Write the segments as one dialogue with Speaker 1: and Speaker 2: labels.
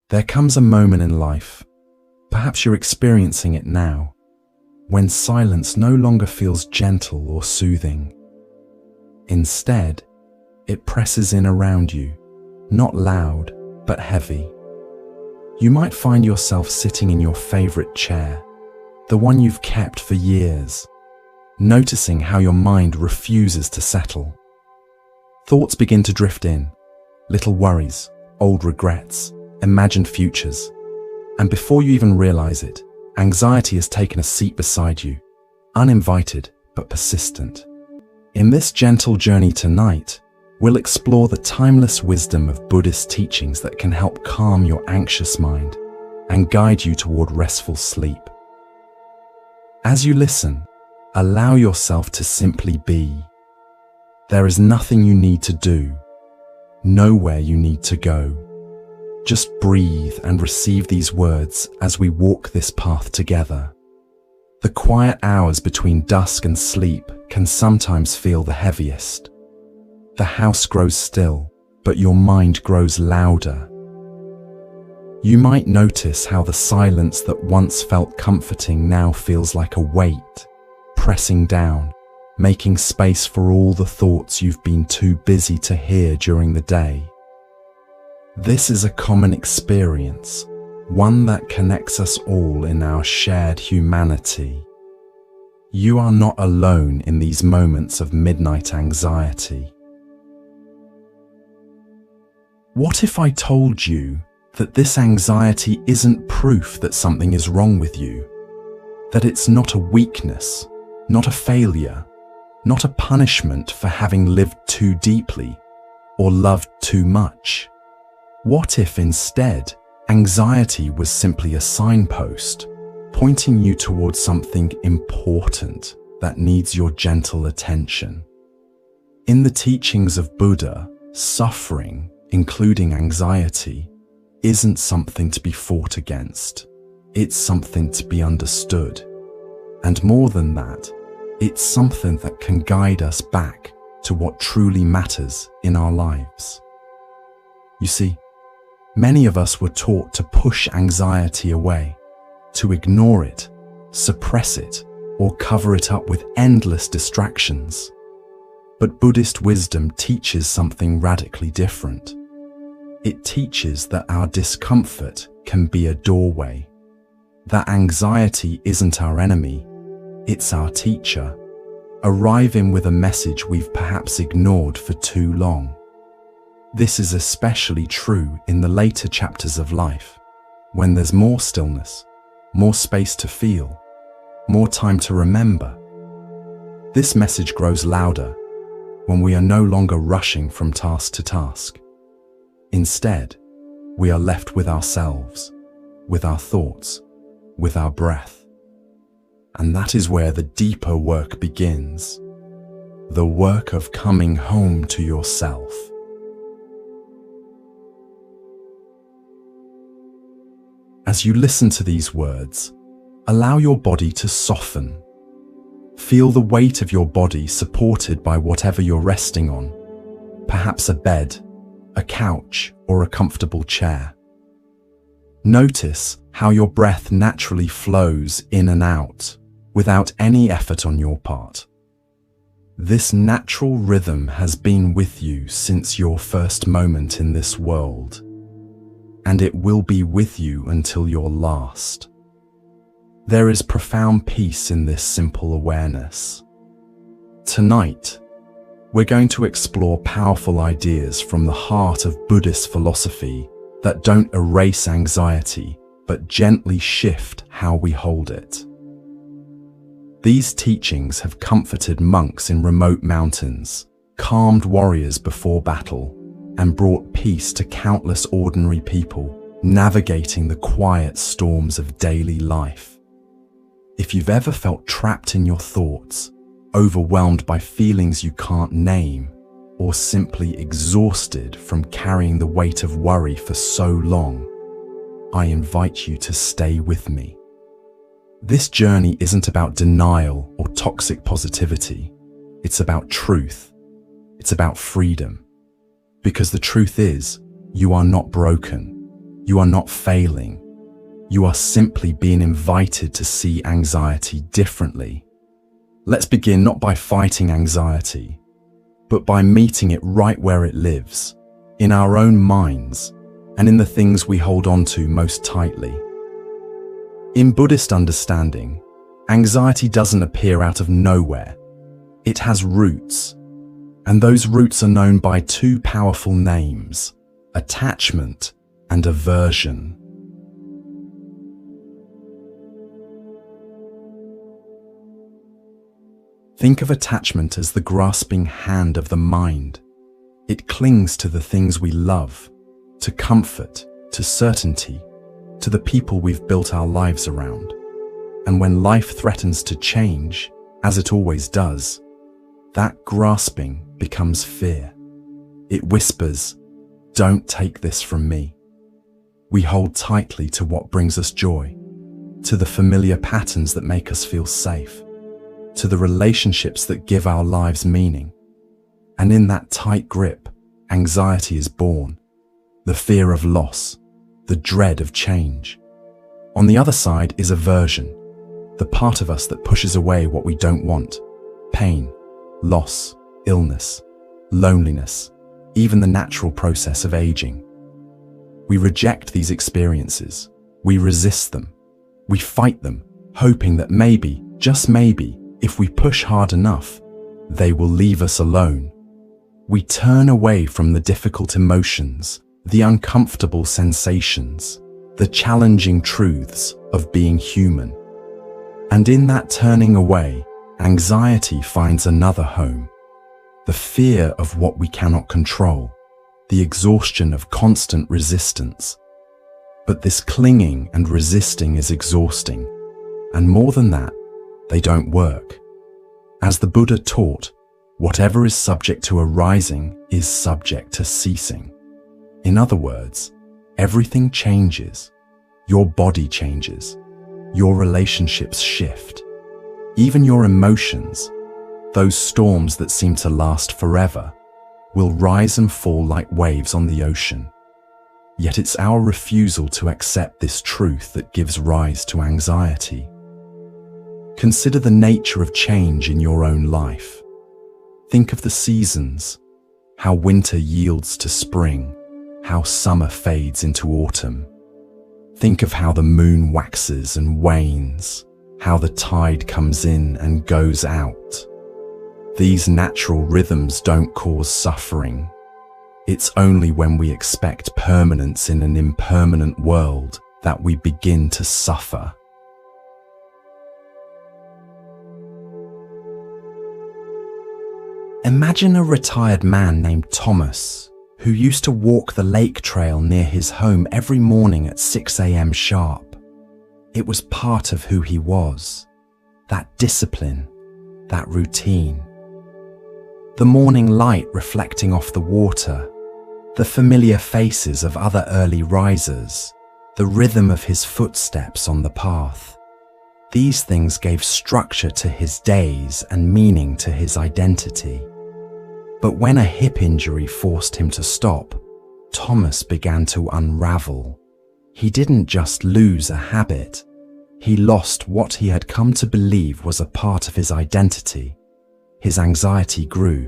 Speaker 1: There comes a moment in life, perhaps you're experiencing it now, when silence no longer feels gentle or soothing. Instead, it presses in around you, not loud, but heavy. You might find yourself sitting in your favorite chair, the one you've kept for years, noticing how your mind refuses to settle. Thoughts begin to drift in, little worries, old regrets, imagined futures, and before you even realize it, anxiety has taken a seat beside you, uninvited but persistent. In this gentle journey tonight, we'll explore the timeless wisdom of Buddhist teachings that can help calm your anxious mind and guide you toward restful sleep. As you listen, allow yourself to simply be. There is nothing you need to do, nowhere you need to go. Just breathe and receive these words as we walk this path together. The quiet hours between dusk and sleep can sometimes feel the heaviest. The house grows still, but your mind grows louder. You might notice how the silence that once felt comforting now feels like a weight, pressing down, making space for all the thoughts you've been too busy to hear during the day. This is a common experience, one that connects us all in our shared humanity. You are not alone in these moments of midnight anxiety. What if I told you that this anxiety isn't proof that something is wrong with you? That it's not a weakness, not a failure, not a punishment for having lived too deeply or loved too much? What if instead, anxiety was simply a signpost, pointing you towards something important that needs your gentle attention? In the teachings of Buddha, suffering, including anxiety, isn't something to be fought against. It's something to be understood. And more than that, it's something that can guide us back to what truly matters in our lives. You see, many of us were taught to push anxiety away, to ignore it, suppress it, or cover it up with endless distractions. But Buddhist wisdom teaches something radically different. It teaches that our discomfort can be a doorway, that anxiety isn't our enemy, it's our teacher, arriving with a message we've perhaps ignored for too long. This is especially true in the later chapters of life, when there's more stillness, more space to feel, more time to remember. This message grows louder when we are no longer rushing from task to task. Instead, we are left with ourselves, with our thoughts, with our breath. And that is where the deeper work begins, the work of coming home to yourself. As you listen to these words, allow your body to soften. Feel the weight of your body supported by whatever you're resting on, perhaps a bed, a couch, or a comfortable chair. Notice how your breath naturally flows in and out without any effort on your part. This natural rhythm has been with you since your first moment in this world, and it will be with you until your last. There is profound peace in this simple awareness. Tonight, we're going to explore powerful ideas from the heart of Buddhist philosophy that don't erase anxiety, but gently shift how we hold it. These teachings have comforted monks in remote mountains, calmed warriors before battle, and brought peace to countless ordinary people navigating the quiet storms of daily life. If you've ever felt trapped in your thoughts, overwhelmed by feelings you can't name, or simply exhausted from carrying the weight of worry for so long, I invite you to stay with me. This journey isn't about denial or toxic positivity. It's about truth. It's about freedom. Because the truth is, you are not broken. You are not failing. You are simply being invited to see anxiety differently. Let's begin not by fighting anxiety, but by meeting it right where it lives, in our own minds and in the things we hold on to most tightly. In Buddhist understanding, anxiety doesn't appear out of nowhere. It has roots, and those roots are known by two powerful names: attachment and aversion. Think of attachment as the grasping hand of the mind. It clings to the things we love, to comfort, to certainty, to the people we've built our lives around. And when life threatens to change, as it always does, that grasping becomes fear. It whispers, "Don't take this from me." We hold tightly to what brings us joy, to the familiar patterns that make us feel safe, to the relationships that give our lives meaning. And in that tight grip, anxiety is born. The fear of loss, the dread of change. On the other side is aversion, the part of us that pushes away what we don't want: pain, loss, illness, loneliness, even the natural process of aging. We reject these experiences. We resist them. We fight them, hoping that maybe, just maybe, if we push hard enough, they will leave us alone. We turn away from the difficult emotions, the uncomfortable sensations, the challenging truths of being human. And in that turning away, anxiety finds another home. The fear of what we cannot control, the exhaustion of constant resistance. But this clinging and resisting is exhausting. And more than that, they don't work. As the Buddha taught, whatever is subject to arising is subject to ceasing. In other words, everything changes. Your body changes. Your relationships shift. Even your emotions, those storms that seem to last forever, will rise and fall like waves on the ocean. Yet it's our refusal to accept this truth that gives rise to anxiety. Consider the nature of change in your own life. Think of the seasons, how winter yields to spring, how summer fades into autumn. Think of how the moon waxes and wanes, how the tide comes in and goes out. These natural rhythms don't cause suffering. It's only when we expect permanence in an impermanent world that we begin to suffer. Imagine a retired man named Thomas, who used to walk the lake trail near his home every morning at 6 a.m. sharp. It was part of who he was, that discipline, that routine. The morning light reflecting off the water, the familiar faces of other early risers, the rhythm of his footsteps on the path. These things gave structure to his days and meaning to his identity. But when a hip injury forced him to stop, Thomas began to unravel. He didn't just lose a habit. He lost what he had come to believe was a part of his identity. His anxiety grew.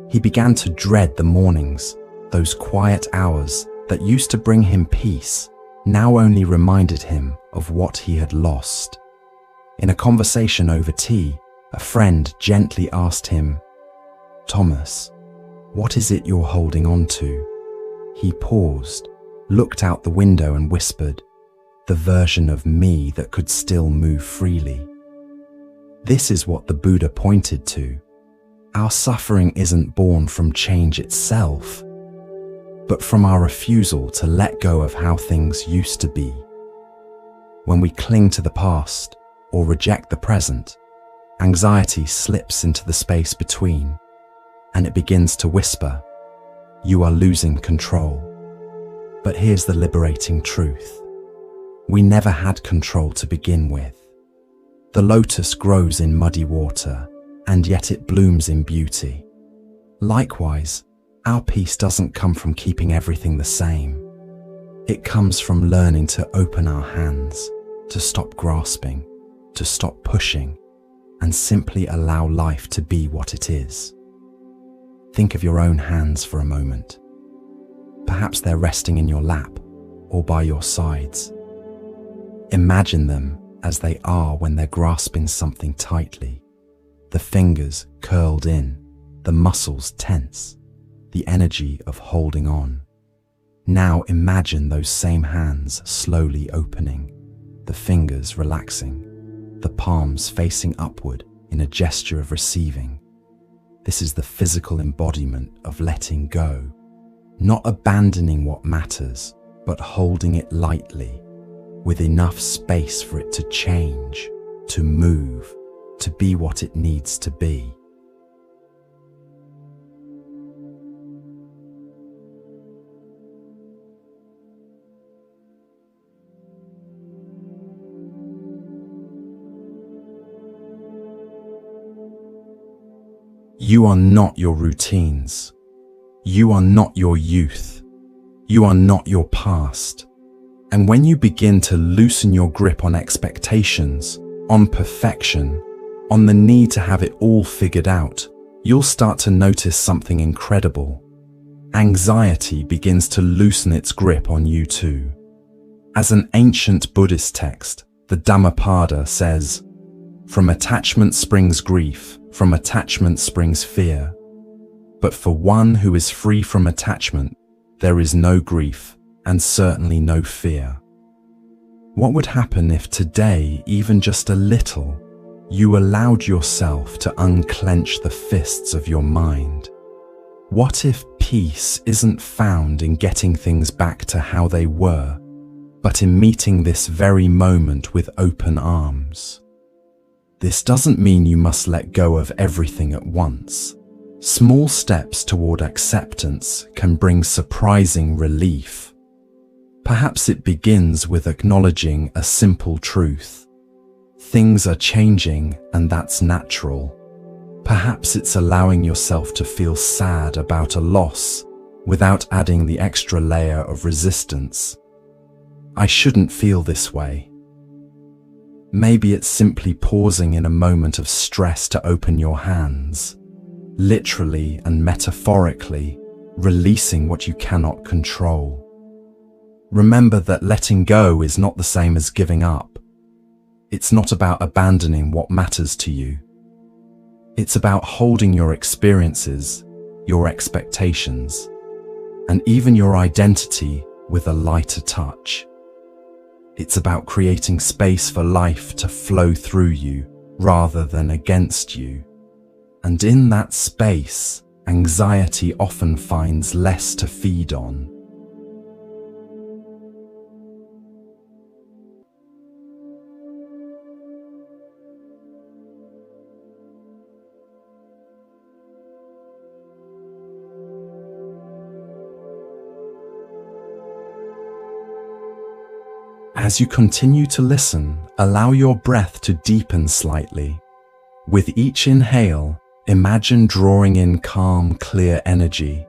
Speaker 1: He began to dread the mornings. Those quiet hours that used to bring him peace now only reminded him of what he had lost. In a conversation over tea, a friend gently asked him, "Thomas, what is it you're holding on to?" He paused, looked out the window and whispered, "The version of me that could still move freely." This is what the Buddha pointed to. Our suffering isn't born from change itself, but from our refusal to let go of how things used to be. When we cling to the past or reject the present, anxiety slips into the space between, and it begins to whisper, "You are losing control." But here's the liberating truth. We never had control to begin with. The lotus grows in muddy water, and yet it blooms in beauty. Likewise, our peace doesn't come from keeping everything the same. It comes from learning to open our hands, to stop grasping, to stop pushing, and simply allow life to be what it is. Think of your own hands for a moment. Perhaps they're resting in your lap or by your sides. Imagine them as they are when they're grasping something tightly. The fingers curled in, the muscles tense, the energy of holding on. Now imagine those same hands slowly opening, the fingers relaxing, the palms facing upward in a gesture of receiving. This is the physical embodiment of letting go, not abandoning what matters, but holding it lightly, with enough space for it to change, to move, to be what it needs to be. You are not your routines. You are not your youth. You are not your past. And when you begin to loosen your grip on expectations, on perfection, on the need to have it all figured out, you'll start to notice something incredible. Anxiety begins to loosen its grip on you too. As an ancient Buddhist text, the Dhammapada says, "From attachment springs grief, from attachment springs fear. But for one who is free from attachment, there is no grief and certainly no fear." What would happen if today, even just a little, you allowed yourself to unclench the fists of your mind? What if peace isn't found in getting things back to how they were, but in meeting this very moment with open arms? This doesn't mean you must let go of everything at once. Small steps toward acceptance can bring surprising relief. Perhaps it begins with acknowledging a simple truth. Things are changing and that's natural. Perhaps it's allowing yourself to feel sad about a loss without adding the extra layer of resistance. I shouldn't feel this way. Maybe it's simply pausing in a moment of stress to open your hands, literally and metaphorically, releasing what you cannot control. Remember that letting go is not the same as giving up. It's not about abandoning what matters to you. It's about holding your experiences, your expectations, and even your identity with a lighter touch. It's about creating space for life to flow through you rather than against you. And in that space, anxiety often finds less to feed on. As you continue to listen, allow your breath to deepen slightly. With each inhale, imagine drawing in calm, clear energy.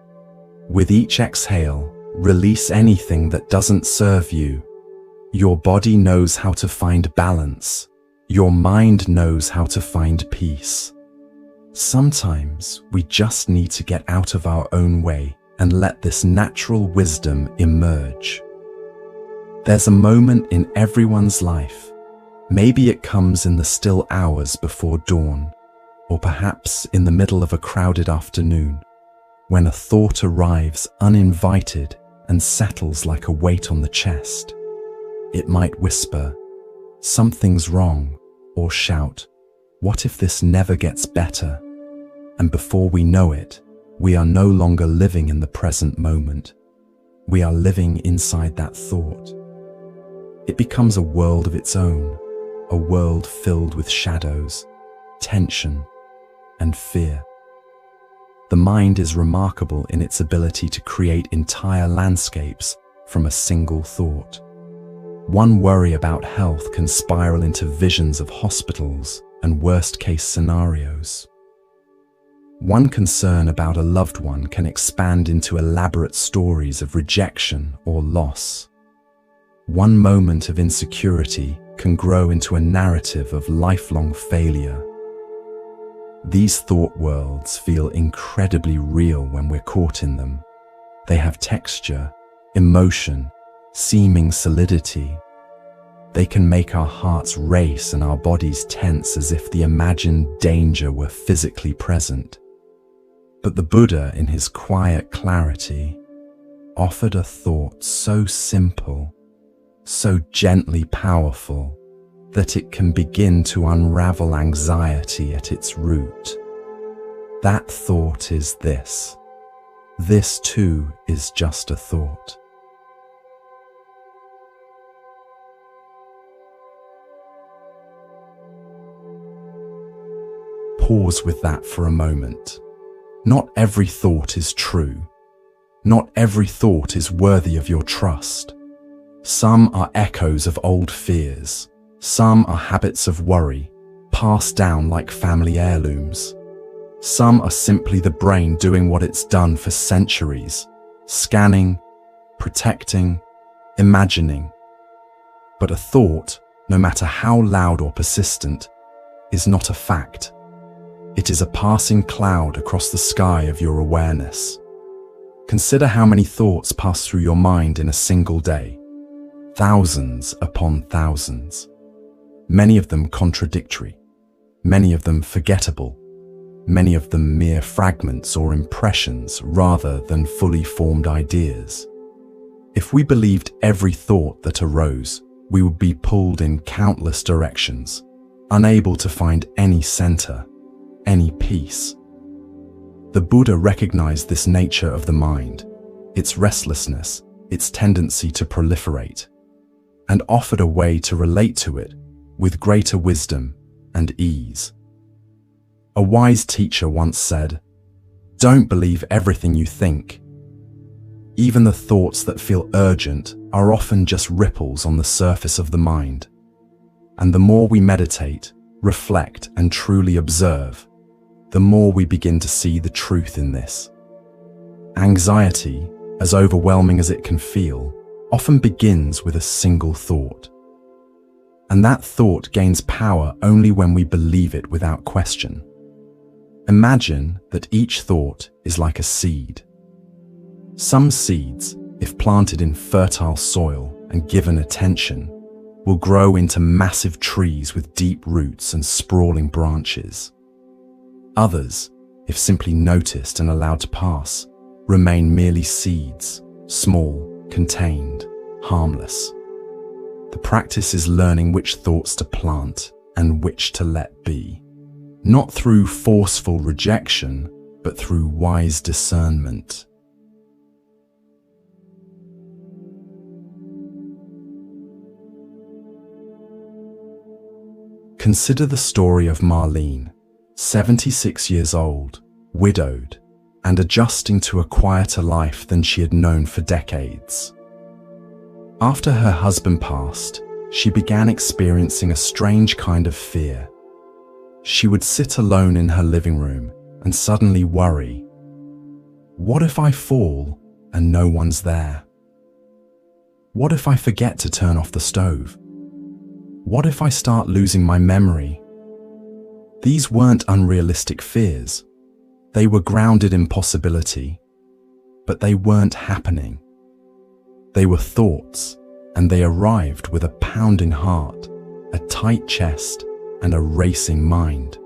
Speaker 1: With each exhale, release anything that doesn't serve you. Your body knows how to find balance. Your mind knows how to find peace. Sometimes we just need to get out of our own way and let this natural wisdom emerge. There's a moment in everyone's life. Maybe it comes in the still hours before dawn, or perhaps in the middle of a crowded afternoon, when a thought arrives uninvited and settles like a weight on the chest. It might whisper, "Something's wrong," or shout, "What if this never gets better?" And before we know it, we are no longer living in the present moment. We are living inside that thought. It becomes a world of its own, a world filled with shadows, tension, and fear. The mind is remarkable in its ability to create entire landscapes from a single thought. One worry about health can spiral into visions of hospitals and worst-case scenarios. One concern about a loved one can expand into elaborate stories of rejection or loss. One moment of insecurity can grow into a narrative of lifelong failure. These thought worlds feel incredibly real when we're caught in them. They have texture, emotion, seeming solidity. They can make our hearts race and our bodies tense as if the imagined danger were physically present. But the Buddha, in his quiet clarity, offered a thought so simple, so gently powerful, that it can begin to unravel anxiety at its root. That thought is this. This too is just a thought. Pause with that for a moment. Not every thought is true. Not every thought is worthy of your trust. Some are echoes of old fears. Some are habits of worry, passed down like family heirlooms. Some are simply the brain doing what it's done for centuries, scanning, protecting, imagining. But a thought, no matter how loud or persistent, is not a fact. It is a passing cloud across the sky of your awareness. Consider how many thoughts pass through your mind in a single day. Thousands upon thousands. Many of them contradictory, many of them forgettable, many of them mere fragments or impressions rather than fully formed ideas. If we believed every thought that arose, we would be pulled in countless directions, unable to find any center, any peace. The Buddha recognized this nature of the mind, its restlessness, its tendency to proliferate, and offered a way to relate to it with greater wisdom and ease. A wise teacher once said, "Don't believe everything you think. Even the thoughts that feel urgent are often just ripples on the surface of the mind. And the more we meditate, reflect, and truly observe, the more we begin to see the truth in this." Anxiety, as overwhelming as it can feel, often begins with a single thought. And that thought gains power only when we believe it without question. Imagine that each thought is like a seed. Some seeds, if planted in fertile soil and given attention, will grow into massive trees with deep roots and sprawling branches. Others, if simply noticed and allowed to pass, remain merely seeds, small, contained, harmless. The practice is learning which thoughts to plant and which to let be, not through forceful rejection, but through wise discernment. Consider the story of Marlene, 76 years old, widowed, and adjusting to a quieter life than she had known for decades. After her husband passed, she began experiencing a strange kind of fear. She would sit alone in her living room and suddenly worry, "What if I fall and no one's there? What if I forget to turn off the stove? What if I start losing my memory?" These weren't unrealistic fears. They were grounded in possibility, but they weren't happening. They were thoughts, and they arrived with a pounding heart, a tight chest, and a racing mind.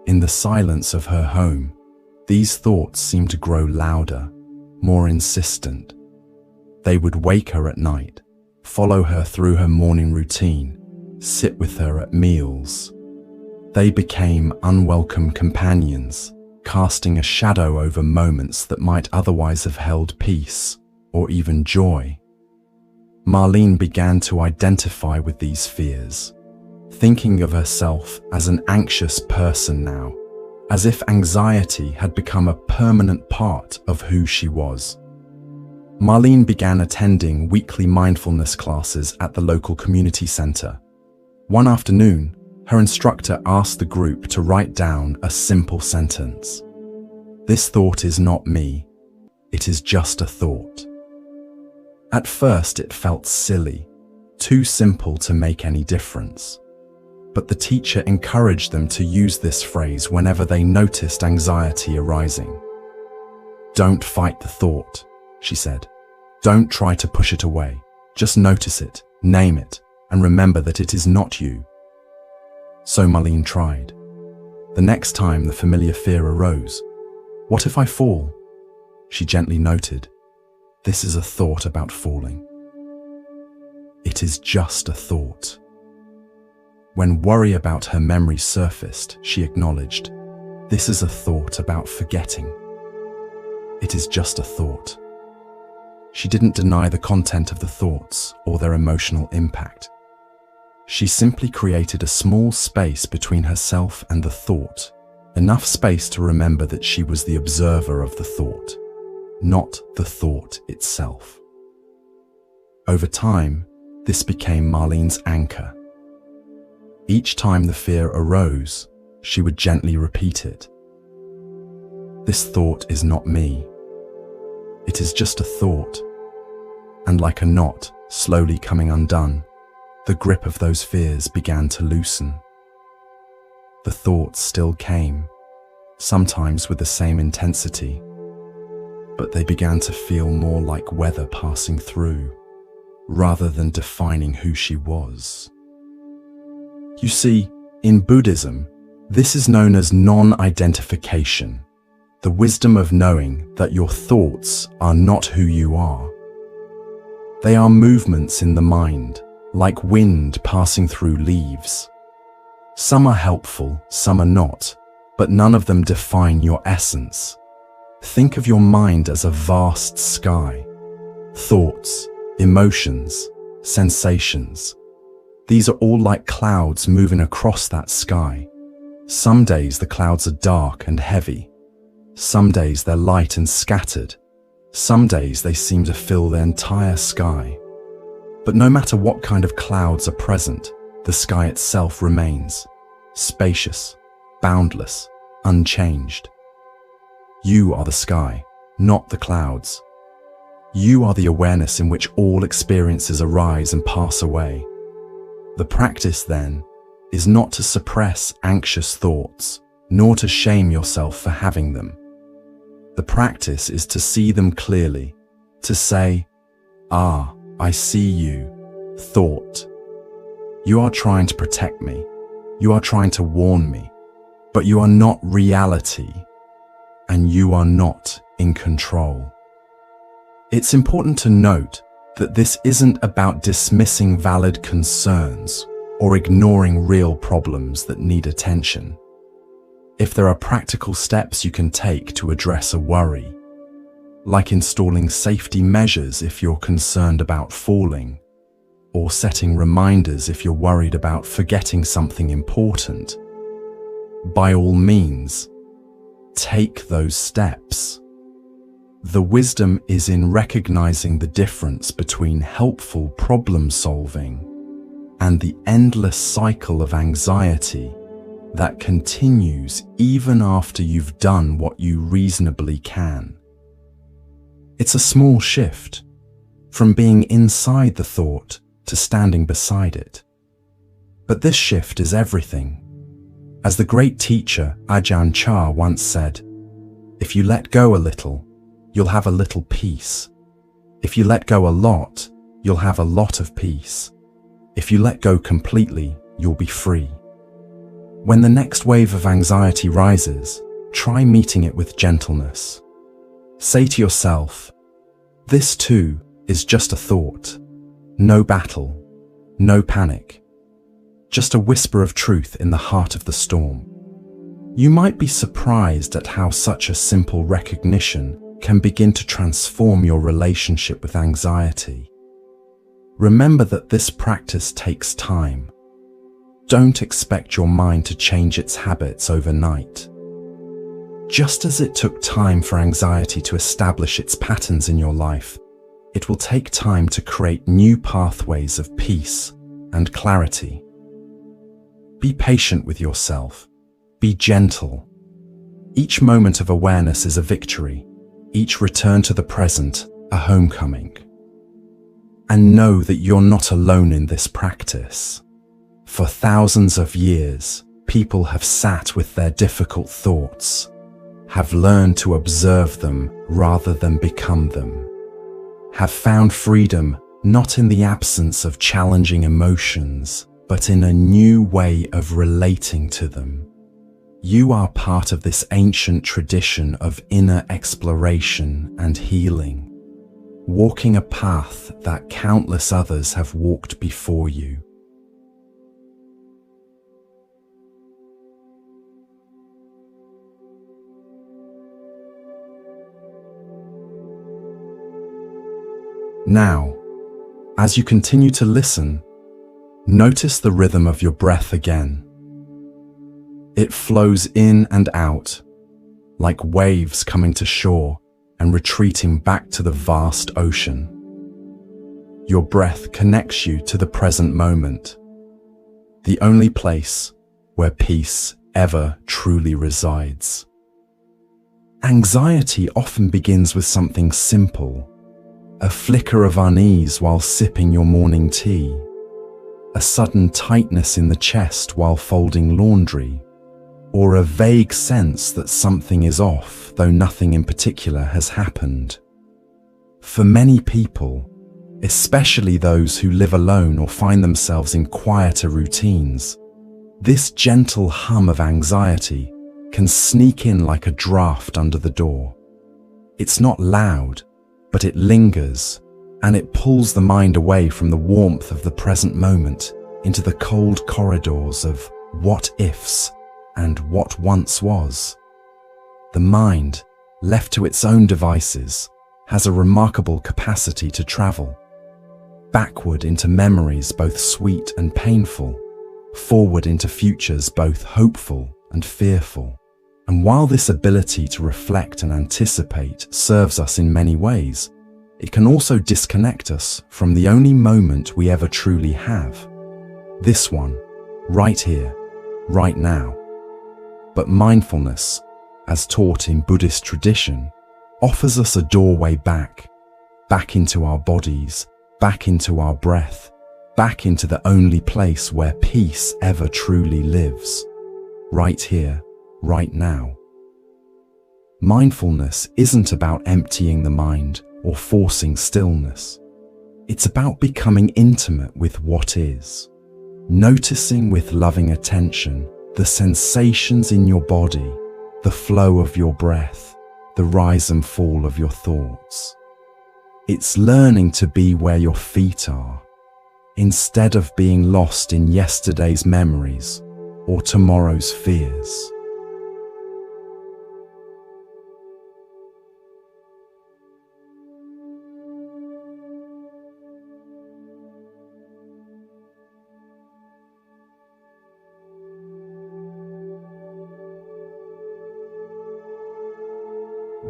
Speaker 1: In the silence of her home, these thoughts seemed to grow louder, more insistent. They would wake her at night, follow her through her morning routine, sit with her at meals. They became unwelcome companions, casting a shadow over moments that might otherwise have held peace or even joy. Marlene began to identify with these fears, thinking of herself as an anxious person now, as if anxiety had become a permanent part of who she was. Marlene began attending weekly mindfulness classes at the local community center. One afternoon, her instructor asked the group to write down a simple sentence. "This thought is not me. It is just a thought." At first it felt silly, too simple to make any difference. But the teacher encouraged them to use this phrase whenever they noticed anxiety arising. "Don't fight the thought," she said. "Don't try to push it away. Just notice it, name it, and remember that it is not you." So Marlene tried. The next time the familiar fear arose, "What if I fall?" She gently noted, "This is a thought about falling. It is just a thought." When worry about her memory surfaced, she acknowledged, "This is a thought about forgetting. It is just a thought." She didn't deny the content of the thoughts or their emotional impact. She simply created a small space between herself and the thought, enough space to remember that she was the observer of the thought, not the thought itself. Over time, this became Marlene's anchor. Each time the fear arose, she would gently repeat it. "This thought is not me. It is just a thought." And like a knot slowly coming undone, the grip of those fears began to loosen. The thoughts still came, sometimes with the same intensity, but they began to feel more like weather passing through, rather than defining who she was. You see, in Buddhism, this is known as non-identification, the wisdom of knowing that your thoughts are not who you are. They are movements in the mind, like wind passing through leaves. Some are helpful, some are not, but none of them define your essence. Think of your mind as a vast sky. Thoughts, emotions, sensations. These are all like clouds moving across that sky. Some days the clouds are dark and heavy. Some days they're light and scattered. Some days they seem to fill the entire sky. But no matter what kind of clouds are present, the sky itself remains spacious, boundless, unchanged. You are the sky, not the clouds. You are the awareness in which all experiences arise and pass away. The practice, then, is not to suppress anxious thoughts, nor to shame yourself for having them. The practice is to see them clearly, to say, "Ah, I see you, thought. You are trying to protect me. You are trying to warn me, but you are not reality, and you are not in control." It's important to note that this isn't about dismissing valid concerns or ignoring real problems that need attention. If there are practical steps you can take to address a worry, like installing safety measures if you're concerned about falling, or setting reminders if you're worried about forgetting something important, by all means, take those steps. The wisdom is in recognizing the difference between helpful problem solving and the endless cycle of anxiety that continues even after you've done what you reasonably can. It's a small shift from being inside the thought to standing beside it. But this shift is everything. As the great teacher Ajahn Chah once said, "If you let go a little, you'll have a little peace. If you let go a lot, you'll have a lot of peace. If you let go completely, you'll be free." When the next wave of anxiety rises, try meeting it with gentleness. Say to yourself, "This too is just a thought. No battle, no panic. Just a whisper of truth in the heart of the storm." You might be surprised at how such a simple recognition can begin to transform your relationship with anxiety. Remember that this practice takes time. Don't expect your mind to change its habits overnight. Just as it took time for anxiety to establish its patterns in your life, it will take time to create new pathways of peace and clarity. Be patient with yourself. Be gentle. Each moment of awareness is a victory. Each return to the present, a homecoming. And know that you're not alone in this practice. For thousands of years, people have sat with their difficult thoughts, have learned to observe them rather than become them, have found freedom not in the absence of challenging emotions, but in a new way of relating to them. You are part of this ancient tradition of inner exploration and healing, walking a path that countless others have walked before you. Now, as you continue to listen, notice the rhythm of your breath again. It flows in and out, like waves coming to shore and retreating back to the vast ocean. Your breath connects you to the present moment, the only place where peace ever truly resides. Anxiety often begins with something simple, a flicker of unease while sipping your morning tea, a sudden tightness in the chest while folding laundry, or a vague sense that something is off, though nothing in particular has happened. For many people, especially those who live alone or find themselves in quieter routines, this gentle hum of anxiety can sneak in like a draft under the door. It's not loud, but it lingers, and it pulls the mind away from the warmth of the present moment into the cold corridors of what-ifs and what once was. The mind, left to its own devices, has a remarkable capacity to travel, backward into memories both sweet and painful, forward into futures both hopeful and fearful. And while this ability to reflect and anticipate serves us in many ways, it can also disconnect us from the only moment we ever truly have. This one, right here, right now. But mindfulness, as taught in Buddhist tradition, offers us a doorway back into our bodies, back into our breath, back into the only place where peace ever truly lives, right here, right now. Mindfulness isn't about emptying the mind or forcing stillness. It's about becoming intimate with what is, noticing with loving attention the sensations in your body, the flow of your breath, the rise and fall of your thoughts. It's learning to be where your feet are, instead of being lost in yesterday's memories or tomorrow's fears.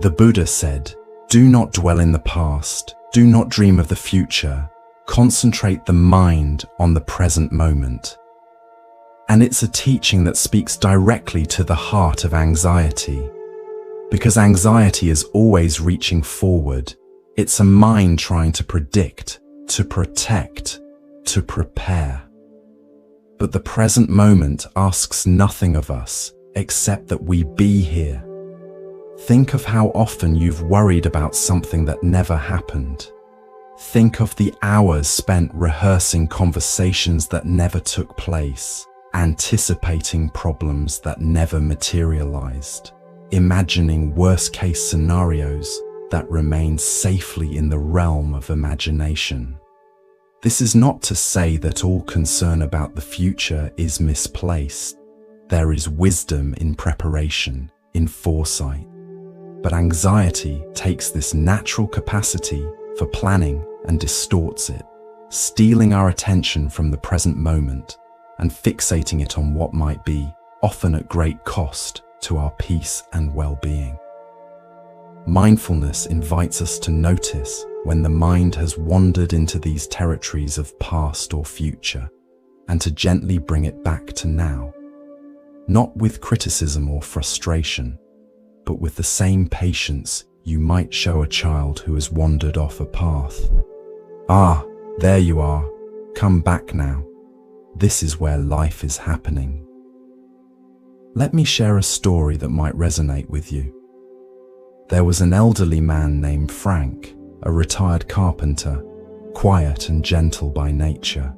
Speaker 1: The Buddha said, "Do not dwell in the past, do not dream of the future, concentrate the mind on the present moment." And it's a teaching that speaks directly to the heart of anxiety. Because anxiety is always reaching forward, it's a mind trying to predict, to protect, to prepare. But the present moment asks nothing of us except that we be here. Think of how often you've worried about something that never happened. Think of the hours spent rehearsing conversations that never took place, anticipating problems that never materialized, imagining worst-case scenarios that remain safely in the realm of imagination. This is not to say that all concern about the future is misplaced. There is wisdom in preparation, in foresight. But anxiety takes this natural capacity for planning and distorts it, stealing our attention from the present moment and fixating it on what might be, often at great cost to our peace and well-being. Mindfulness invites us to notice when the mind has wandered into these territories of past or future, and to gently bring it back to now, not with criticism or frustration, but with the same patience you might show a child who has wandered off a path. "Ah, There you are. Come back now. This is where life is happening. Let me share a story that might resonate with you. There was an elderly man named Frank, a retired carpenter, quiet and gentle by nature.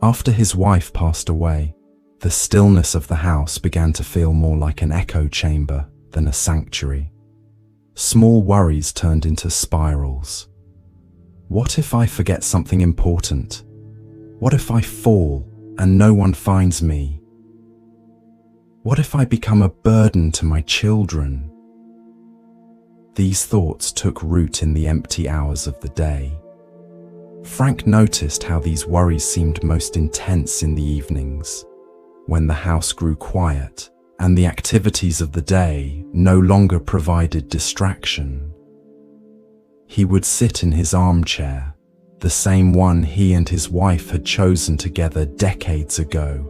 Speaker 1: After his wife passed away, the stillness of the house began to feel more like an echo chamber than a sanctuary. Small worries turned into spirals. What if I forget something important? What if I fall and no one finds me? What if I become a burden to my children? These thoughts took root in the empty hours of the day. Frank noticed how these worries seemed most intense in the evenings, when the house grew quiet and the activities of the day no longer provided distraction. He would sit in his armchair, the same one he and his wife had chosen together decades ago,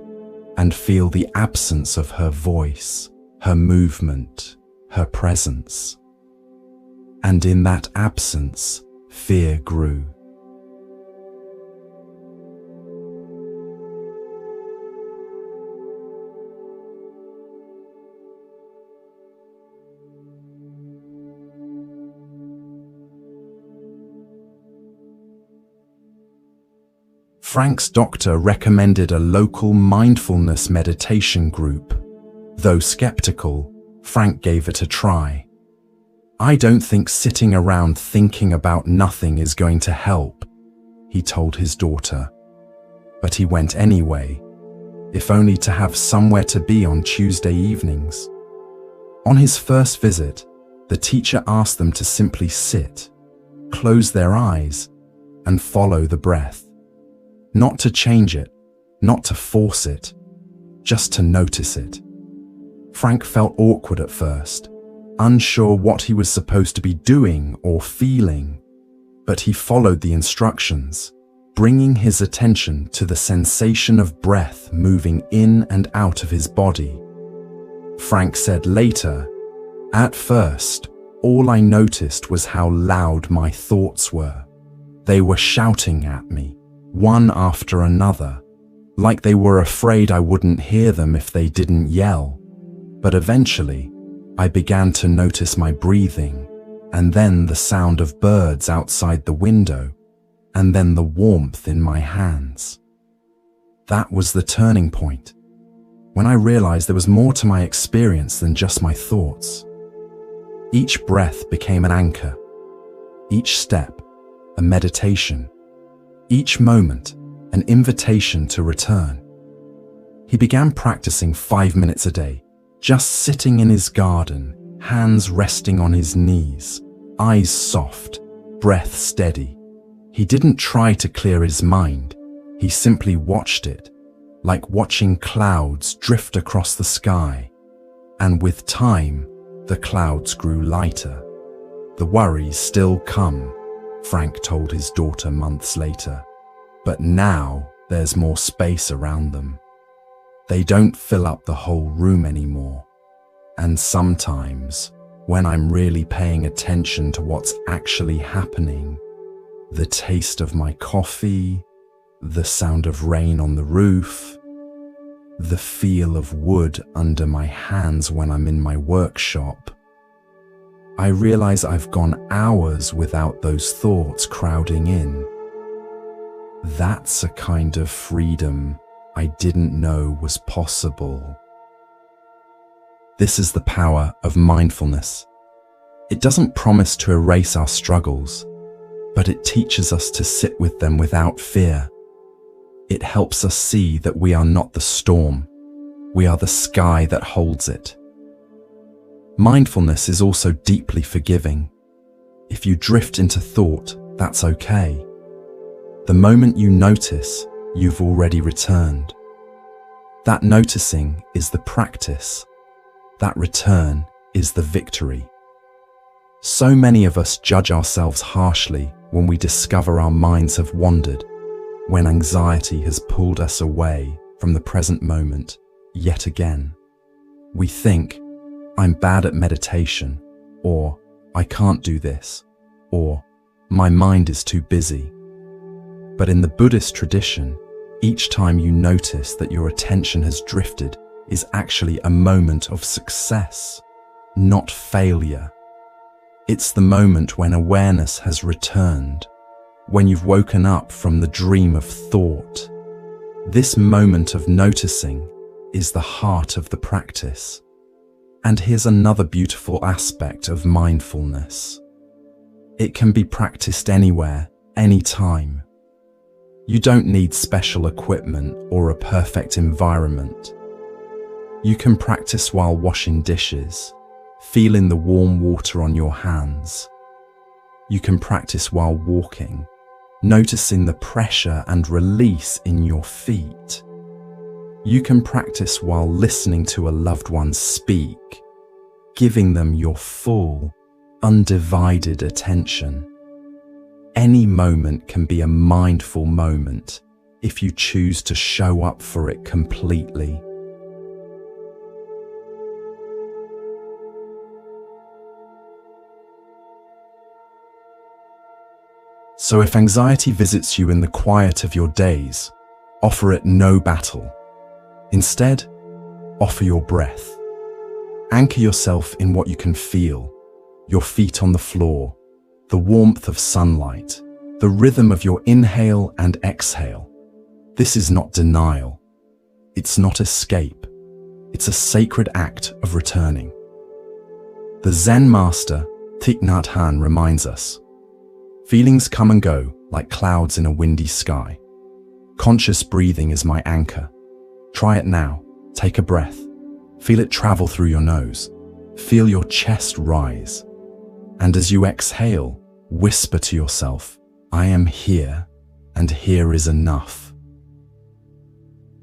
Speaker 1: and feel the absence of her voice, her movement, her presence. And in that absence, fear grew. Frank's doctor recommended a local mindfulness meditation group. Though skeptical, Frank gave it a try. "I don't think sitting around thinking about nothing is going to help," he told his daughter. But he went anyway, if only to have somewhere to be on Tuesday evenings. On his first visit, the teacher asked them to simply sit, close their eyes, and follow the breath. Not to change it, not to force it, just to notice it. Frank felt awkward at first, unsure what he was supposed to be doing or feeling, but he followed the instructions, bringing his attention to the sensation of breath moving in and out of his body. Frank said later, "At first, all I noticed was how loud my thoughts were. They were shouting at me, one after another, like they were afraid I wouldn't hear them if they didn't yell. But eventually, I began to notice my breathing, and then the sound of birds outside the window, and then the warmth in my hands. That was the turning point, when I realized there was more to my experience than just my thoughts. Each breath became an anchor, each step a meditation, each moment an invitation to return." He began practicing 5 minutes a day, just sitting in his garden, hands resting on his knees, eyes soft, breath steady. He didn't try to clear his mind, he simply watched it, like watching clouds drift across the sky. And with time, the clouds grew lighter. "The worries still come," Frank told his daughter months later, "but now there's more space around them. They don't fill up the whole room anymore. And sometimes, when I'm really paying attention to what's actually happening, the taste of my coffee, the sound of rain on the roof, the feel of wood under my hands when I'm in my workshop, I realize I've gone hours without those thoughts crowding in. That's a kind of freedom I didn't know was possible." This is the power of mindfulness. It doesn't promise to erase our struggles, but it teaches us to sit with them without fear. It helps us see that we are not the storm, we are the sky that holds it. Mindfulness is also deeply forgiving. If you drift into thought, that's okay. The moment you notice, you've already returned. That noticing is the practice. That return is the victory. So many of us judge ourselves harshly when we discover our minds have wandered, when anxiety has pulled us away from the present moment yet again. We think, "I'm bad at meditation," or "I can't do this," or "my mind is too busy." But in the Buddhist tradition, each time you notice that your attention has drifted is actually a moment of success, not failure. It's the moment when awareness has returned, when you've woken up from the dream of thought. This moment of noticing is the heart of the practice. And here's another beautiful aspect of mindfulness. It can be practiced anywhere, anytime. You don't need special equipment or a perfect environment. You can practice while washing dishes, feeling the warm water on your hands. You can practice while walking, noticing the pressure and release in your feet. You can practice while listening to a loved one speak, giving them your full, undivided attention. Any moment can be a mindful moment if you choose to show up for it completely. So if anxiety visits you in the quiet of your days, offer it no battle. Instead, offer your breath. Anchor yourself in what you can feel, your feet on the floor, the warmth of sunlight, the rhythm of your inhale and exhale. This is not denial. It's not escape. It's a sacred act of returning. The Zen master, Thich Nhat Hanh, reminds us, feelings come and go like clouds in a windy sky. Conscious breathing is my anchor. Try it now. Take a breath. Feel it travel through your nose. Feel your chest rise. And as you exhale, whisper to yourself, I am here, and here is enough.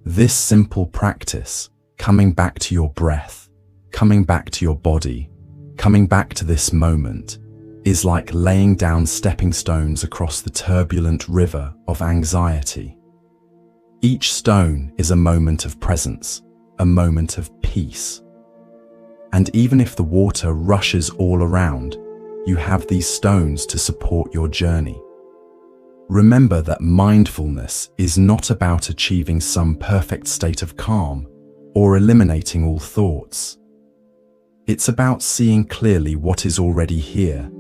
Speaker 1: This simple practice, coming back to your breath, coming back to your body, coming back to this moment, is like laying down stepping stones across the turbulent river of anxiety. Each stone is a moment of presence, a moment of peace. And even if the water rushes all around, you have these stones to support your journey. Remember that mindfulness is not about achieving some perfect state of calm or eliminating all thoughts. It's about seeing clearly what is already here,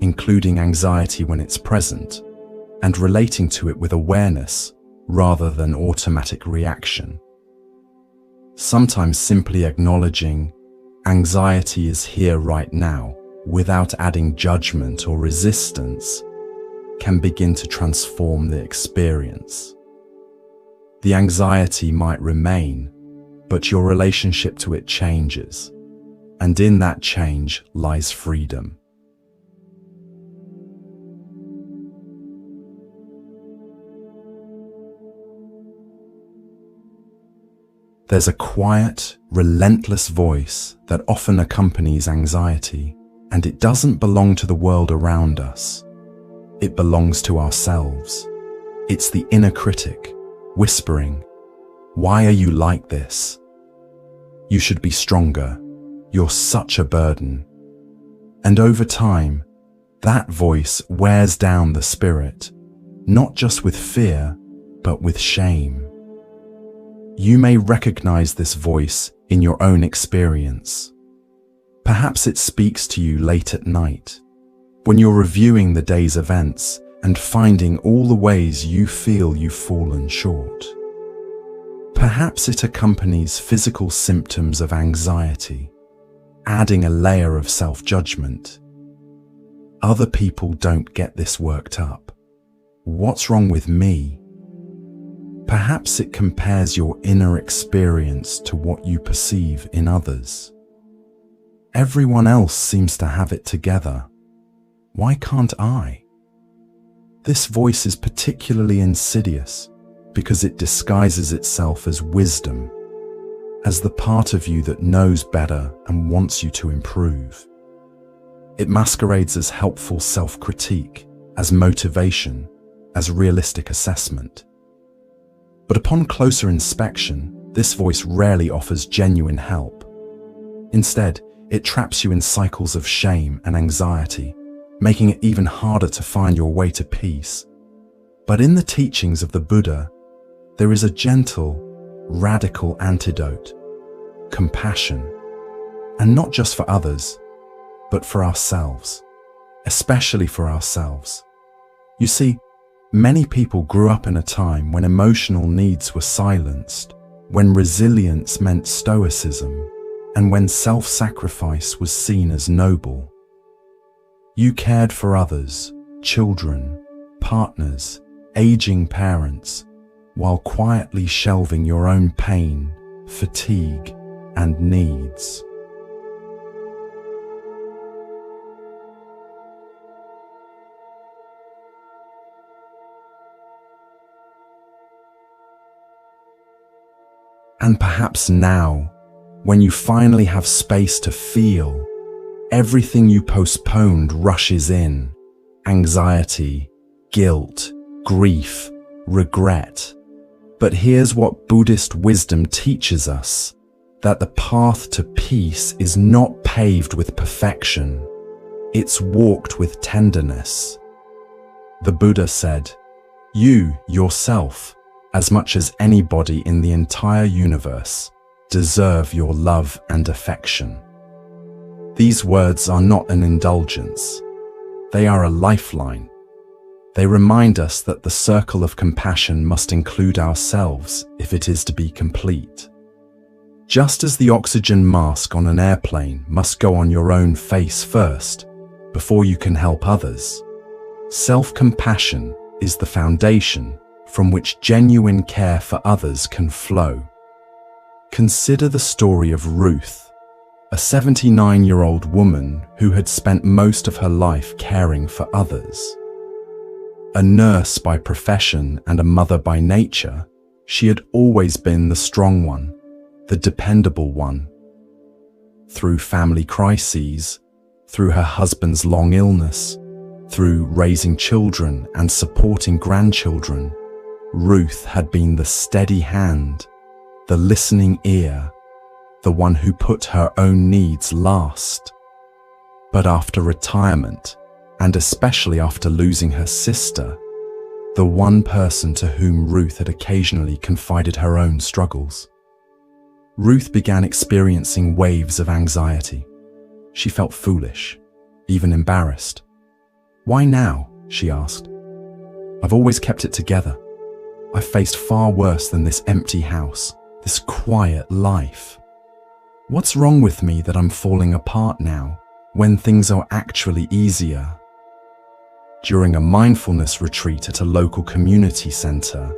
Speaker 1: including anxiety when it's present, and relating to it with awareness rather than automatic reaction. Sometimes simply acknowledging anxiety is here right now without adding judgment or resistance can begin to transform the experience. The anxiety might remain, but your relationship to it changes, and in that change lies freedom. There's a quiet, relentless voice that often accompanies anxiety, and it doesn't belong to the world around us. It belongs to ourselves. It's the inner critic, whispering, "Why are you like this? You should be stronger. You're such a burden." And over time, that voice wears down the spirit, not just with fear, but with shame. You may recognize this voice in your own experience. Perhaps it speaks to you late at night, when you're reviewing the day's events and finding all the ways you feel you've fallen short. Perhaps it accompanies physical symptoms of anxiety, adding a layer of self-judgment. Other people don't get this worked up. What's wrong with me? Perhaps it compares your inner experience to what you perceive in others. Everyone else seems to have it together. Why can't I? This voice is particularly insidious because it disguises itself as wisdom, as the part of you that knows better and wants you to improve. It masquerades as helpful self-critique, as motivation, as realistic assessment. But upon closer inspection, this voice rarely offers genuine help. Instead, it traps you in cycles of shame and anxiety, making it even harder to find your way to peace. But in the teachings of the Buddha, there is a gentle, radical antidote: compassion. And not just for others, but for ourselves, especially for ourselves. You see, many people grew up in a time when emotional needs were silenced, when resilience meant stoicism, and when self-sacrifice was seen as noble. You cared for others, children, partners, aging parents, while quietly shelving your own pain, fatigue, and needs. And perhaps now, when you finally have space to feel, everything you postponed rushes in: anxiety, guilt, grief, regret. But here's what Buddhist wisdom teaches us: that the path to peace is not paved with perfection, it's walked with tenderness. The Buddha said, "You, yourself, as much as anybody in the entire universe, deserve your love and affection." These words are not an indulgence. They are a lifeline. They remind us that the circle of compassion must include ourselves if it is to be complete. Just as the oxygen mask on an airplane must go on your own face first, before you can help others, self-compassion is the foundation from which genuine care for others can flow. Consider the story of Ruth, a 79-year-old woman who had spent most of her life caring for others. A nurse by profession and a mother by nature, she had always been the strong one, the dependable one. Through family crises, through her husband's long illness, through raising children and supporting grandchildren, Ruth had been the steady hand, the listening ear, the one who put her own needs last. But after retirement, and especially after losing her sister, the one person to whom Ruth had occasionally confided her own struggles, Ruth began experiencing waves of anxiety. She felt foolish, even embarrassed. "Why now?" she asked. "I've always kept it together. I've faced far worse than this empty house, this quiet life. What's wrong with me that I'm falling apart now, when things are actually easier?" During a mindfulness retreat at a local community center,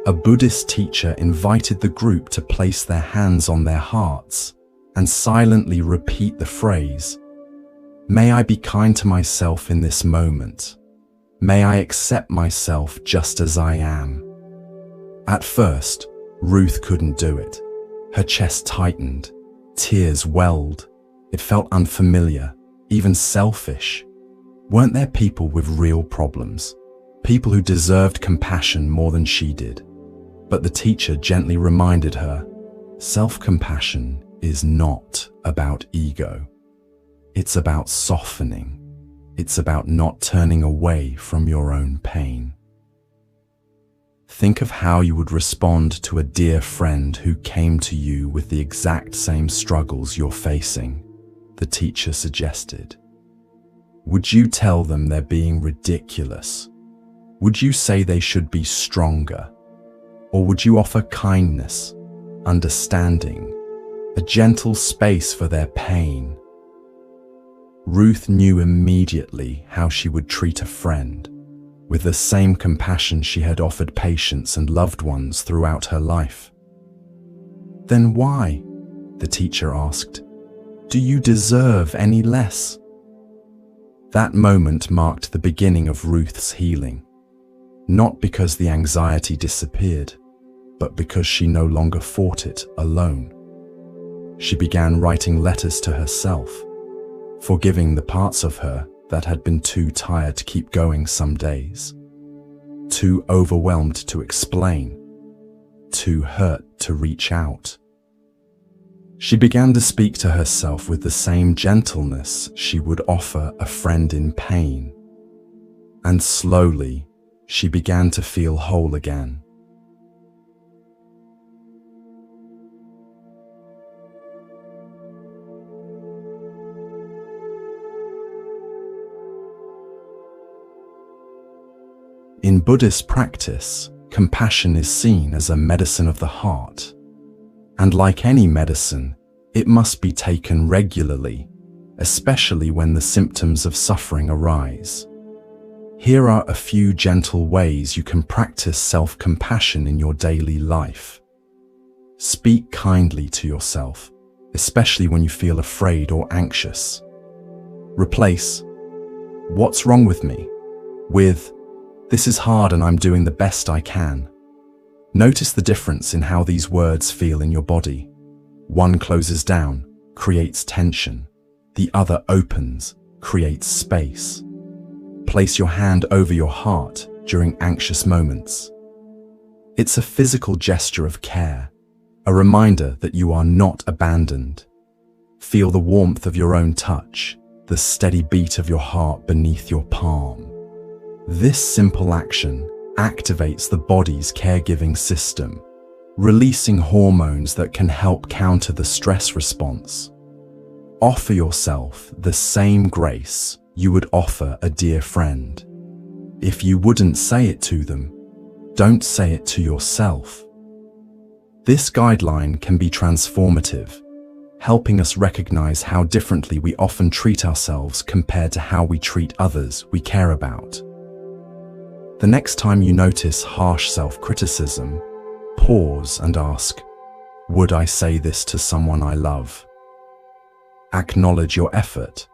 Speaker 1: a Buddhist teacher invited the group to place their hands on their hearts and silently repeat the phrase, "May I be kind to myself in this moment. May I accept myself just as I am." At first, Ruth couldn't do it. Her chest tightened, tears welled. It felt unfamiliar, even selfish. Weren't there people with real problems? People who deserved compassion more than she did? But the teacher gently reminded her, self-compassion is not about ego. It's about softening. It's about not turning away from your own pain. Think of how you would respond to a dear friend who came to you with the exact same struggles you're facing, the teacher suggested. Would you tell them they're being ridiculous? Would you say they should be stronger? Or would you offer kindness, understanding, a gentle space for their pain? Ruth knew immediately how she would treat a friend, with the same compassion she had offered patients and loved ones throughout her life. "Then why?" the teacher asked. "Do you deserve any less?" That moment marked the beginning of Ruth's healing, not because the anxiety disappeared, but because she no longer fought it alone. She began writing letters to herself, forgiving the parts of her that had been too tired to keep going some days, too overwhelmed to explain, too hurt to reach out. She began to speak to herself with the same gentleness she would offer a friend in pain. And slowly, she began to feel whole again. In Buddhist practice, compassion is seen as a medicine of the heart. And like any medicine, it must be taken regularly, especially when the symptoms of suffering arise. Here are a few gentle ways you can practice self-compassion in your daily life. Speak kindly to yourself, especially when you feel afraid or anxious. Replace "What's wrong with me?" with "This is hard and I'm doing the best I can." Notice the difference in how these words feel in your body. One closes down, creates tension. The other opens, creates space. Place your hand over your heart during anxious moments. It's a physical gesture of care, a reminder that you are not abandoned. Feel the warmth of your own touch, the steady beat of your heart beneath your palm. This simple action activates the body's caregiving system, releasing hormones that can help counter the stress response. Offer yourself the same grace you would offer a dear friend. If you wouldn't say it to them, don't say it to yourself. This guideline can be transformative, helping us recognize how differently we often treat ourselves compared to how we treat others we care about. The next time you notice harsh self-criticism, pause and ask, "Would I say this to someone I love?" Acknowledge your effort.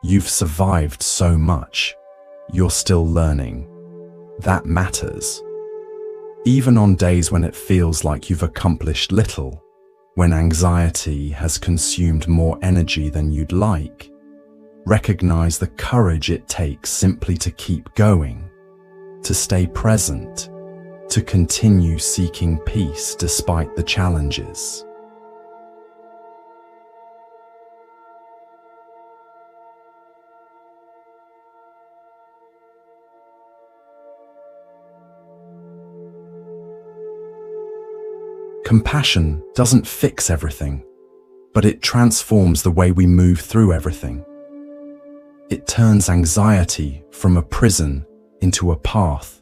Speaker 1: You've survived so much. You're still learning. That matters. Even on days when it feels like you've accomplished little, when anxiety has consumed more energy than you'd like, recognize the courage it takes simply to keep going, to stay present, to continue seeking peace despite the challenges. Compassion doesn't fix everything, but it transforms the way we move through everything. It turns anxiety from a prison into a path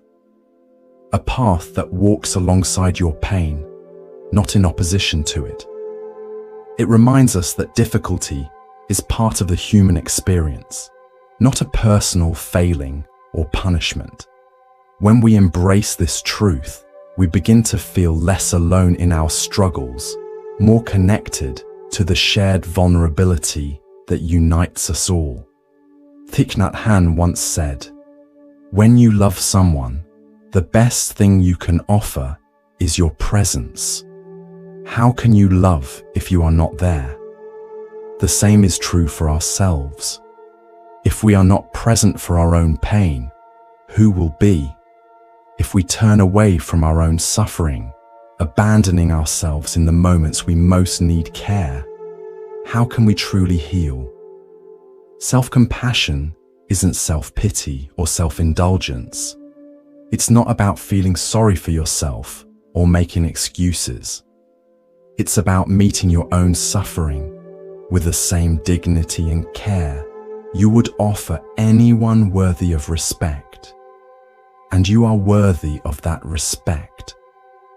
Speaker 1: that walks alongside your pain, not in opposition to it. It reminds us that difficulty is part of the human experience, not a personal failing or punishment. When we embrace this truth, we begin to feel less alone in our struggles, more connected to the shared vulnerability that unites us all. Thich Nhat Hanh once said, "When you love someone, the best thing you can offer is your presence. How can you love if you are not there?" The same is true for ourselves. If we are not present for our own pain, who will be? If we turn away from our own suffering, abandoning ourselves in the moments we most need care, how can we truly heal? Self-compassion isn't self-pity or self-indulgence. It's not about feeling sorry for yourself or making excuses. It's about meeting your own suffering with the same dignity and care you would offer anyone worthy of respect. And you are worthy of that respect,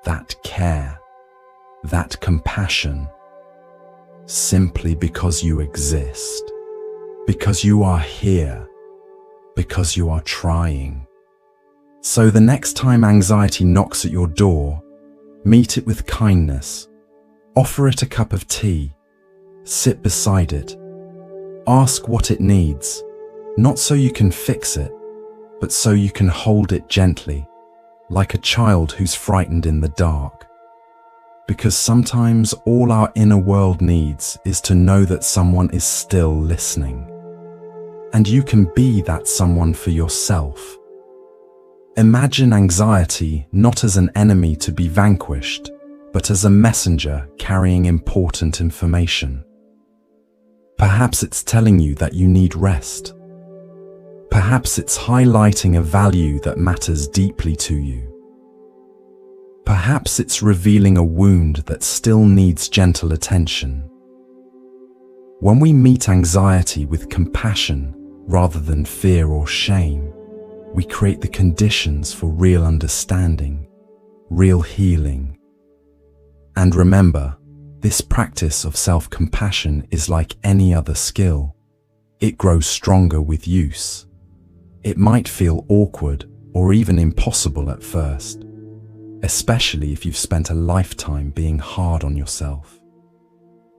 Speaker 1: that care, that compassion, simply because you exist, because you are here, because you are trying. So the next time anxiety knocks at your door, meet it with kindness. Offer it a cup of tea. Sit beside it. Ask what it needs, not so you can fix it, but so you can hold it gently, like a child who's frightened in the dark. Because sometimes all our inner world needs is to know that someone is still listening. And you can be that someone for yourself. Imagine anxiety not as an enemy to be vanquished, but as a messenger carrying important information. Perhaps it's telling you that you need rest. Perhaps it's highlighting a value that matters deeply to you. Perhaps it's revealing a wound that still needs gentle attention. When we meet anxiety with compassion rather than fear or shame, we create the conditions for real understanding, real healing. And remember, this practice of self-compassion is like any other skill. It grows stronger with use. It might feel awkward or even impossible at first, especially if you've spent a lifetime being hard on yourself.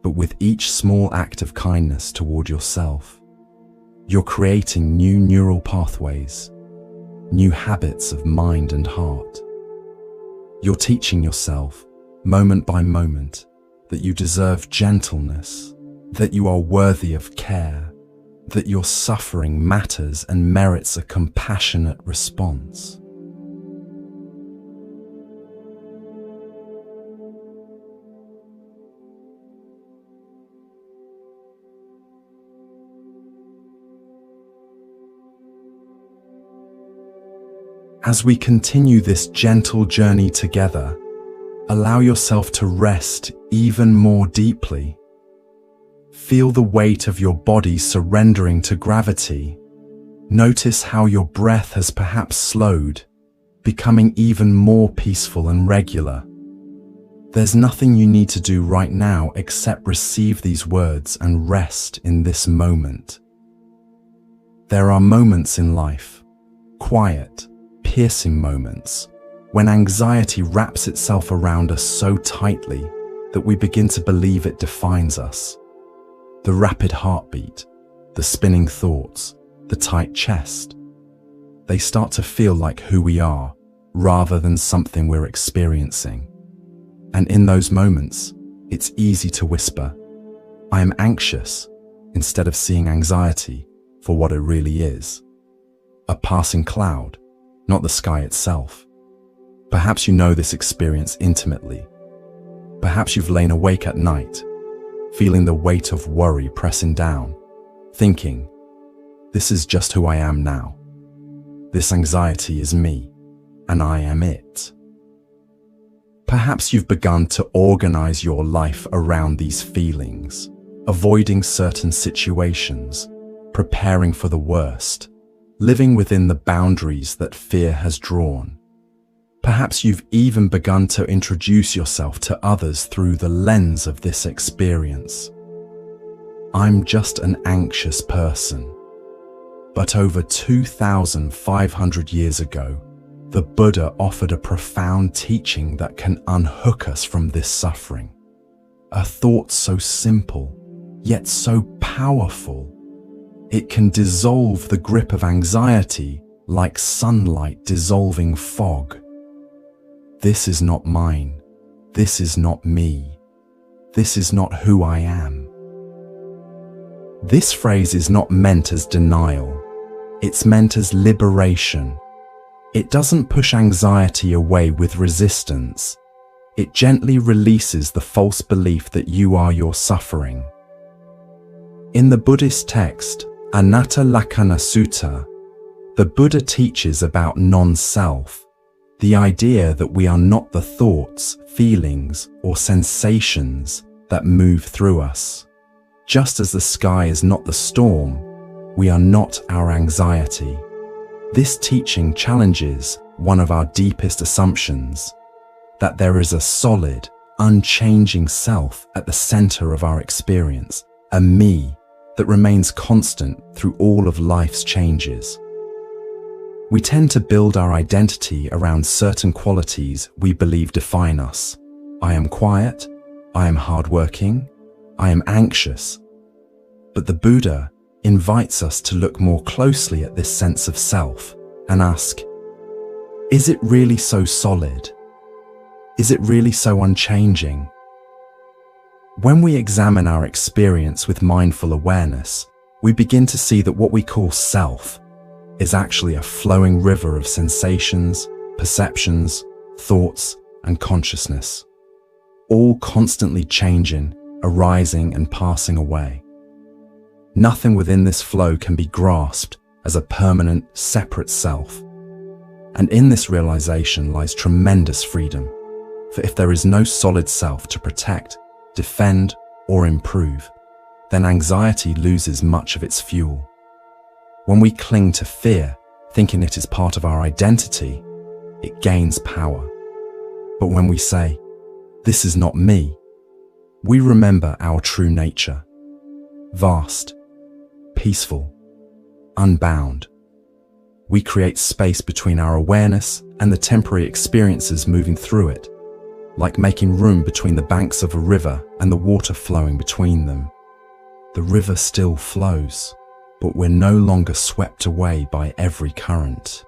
Speaker 1: But with each small act of kindness toward yourself, you're creating new neural pathways, new habits of mind and heart. You're teaching yourself, moment by moment, that you deserve gentleness, that you are worthy of care, that your suffering matters and merits a compassionate response. As we continue this gentle journey together, allow yourself to rest even more deeply. Feel the weight of your body surrendering to gravity. Notice how your breath has perhaps slowed, becoming even more peaceful and regular. There's nothing you need to do right now except receive these words and rest in this moment. There are moments in life, quiet, piercing moments, when anxiety wraps itself around us so tightly that we begin to believe it defines us. The rapid heartbeat, the spinning thoughts, the tight chest. They start to feel like who we are, rather than something we're experiencing. And in those moments, it's easy to whisper, "I am anxious," instead of seeing anxiety for what it really is. A passing cloud, not the sky itself. Perhaps you know this experience intimately. Perhaps you've lain awake at night, feeling the weight of worry pressing down, thinking, "This is just who I am now. This anxiety is me, and I am it." Perhaps you've begun to organize your life around these feelings, avoiding certain situations, preparing for the worst, living within the boundaries that fear has drawn. Perhaps you've even begun to introduce yourself to others through the lens of this experience. I'm just an anxious person. But over 2,500 years ago, the Buddha offered a profound teaching that can unhook us from this suffering. A thought so simple, yet so powerful. It can dissolve the grip of anxiety like sunlight dissolving fog. This is not mine. This is not me. This is not who I am. This phrase is not meant as denial. It's meant as liberation. It doesn't push anxiety away with resistance. It gently releases the false belief that you are your suffering. In the Buddhist text, Anatta Lakkhana Sutta, the Buddha teaches about non-self, the idea that we are not the thoughts, feelings, or sensations that move through us. Just as the sky is not the storm, we are not our anxiety. This teaching challenges one of our deepest assumptions, that there is a solid, unchanging self at the center of our experience, a me that remains constant through all of life's changes. We tend to build our identity around certain qualities we believe define us. I am quiet, I am hardworking, I am anxious. But the Buddha invites us to look more closely at this sense of self and ask, is it really so solid? Is it really so unchanging? When we examine our experience with mindful awareness, we begin to see that what we call self is actually a flowing river of sensations, perceptions, thoughts, and consciousness, all constantly changing, arising, and passing away. Nothing within this flow can be grasped as a permanent, separate self. And in this realization lies tremendous freedom, for if there is no solid self to protect, defend, or improve, then anxiety loses much of its fuel. When we cling to fear, thinking it is part of our identity, it gains power. But when we say, "This is not me," we remember our true nature, vast, peaceful, unbound. We create space between our awareness and the temporary experiences moving through it, like making room between the banks of a river and the water flowing between them. The river still flows, but we're no longer swept away by every current.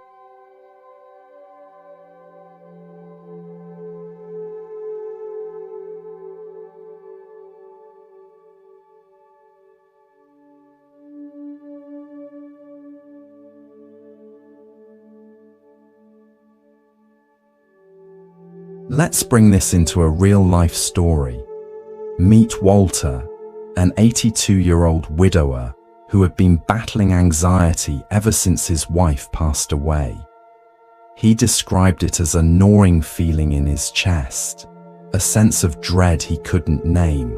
Speaker 1: Let's bring this into a real-life story. Meet Walter, an 82-year-old widower who had been battling anxiety ever since his wife passed away. He described it as a gnawing feeling in his chest, a sense of dread he couldn't name.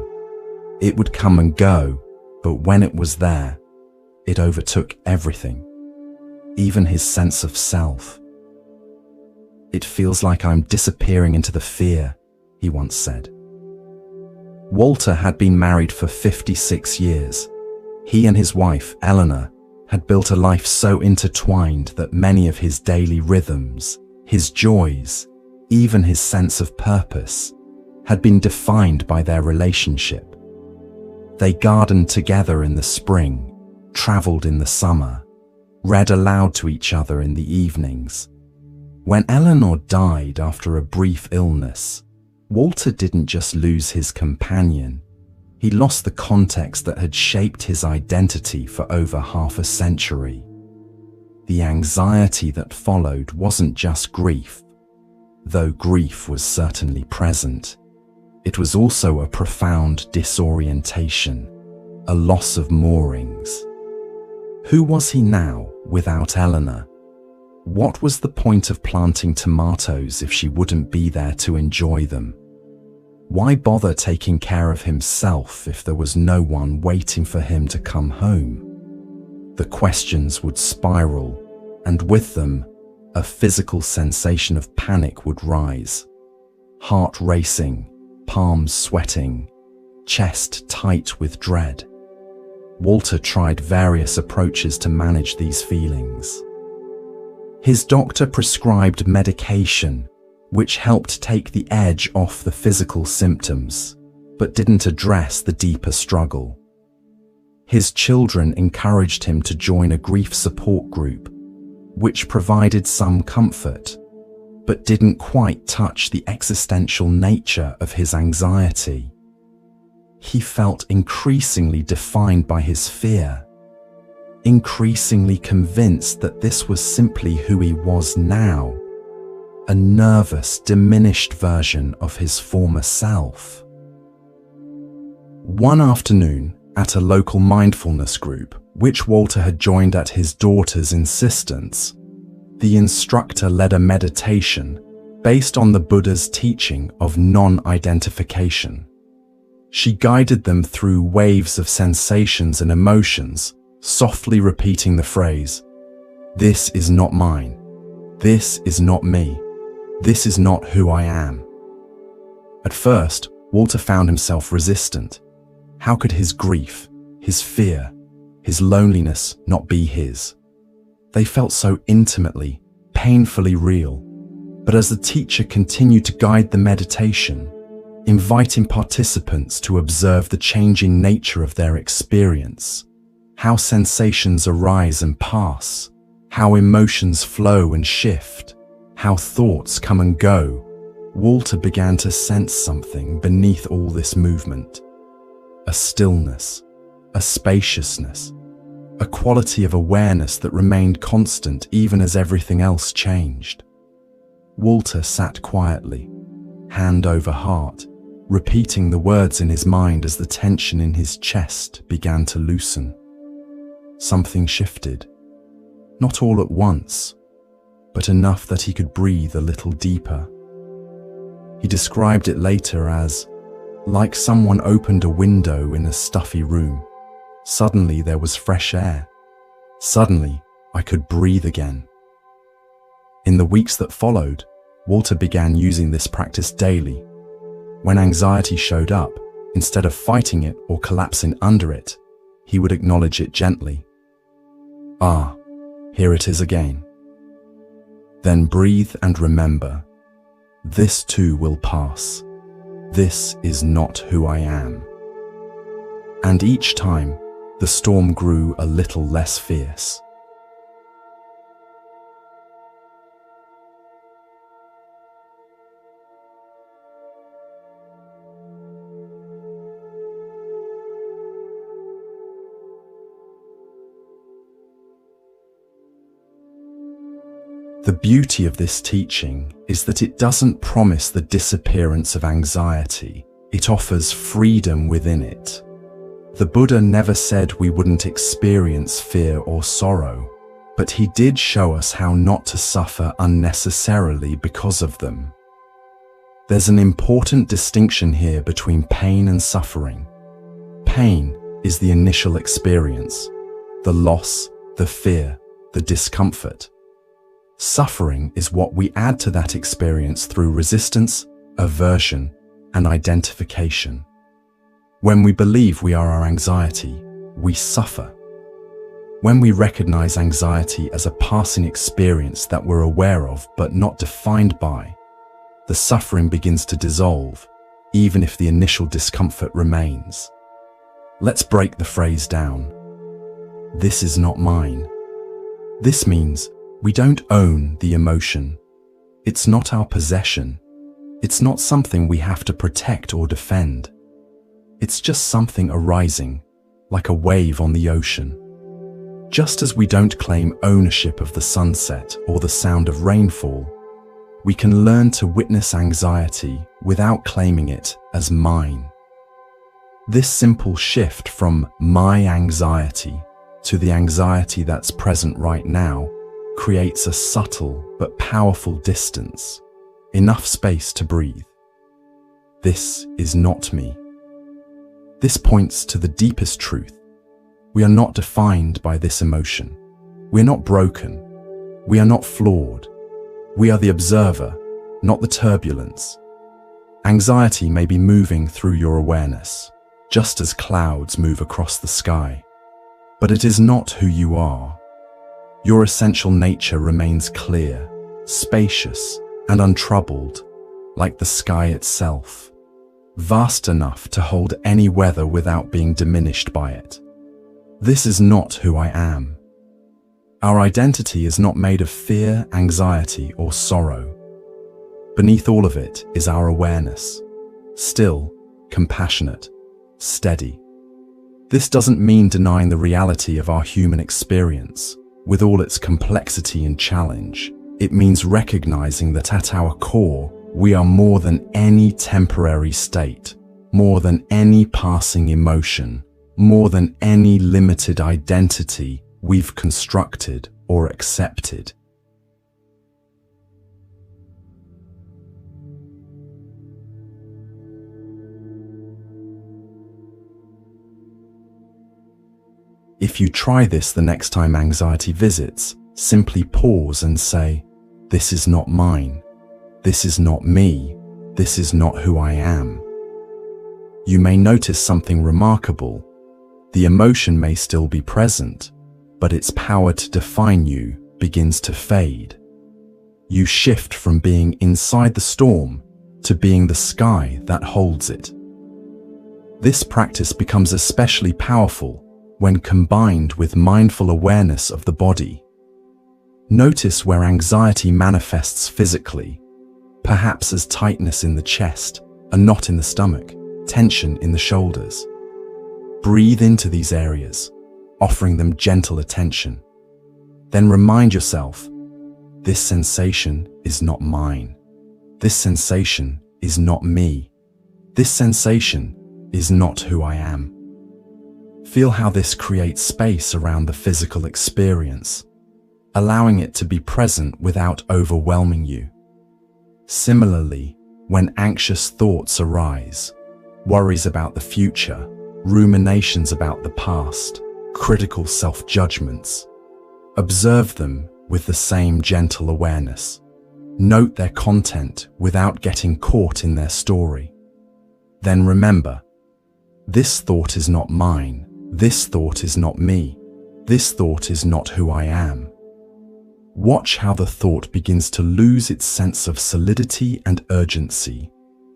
Speaker 1: It would come and go, but when it was there, it overtook everything, even his sense of self. "It feels like I'm disappearing into the fear," he once said. Walter had been married for 56 years. He and his wife, Eleanor, had built a life so intertwined that many of his daily rhythms, his joys, even his sense of purpose, had been defined by their relationship. They gardened together in the spring, traveled in the summer, read aloud to each other in the evenings. When Eleanor died after a brief illness, Walter didn't just lose his companion, he lost the context that had shaped his identity for over half a century. The anxiety that followed wasn't just grief, though grief was certainly present. It was also a profound disorientation, a loss of moorings. Who was he now without Eleanor? What was the point of planting tomatoes if she wouldn't be there to enjoy them? Why bother taking care of himself if there was no one waiting for him to come home? The questions would spiral, and with them, a physical sensation of panic would rise. Heart racing, palms sweating, chest tight with dread. Walter tried various approaches to manage these feelings. His doctor prescribed medication, which helped take the edge off the physical symptoms, but didn't address the deeper struggle. His children encouraged him to join a grief support group, which provided some comfort, but didn't quite touch the existential nature of his anxiety. He felt increasingly defined by his fear, increasingly convinced that this was simply who he was now, a nervous, diminished version of his former self. One afternoon, at a local mindfulness group, which Walter had joined at his daughter's insistence, the instructor led a meditation based on the Buddha's teaching of non-identification. She guided them through waves of sensations and emotions, softly repeating the phrase, "This is not mine. This is not me. This is not who I am." At first, Walter found himself resistant. How could his grief, his fear, his loneliness not be his? They felt so intimately, painfully real. But as the teacher continued to guide the meditation, inviting participants to observe the changing nature of their experience, how sensations arise and pass, how emotions flow and shift, how thoughts come and go, Walter began to sense something beneath all this movement. A stillness, a spaciousness, a quality of awareness that remained constant even as everything else changed. Walter sat quietly, hand over heart, repeating the words in his mind as the tension in his chest began to loosen. Something shifted. not all at once, but enough that he could breathe a little deeper. He described it later as, like someone opened a window in a stuffy room. Suddenly there was fresh air. Suddenly I could breathe again. In the weeks that followed, Walter began using this practice daily. When anxiety showed up, instead of fighting it or collapsing under it, he would acknowledge it gently. Ah, here it is again. Then breathe and remember, this too will pass. This is not who I am. And each time, the storm grew a little less fierce. The beauty of this teaching is that it doesn't promise the disappearance of anxiety. It offers freedom within it. The Buddha never said we wouldn't experience fear or sorrow, but he did show us how not to suffer unnecessarily because of them. There's an important distinction here between pain and suffering. Pain is the initial experience, the loss, the fear, the discomfort. Suffering is what we add to that experience through resistance, aversion, and identification. When we believe we are our anxiety, we suffer. When we recognize anxiety as a passing experience that we're aware of but not defined by, the suffering begins to dissolve, even if the initial discomfort remains. Let's break the phrase down. This is not mine. This means we don't own the emotion. It's not our possession. It's not something we have to protect or defend. It's just something arising, like a wave on the ocean. Just as we don't claim ownership of the sunset or the sound of rainfall, we can learn to witness anxiety without claiming it as mine. This simple shift from my anxiety to the anxiety that's present right now creates a subtle but powerful distance, enough space to breathe. This is not me. This points to the deepest truth. We are not defined by this emotion. We are not broken. We are not flawed. We are the observer, not the turbulence. Anxiety may be moving through your awareness, just as clouds move across the sky. But it is not who you are. Your essential nature remains clear, spacious, and untroubled, like the sky itself, vast enough to hold any weather without being diminished by it. This is not who I am. Our identity is not made of fear, anxiety, or sorrow. Beneath all of it is our awareness, still, compassionate, steady. This doesn't mean denying the reality of our human experience, with all its complexity and challenge. It means recognizing that at our core, we are more than any temporary state, more than any passing emotion, more than any limited identity we've constructed or accepted. If you try this the next time anxiety visits, simply pause and say, "This is not mine. This is not me. This is not who I am." You may notice something remarkable. The emotion may still be present, but its power to define you begins to fade. You shift from being inside the storm to being the sky that holds it. This practice becomes especially powerful when combined with mindful awareness of the body. Notice where anxiety manifests physically, perhaps as tightness in the chest, a knot in the stomach, tension in the shoulders. Breathe into these areas, offering them gentle attention. Then remind yourself, this sensation is not mine. This sensation is not me. This sensation is not who I am. Feel how this creates space around the physical experience. allowing it to be present without overwhelming you. Similarly, when anxious thoughts arise, worries about the future, ruminations about the past, critical self-judgments, observe them with the same gentle awareness. Note their content without getting caught in their story. Then remember, this thought is not mine, this thought is not me, this thought is not who I am. Watch how the thought begins to lose its sense of solidity and urgency,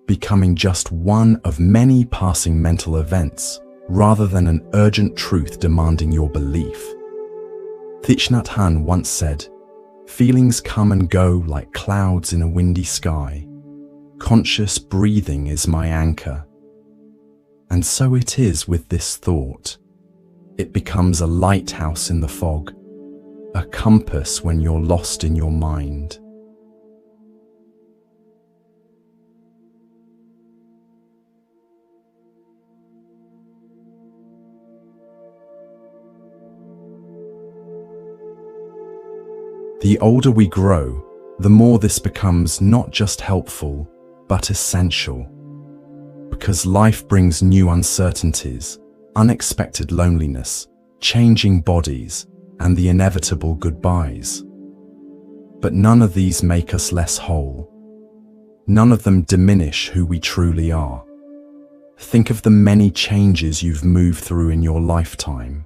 Speaker 1: becoming just one of many passing mental events rather than an urgent truth demanding your belief. Thich Nhat Hanh once said, "Feelings come and go like clouds in a windy sky. Conscious breathing is my anchor." And so it is with this thought. It becomes a lighthouse in the fog, a compass when you're lost in your mind. The older we grow, the more this becomes not just helpful, but essential. Because life brings new uncertainties, unexpected loneliness, changing bodies, and the inevitable goodbyes. But none of these make us less whole. None of them diminish who we truly are. Think of the many changes you've moved through in your lifetime.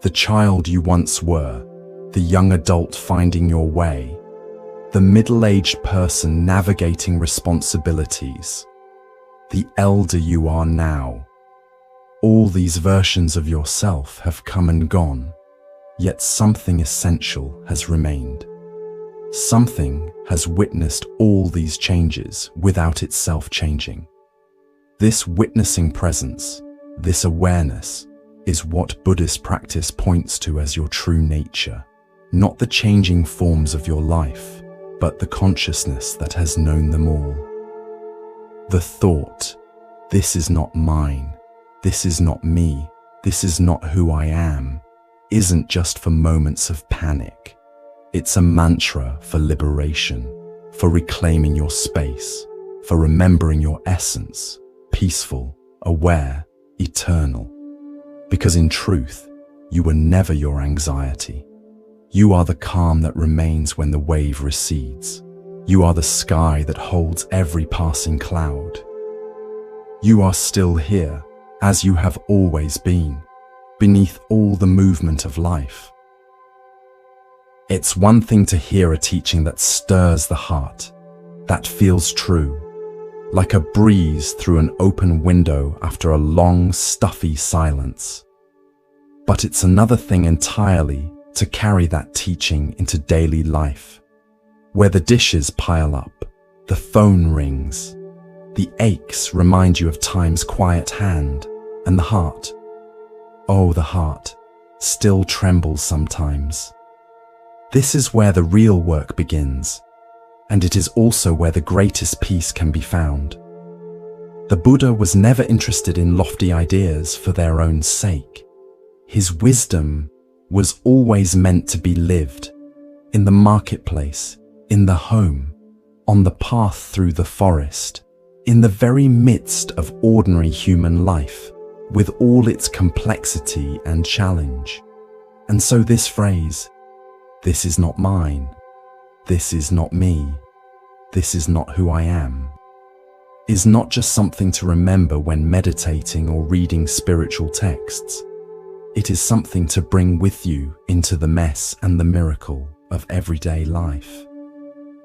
Speaker 1: The child you once were, the young adult finding your way, the middle-aged person navigating responsibilities, the elder you are now. All these versions of yourself have come and gone, yet something essential has remained. Something has witnessed all these changes without itself changing. This witnessing presence, this awareness, is what Buddhist practice points to as your true nature. Not the changing forms of your life, but the consciousness that has known them all. The thought, "This is not mine, this is not me, this is not who I am," isn't just for moments of panic. It's a mantra for liberation, for reclaiming your space, for remembering your essence, peaceful, aware, eternal. Because in truth, you were never your anxiety. You are the calm that remains when the wave recedes. You are the sky that holds every passing cloud. You are still here, as you have always been, beneath all the movement of life. It's one thing to hear a teaching that stirs the heart, that feels true, like a breeze through an open window after a long, stuffy silence. But it's another thing entirely to carry that teaching into daily life, where the dishes pile up, the phone rings, the aches remind you of time's quiet hand, and the heart, oh, the heart, still trembles sometimes. This is where the real work begins, and it is also where the greatest peace can be found. The Buddha was never interested in lofty ideas for their own sake. His wisdom was always meant to be lived, in the marketplace, in the home, on the path through the forest, in the very midst of ordinary human life, with all its complexity and challenge. And so this phrase, "This is not mine, this is not me, this is not who I am," is not just something to remember when meditating or reading spiritual texts. It is something to bring with you into the mess and the miracle of everyday life.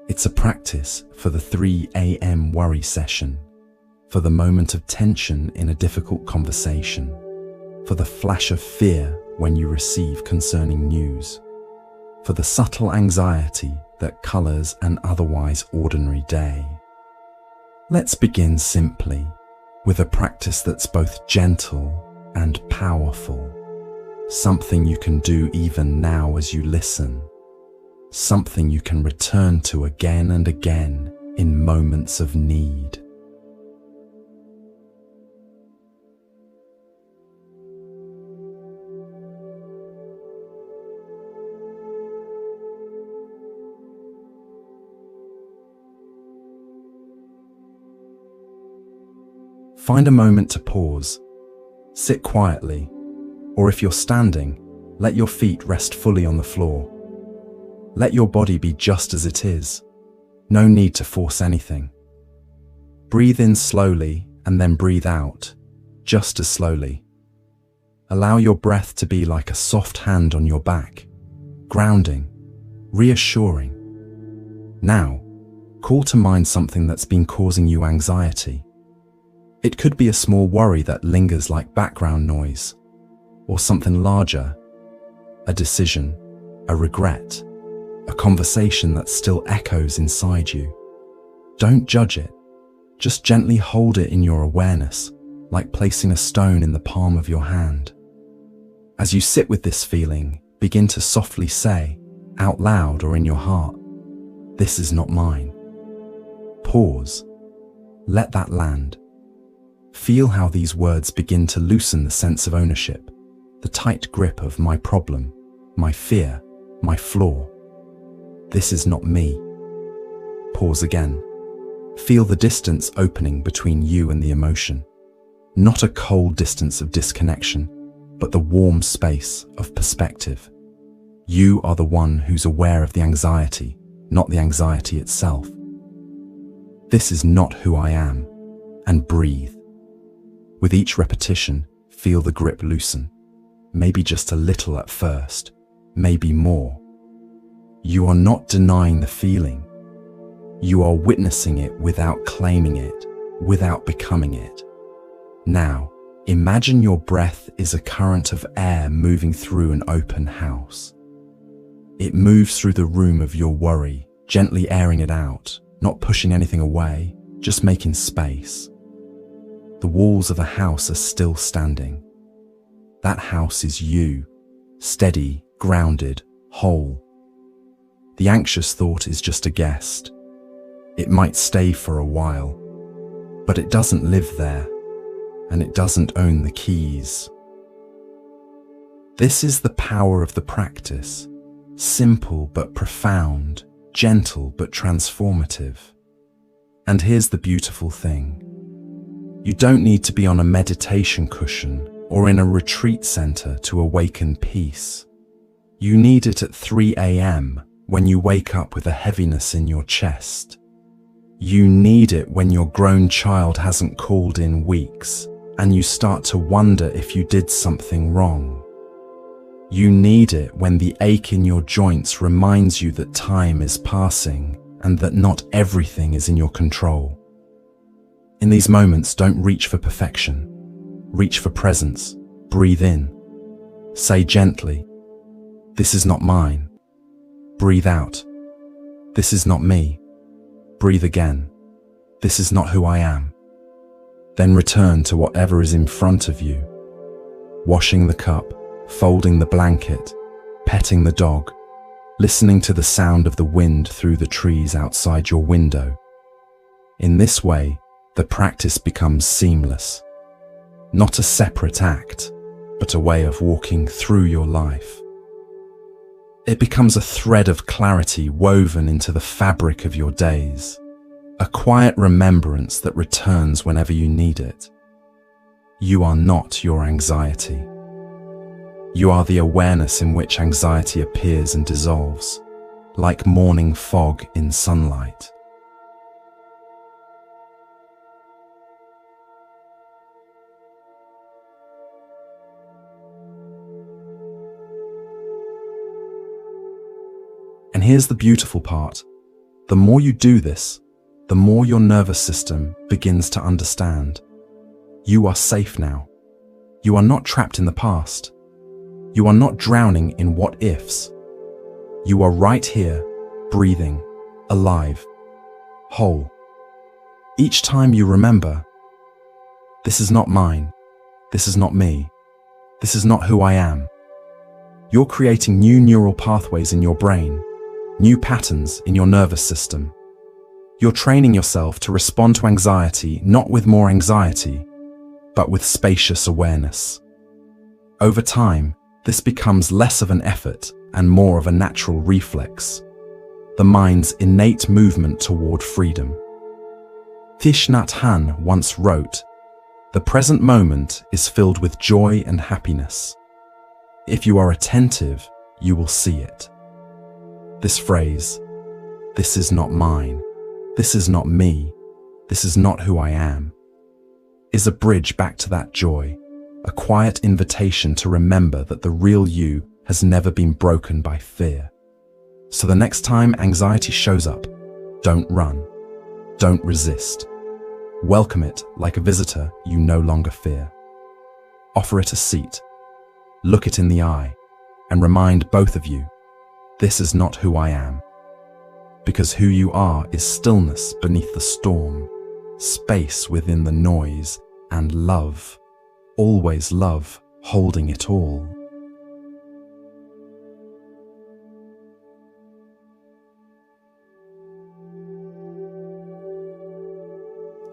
Speaker 1: It's a practice for the 3 a.m. worry session, for the moment of tension in a difficult conversation, for the flash of fear when you receive concerning news, for the subtle anxiety that colors an otherwise ordinary day. Let's begin simply with a practice that's both gentle and powerful. Something you can do even now as you listen. Something you can return to again and again in moments of need. Find a moment to pause. Sit quietly, or if you're standing, let your feet rest fully on the floor. Let your body be just as it is. No need to force anything. Breathe in slowly and then breathe out, just as slowly. Allow your breath to be like a soft hand on your back, grounding, reassuring. Now, call to mind something that's been causing you anxiety. It could be a small worry that lingers like background noise, or something larger, a decision, a regret, a conversation that still echoes inside you. Don't judge it. Just gently hold it in your awareness, like placing a stone in the palm of your hand. As you sit with this feeling, begin to softly say, out loud or in your heart, "This is not mine." Pause. Let that land. Feel how these words begin to loosen the sense of ownership, the tight grip of my problem, my fear, my flaw. This is not me. Pause again. Feel the distance opening between you and the emotion. Not a cold distance of disconnection, but the warm space of perspective. You are the one who's aware of the anxiety, not the anxiety itself. This is not who I am, and breathe. With each repetition, feel the grip loosen. Maybe just a little at first, maybe more. You are not denying the feeling. You are witnessing it without claiming it, without becoming it. Now, imagine your breath is a current of air moving through an open house. It moves through the room of your worry, gently airing it out, not pushing anything away, just making space. The walls of a house are still standing. That house is you, steady, grounded, whole. The anxious thought is just a guest. It might stay for a while, but it doesn't live there, and it doesn't own the keys. This is the power of the practice, simple but profound, gentle but transformative. And here's the beautiful thing. You don't need to be on a meditation cushion or in a retreat center to awaken peace. You need it at 3 a.m. when you wake up with a heaviness in your chest. You need it when your grown child hasn't called in weeks and you start to wonder if you did something wrong. You need it when the ache in your joints reminds you that time is passing and that not everything is in your control. In these moments, don't reach for perfection. Reach for presence. Breathe in. Say gently, "This is not mine." Breathe out. "This is not me." Breathe again. "This is not who I am." Then return to whatever is in front of you. Washing the cup, folding the blanket, petting the dog, listening to the sound of the wind through the trees outside your window. In this way, the practice becomes seamless. Not a separate act, but a way of walking through your life. It becomes a thread of clarity woven into the fabric of your days, a quiet remembrance that returns whenever you need it. You are not your anxiety. You are the awareness in which anxiety appears and dissolves, like morning fog in sunlight. And here's the beautiful part. The more you do this, the more your nervous system begins to understand. You are safe now. You are not trapped in the past. You are not drowning in what ifs. You are right here, breathing, alive, whole. Each time you remember, "This is not mine. This is not me. This is not who I am." You're creating new neural pathways in your brain, new patterns in your nervous system. You're training yourself to respond to anxiety not with more anxiety, but with spacious awareness. Over time, this becomes less of an effort and more of a natural reflex, the mind's innate movement toward freedom. Thich Nhat Hanh once wrote, The present moment is filled with joy and happiness. If you are attentive, you will see it. This phrase, "This is not mine, this is not me, this is not who I am," is a bridge back to that joy, a quiet invitation to remember that the real you has never been broken by fear. So the next time anxiety shows up, don't run, don't resist. Welcome it like a visitor you no longer fear. Offer it a seat, look it in the eye, and remind both of you, this is not who I am. Because who you are is stillness beneath the storm, space within the noise, and love, always love, holding it all.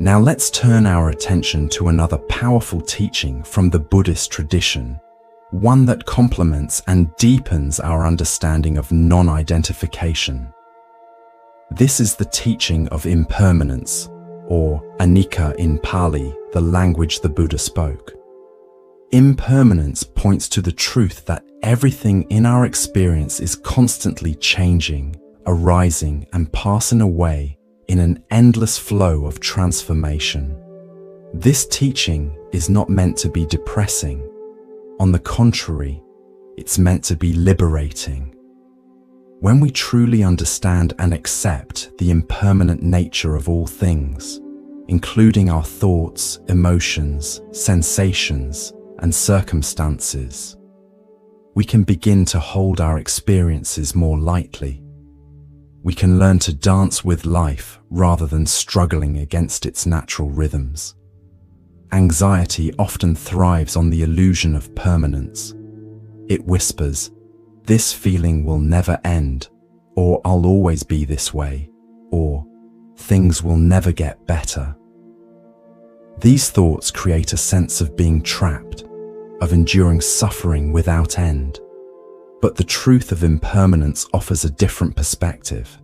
Speaker 1: Now let's turn our attention to another powerful teaching from the Buddhist tradition, one that complements and deepens our understanding of non-identification. This is the teaching of impermanence, or anicca in Pali, the language the Buddha spoke. Impermanence points to the truth that everything in our experience is constantly changing, arising, and passing away in an endless flow of transformation. This teaching is not meant to be depressing. On the contrary, it's meant to be liberating. When we truly understand and accept the impermanent nature of all things, including our thoughts, emotions, sensations, and circumstances, we can begin to hold our experiences more lightly. We can learn to dance with life rather than struggling against its natural rhythms. Anxiety often thrives on the illusion of permanence. It whispers, "This feeling will never end," or "I'll always be this way," or "Things will never get better." These thoughts create a sense of being trapped, of enduring suffering without end. But the truth of impermanence offers a different perspective.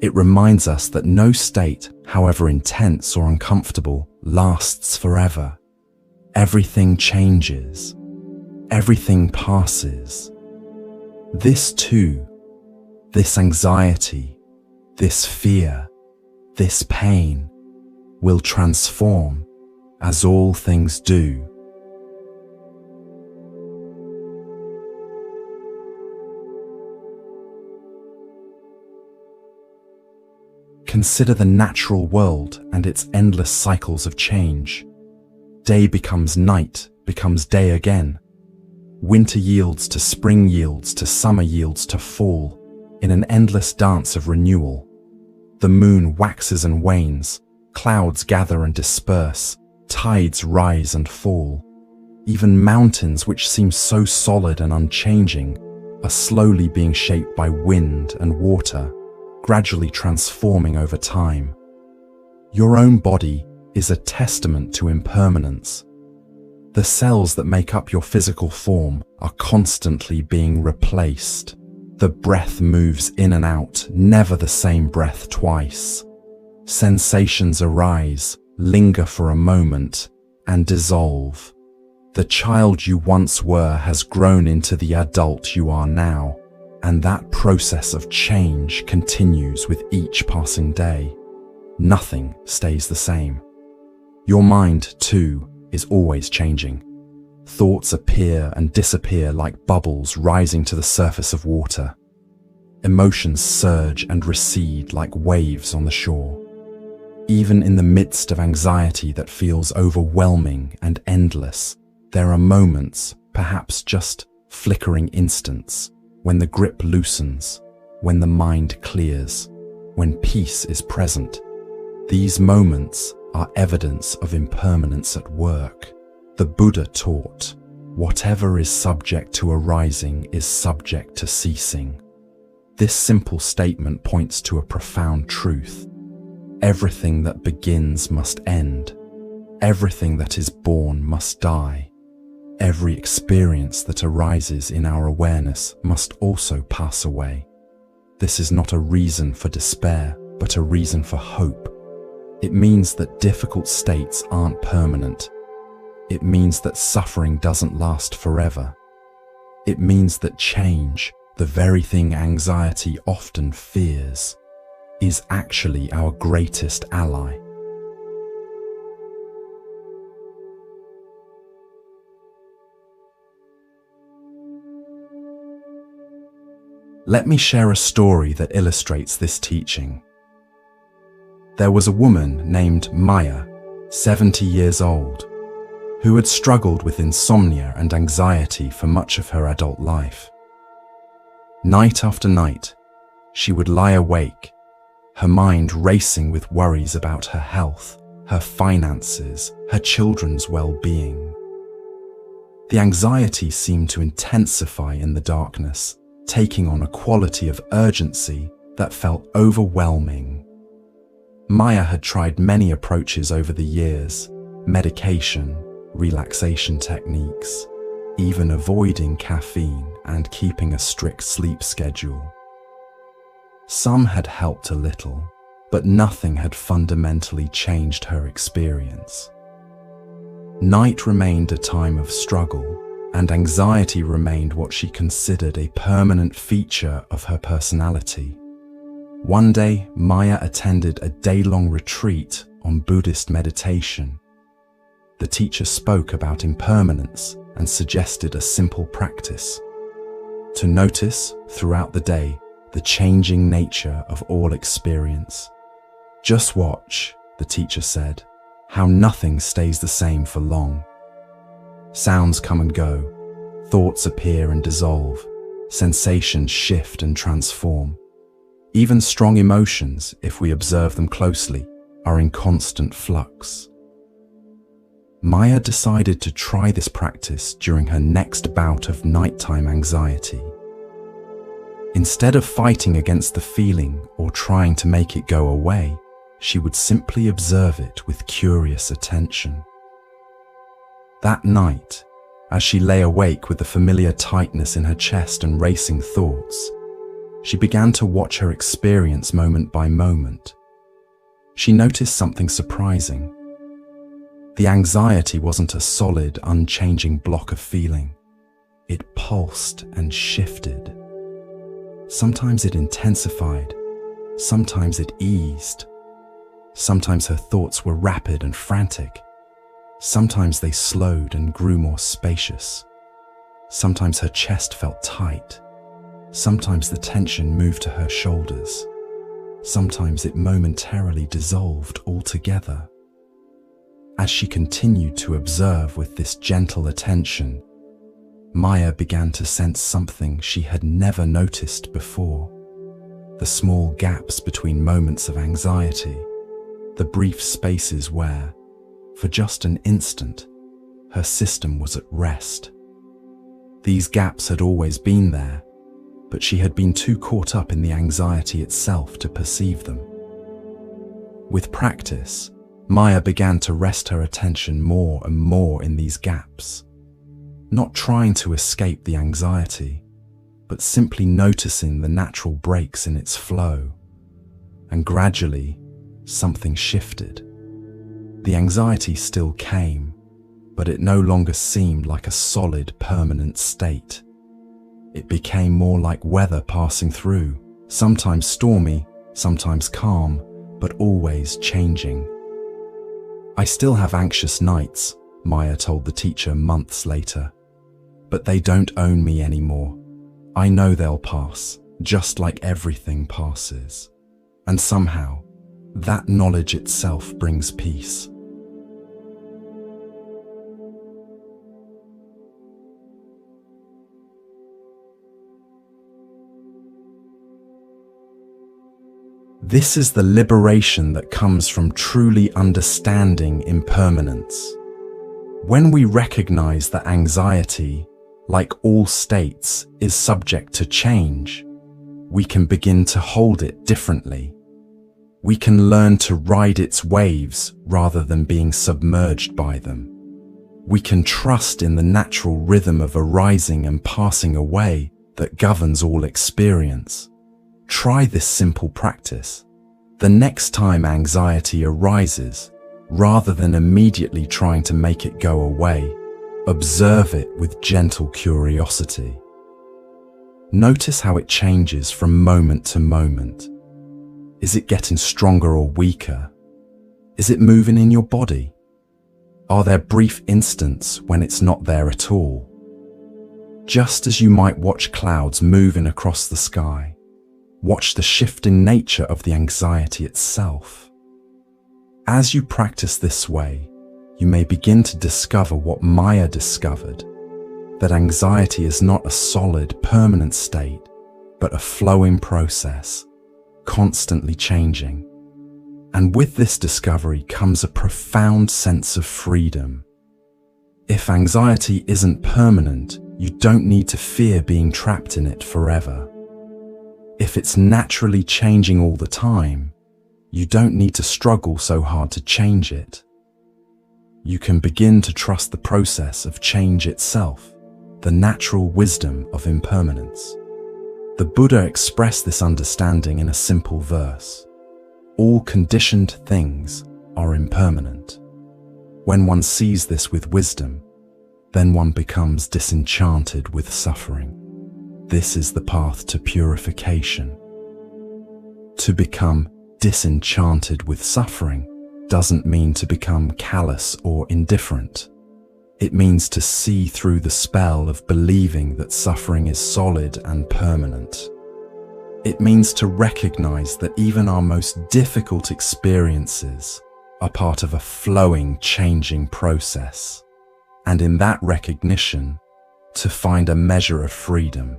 Speaker 1: It reminds us that no state, however intense or uncomfortable, lasts forever. Everything changes. Everything passes. This too, this anxiety, this fear, this pain, will transform, as all things do. Consider the natural world and its endless cycles of change. Day becomes night, becomes day again. Winter yields to spring, yields to summer, yields to fall, in an endless dance of renewal. The moon waxes and wanes, clouds gather and disperse, tides rise and fall. Even mountains, which seem so solid and unchanging, are slowly being shaped by wind and water, gradually transforming over time. Your own body is a testament to impermanence. The cells that make up your physical form are constantly being replaced. The breath moves in and out, never the same breath twice. Sensations arise, linger for a moment, and dissolve. The child you once were has grown into the adult you are now, and that process of change continues with each passing day. Nothing stays the same. Your mind, too, is always changing. Thoughts appear and disappear like bubbles rising to the surface of water. Emotions surge and recede like waves on the shore. Even in the midst of anxiety that feels overwhelming and endless, there are moments, perhaps just flickering instants, when the grip loosens, when the mind clears, when peace is present. These moments are evidence of impermanence at work. The Buddha taught, whatever is subject to arising is subject to ceasing. This simple statement points to a profound truth. Everything that begins must end. Everything that is born must die. Every experience that arises in our awareness must also pass away. This is not a reason for despair, but a reason for hope. It means that difficult states aren't permanent. It means that suffering doesn't last forever. It means that change, the very thing anxiety often fears, is actually our greatest ally. Let me share a story that illustrates this teaching. There was a woman named Maya, 70 years old, who had struggled with insomnia and anxiety for much of her adult life. Night after night, she would lie awake, her mind racing with worries about her health, her finances, her children's well-being. The anxiety seemed to intensify in the darkness, taking on a quality of urgency that felt overwhelming. Maya had tried many approaches over the years: medication, relaxation techniques, even avoiding caffeine and keeping a strict sleep schedule. Some had helped a little, but nothing had fundamentally changed her experience. Night remained a time of struggle, and anxiety remained what she considered a permanent feature of her personality. One day, Maya attended a day-long retreat on Buddhist meditation. The teacher spoke about impermanence and suggested a simple practice: to notice throughout the day the changing nature of all experience. Just watch, the teacher said, how nothing stays the same for long. Sounds come and go, thoughts appear and dissolve, sensations shift and transform. Even strong emotions, if we observe them closely, are in constant flux. Maya decided to try this practice during her next bout of nighttime anxiety. Instead of fighting against the feeling or trying to make it go away, she would simply observe it with curious attention. That night, as she lay awake with the familiar tightness in her chest and racing thoughts, she began to watch her experience moment by moment. She noticed something surprising. The anxiety wasn't a solid, unchanging block of feeling. It pulsed and shifted. Sometimes it intensified, sometimes it eased. Sometimes her thoughts were rapid and frantic. Sometimes they slowed and grew more spacious. Sometimes her chest felt tight. Sometimes the tension moved to her shoulders. Sometimes it momentarily dissolved altogether. As she continued to observe with this gentle attention, Maya began to sense something she had never noticed before. The small gaps between moments of anxiety, the brief spaces where, for just an instant, her system was at rest. These gaps had always been there, but she had been too caught up in the anxiety itself to perceive them. With practice, Maya began to rest her attention more and more in these gaps, not trying to escape the anxiety, but simply noticing the natural breaks in its flow. And gradually, something shifted. The anxiety still came, but it no longer seemed like a solid, permanent state. It became more like weather passing through, sometimes stormy, sometimes calm, but always changing. "I still have anxious nights," Maya told the teacher months later, "but they don't own me anymore. I know they'll pass, just like everything passes." And somehow, that knowledge itself brings peace. This is the liberation that comes from truly understanding impermanence. When we recognize that anxiety, like all states, is subject to change, we can begin to hold it differently. We can learn to ride its waves rather than being submerged by them. We can trust in the natural rhythm of arising and passing away that governs all experience. Try this simple practice. The next time anxiety arises, Rather than immediately trying to make it go away, observe it with gentle curiosity. Notice how it changes from moment to moment. Is it getting stronger or weaker? Is it moving in your body? Are there brief instants when it's not there at all? Just as you might watch clouds moving across the sky, watch the shifting nature of the anxiety itself. As you practice this way, you may begin to discover what Maya discovered, that anxiety is not a solid, permanent state, but a flowing process, constantly changing. And with this discovery comes a profound sense of freedom. If anxiety isn't permanent, you don't need to fear being trapped in it forever. If it's naturally changing all the time, you don't need to struggle so hard to change it. You can begin to trust the process of change itself, the natural wisdom of impermanence. The Buddha expressed this understanding in a simple verse. All conditioned things are impermanent. When one sees this with wisdom, then one becomes disenchanted with suffering. This is the path to purification. To become disenchanted with suffering doesn't mean to become callous or indifferent. It means to see through the spell of believing that suffering is solid and permanent. It means to recognize that even our most difficult experiences are part of a flowing, changing process. And in that recognition, to find a measure of freedom.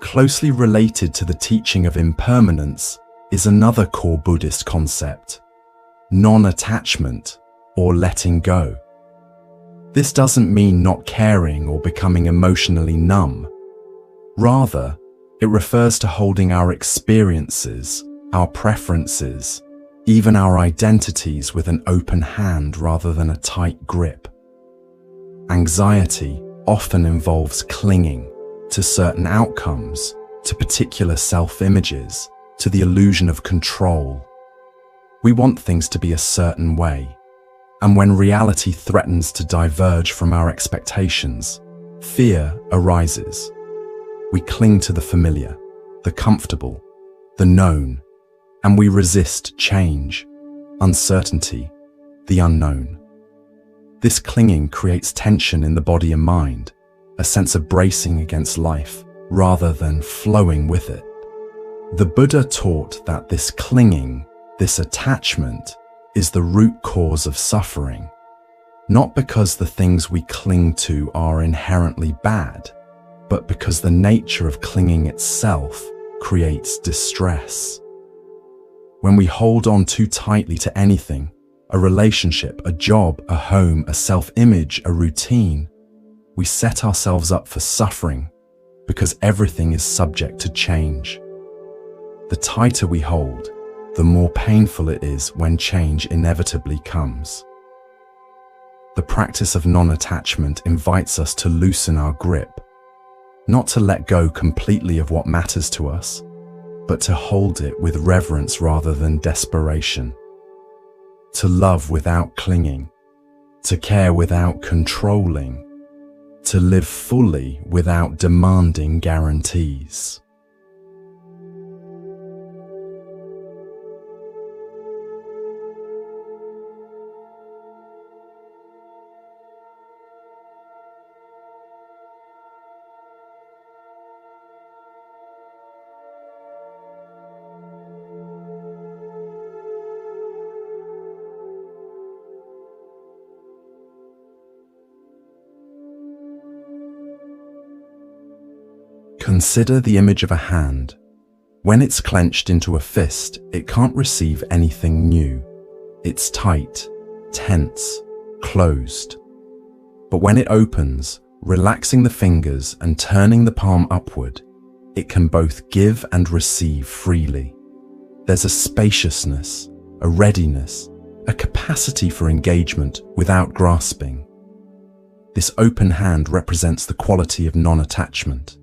Speaker 1: Closely related to the teaching of impermanence is another core Buddhist concept, non-attachment or letting go. This doesn't mean not caring or becoming emotionally numb. Rather, it refers to holding our experiences, our preferences, even our identities with an open hand rather than a tight grip. Anxiety often involves clinging to certain outcomes, to particular self-images, to the illusion of control. We want things to be a certain way, and when reality threatens to diverge from our expectations, fear arises. We cling to the familiar, the comfortable, the known, and we resist change, uncertainty, the unknown. This clinging creates tension in the body and mind, a sense of bracing against life rather than flowing with it. The Buddha taught that this clinging, this attachment, is the root cause of suffering, not because the things we cling to are inherently bad, but because the nature of clinging itself creates distress. When we hold on too tightly to anything, a relationship, a job, a home, a self-image, a routine, we set ourselves up for suffering because everything is subject to change. The tighter we hold, the more painful it is when change inevitably comes. The practice of non-attachment invites us to loosen our grip, not to let go completely of what matters to us, but to hold it with reverence rather than desperation. To love without clinging, to care without controlling, to live fully without demanding guarantees. Consider the image of a hand. When it's clenched into a fist, it can't receive anything new. It's tight, tense, closed. But when it opens, relaxing the fingers and turning the palm upward, it can both give and receive freely. There's a spaciousness, a readiness, a capacity for engagement without grasping. This open hand represents the quality of non-attachment.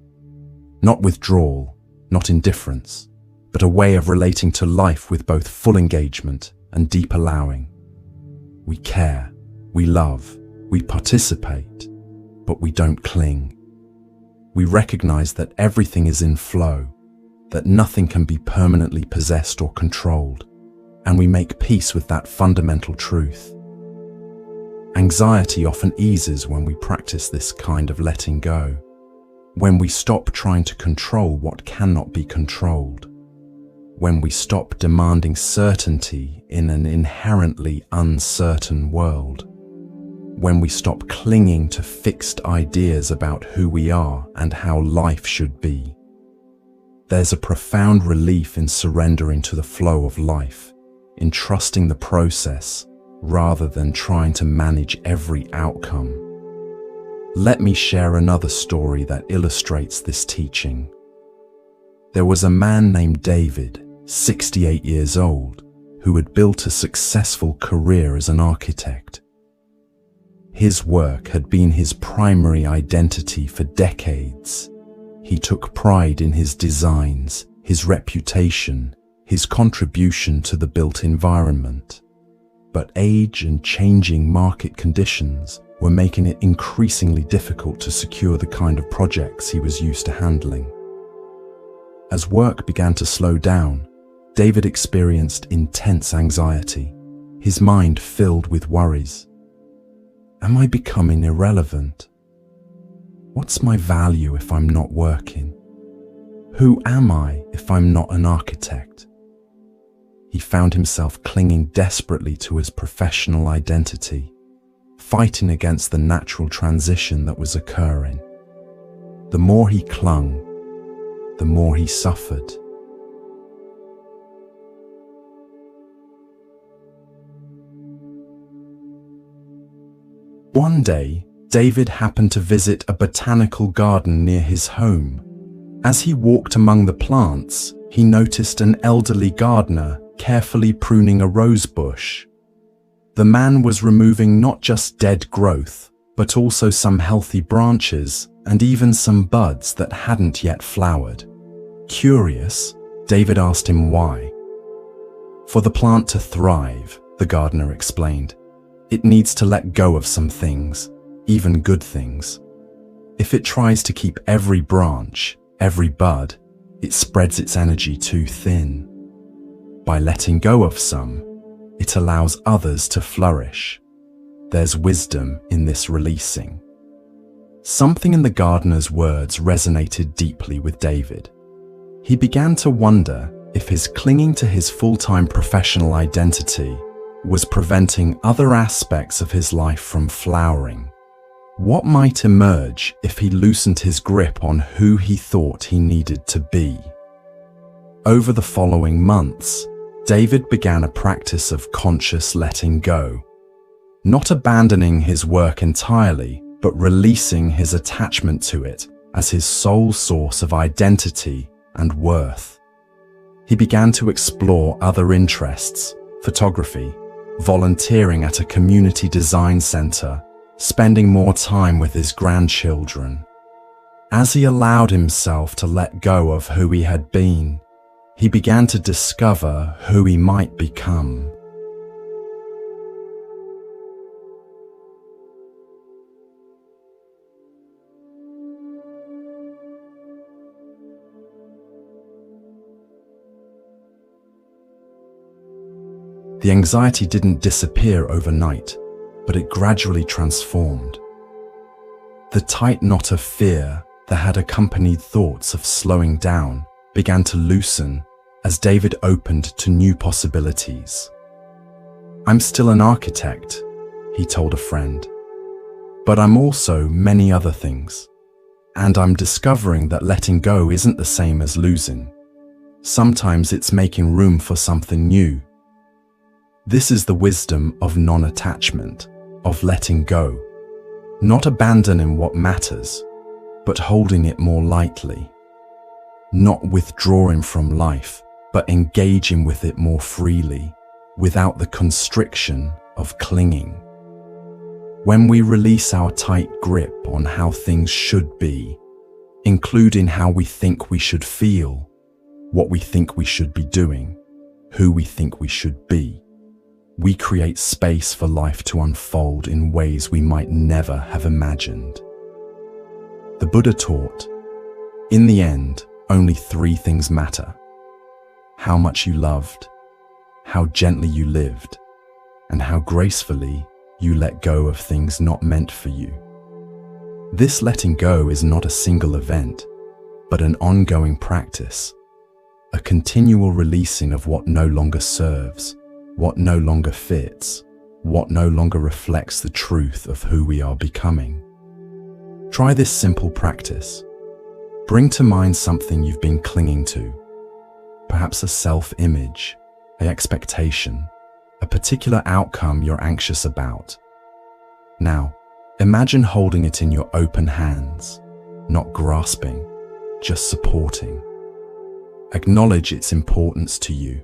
Speaker 1: Not withdrawal, not indifference, but a way of relating to life with both full engagement and deep allowing. We care, we love, we participate, but we don't cling. We recognize that everything is in flow, that nothing can be permanently possessed or controlled, and we make peace with that fundamental truth. Anxiety often eases when we practice this kind of letting go, when we stop trying to control what cannot be controlled, when we stop demanding certainty in an inherently uncertain world, when we stop clinging to fixed ideas about who we are and how life should be. There's a profound relief in surrendering to the flow of life, in trusting the process rather than trying to manage every outcome. Let me share another story that illustrates this teaching. There was a man named David, 68 years old, who had built a successful career as an architect. His work had been his primary identity for decades. He took pride in his designs, his reputation, his contribution to the built environment. But age and changing market conditions were making it increasingly difficult to secure the kind of projects he was used to handling. As work began to slow down, David experienced intense anxiety, his mind filled with worries. Am I becoming irrelevant? What's my value if I'm not working? Who am I if I'm not an architect? He found himself clinging desperately to his professional identity, fighting against the natural transition that was occurring. The more he clung, the more he suffered. One day, David happened to visit a botanical garden near his home. As he walked among the plants, he noticed an elderly gardener carefully pruning a rose bush. The man was removing not just dead growth, but also some healthy branches and even some buds that hadn't yet flowered. Curious, David asked him why. For the plant to thrive, the gardener explained, it needs to let go of some things, even good things. If it tries to keep every branch, every bud, it spreads its energy too thin. By letting go of some, it allows others to flourish. There's wisdom in this releasing. Something in the gardener's words resonated deeply with David. He began to wonder if his clinging to his full-time professional identity was preventing other aspects of his life from flowering. What might emerge if he loosened his grip on who he thought he needed to be? Over the following months, David began a practice of conscious letting go, not abandoning his work entirely, but releasing his attachment to it as his sole source of identity and worth. He began to explore other interests, photography, volunteering at a community design center, spending more time with his grandchildren. As he allowed himself to let go of who he had been, he began to discover who he might become. The anxiety didn't disappear overnight, but it gradually transformed. The tight knot of fear that had accompanied thoughts of slowing down began to loosen as David opened to new possibilities. I'm still an architect, he told a friend, but I'm also many other things. And I'm discovering that letting go isn't the same as losing. Sometimes it's making room for something new. This is the wisdom of non-attachment, of letting go, not abandoning what matters, but holding it more lightly. not withdrawing from life, but engaging with it more freely, without the constriction of clinging. When we release our tight grip on how things should be, including how we think we should feel, what we think we should be doing, who we think we should be, we create space for life to unfold in ways we might never have imagined. The Buddha taught, in the end, only 3 things matter: how much you loved, how gently you lived, and how gracefully you let go of things not meant for you. This letting go is not a single event, but an ongoing practice, a continual releasing of what no longer serves, what no longer fits, what no longer reflects the truth of who we are becoming. Try this simple practice. Bring to mind something you've been clinging to, perhaps a self-image, an expectation, a particular outcome you're anxious about. Now, imagine holding it in your open hands, not grasping, just supporting. Acknowledge its importance to you,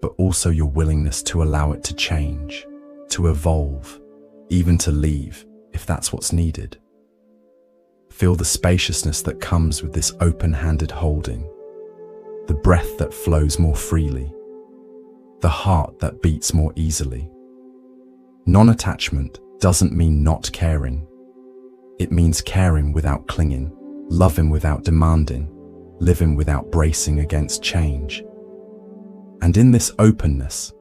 Speaker 1: but also your willingness to allow it to change, to evolve, even to leave, if that's what's needed. Feel the spaciousness that comes with this open-handed holding, the breath that flows more freely, the heart that beats more easily. Non-attachment doesn't mean not caring. It means caring without clinging, loving without demanding, living without bracing against change. And in this openness,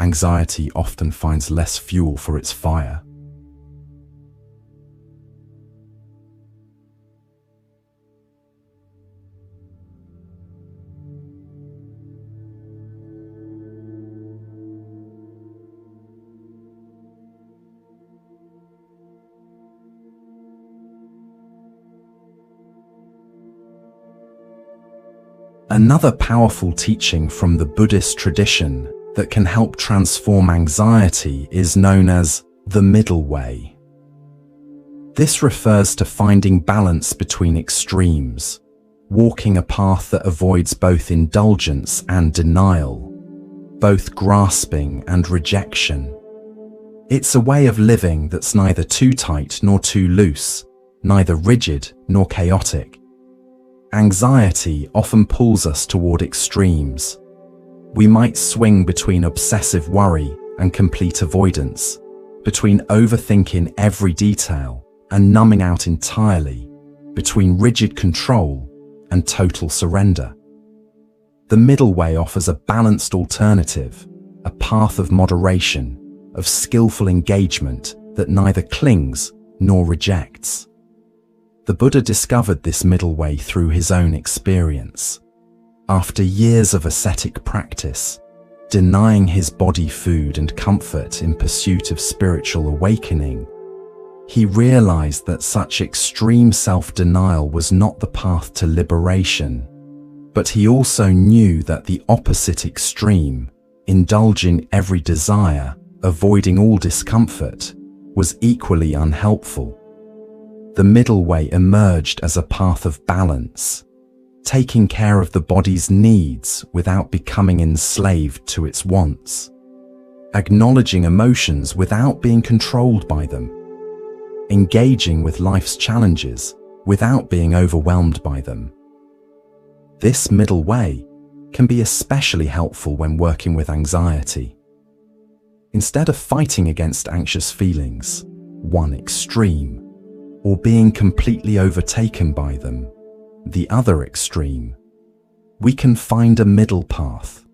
Speaker 1: anxiety often finds less fuel for its fire. Another powerful teaching from the Buddhist tradition that can help transform anxiety is known as the middle way. This refers to finding balance between extremes, walking a path that avoids both indulgence and denial, both grasping and rejection. It's a way of living that's neither too tight nor too loose, neither rigid nor chaotic. Anxiety often pulls us toward extremes. We might swing between obsessive worry and complete avoidance, between overthinking every detail and numbing out entirely, between rigid control and total surrender. The middle way offers a balanced alternative, a path of moderation, of skillful engagement that neither clings nor rejects. The Buddha discovered this middle way through his own experience. After years of ascetic practice, denying his body food and comfort in pursuit of spiritual awakening, he realized that such extreme self-denial was not the path to liberation, but he also knew that the opposite extreme, indulging every desire, avoiding all discomfort, was equally unhelpful. The middle way emerged as a path of balance, taking care of the body's needs without becoming enslaved to its wants, acknowledging emotions without being controlled by them, engaging with life's challenges without being overwhelmed by them. This middle way can be especially helpful when working with anxiety. Instead of fighting against anxious feelings, one extreme, or being completely overtaken by them, the other extreme, we can find a middle path,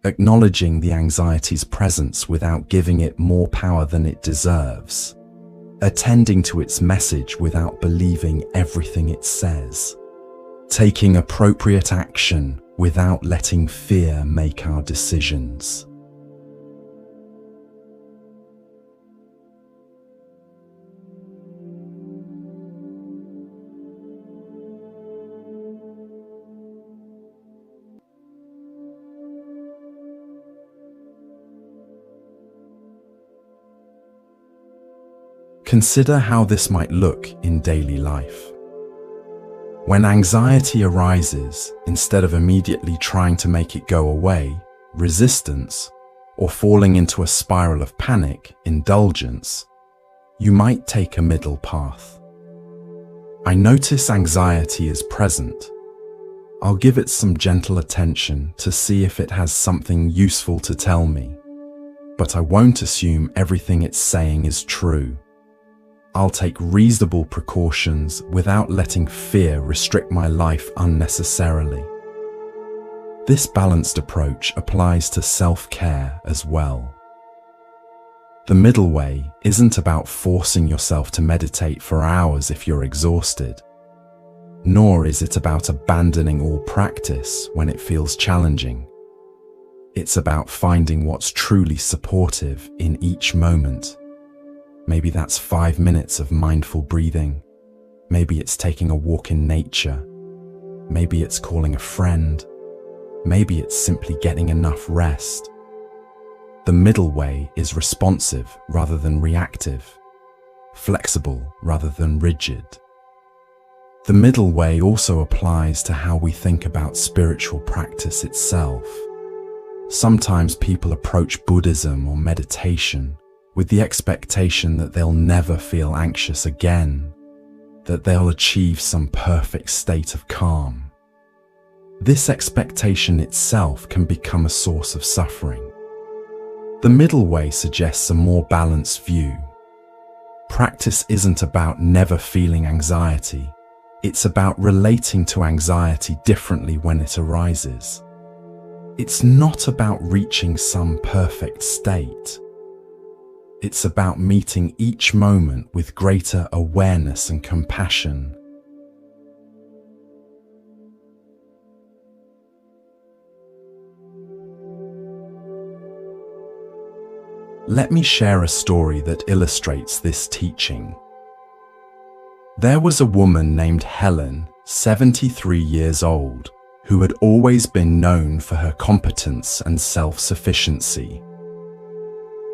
Speaker 1: acknowledging the anxiety's presence without giving it more power than it deserves, attending to its message without believing everything it says, taking appropriate action without letting fear make our decisions. Consider how this might look in daily life. When anxiety arises, instead of immediately trying to make it go away, resistance, or falling into a spiral of panic, indulgence, you might take a middle path. I notice anxiety is present. I'll give it some gentle attention to see if it has something useful to tell me, but I won't assume everything it's saying is true. I'll take reasonable precautions without letting fear restrict my life unnecessarily. This balanced approach applies to self-care as well. The middle way isn't about forcing yourself to meditate for hours if you're exhausted, nor is it about abandoning all practice when it feels challenging. It's about finding what's truly supportive in each moment. Maybe that's 5 minutes of mindful breathing. Maybe it's taking a walk in nature. Maybe it's calling a friend. Maybe it's simply getting enough rest. The middle way is responsive rather than reactive, flexible rather than rigid. The middle way also applies to how we think about spiritual practice itself. Sometimes people approach Buddhism or meditation with the expectation that they'll never feel anxious again, that they'll achieve some perfect state of calm. This expectation itself can become a source of suffering. The middle way suggests a more balanced view. Practice isn't about never feeling anxiety. It's about relating to anxiety differently when it arises. It's not about reaching some perfect state. It's about meeting each moment with greater awareness and compassion. Let me share a story that illustrates this teaching. There was a woman named Helen, 73 years old, who had always been known for her competence and self-sufficiency.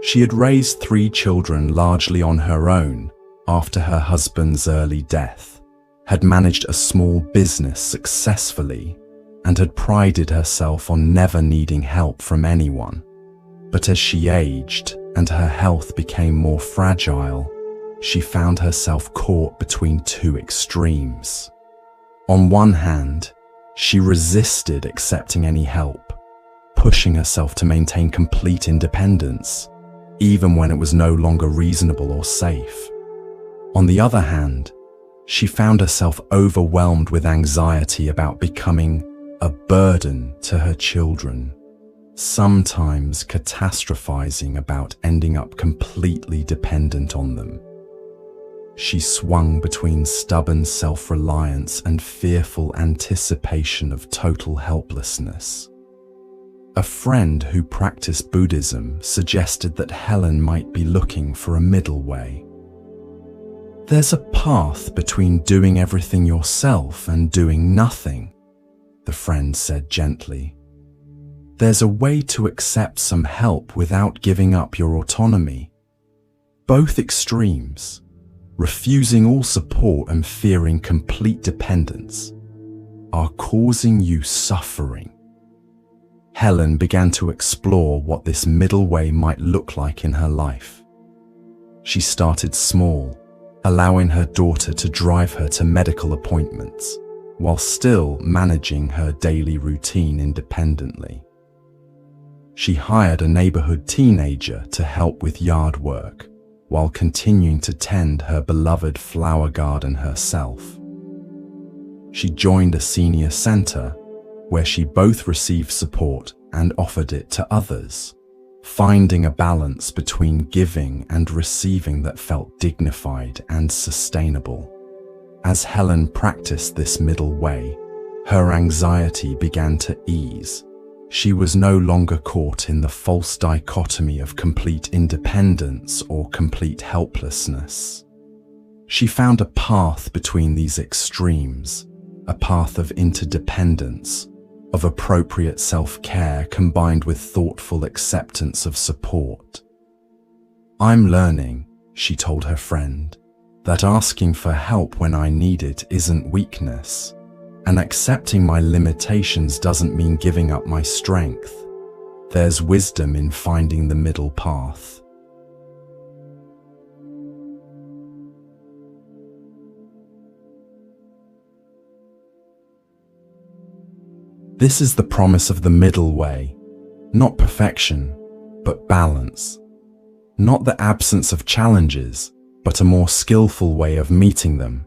Speaker 1: She had raised 3 children largely on her own after her husband's early death, had managed a small business successfully, and had prided herself on never needing help from anyone. But as she aged and her health became more fragile, she found herself caught between 2 extremes. On one hand, she resisted accepting any help, pushing herself to maintain complete independence, even when it was no longer reasonable or safe. On the other hand, she found herself overwhelmed with anxiety about becoming a burden to her children, sometimes catastrophizing about ending up completely dependent on them. She swung between stubborn self-reliance and fearful anticipation of total helplessness. A friend who practiced Buddhism suggested that Helen might be looking for a middle way. There's a path between doing everything yourself and doing nothing, the friend said gently. There's a way to accept some help without giving up your autonomy. Both extremes, refusing all support and fearing complete dependence, are causing you suffering. Helen began to explore what this middle way might look like in her life. She started small, allowing her daughter to drive her to medical appointments, while still managing her daily routine independently. She hired a neighborhood teenager to help with yard work, while continuing to tend her beloved flower garden herself. She joined a senior center where she both received support and offered it to others, finding a balance between giving and receiving that felt dignified and sustainable. As Helen practiced this middle way, her anxiety began to ease. She was no longer caught in the false dichotomy of complete independence or complete helplessness. She found a path between these extremes, a path of interdependence, of appropriate self-care combined with thoughtful acceptance of support. I'm learning, she told her friend, that asking for help when I need it isn't weakness, And accepting my limitations doesn't mean giving up my strength. There's wisdom in finding the middle path. This is the promise of the middle way, not perfection, but balance. Not the absence of challenges, but a more skillful way of meeting them.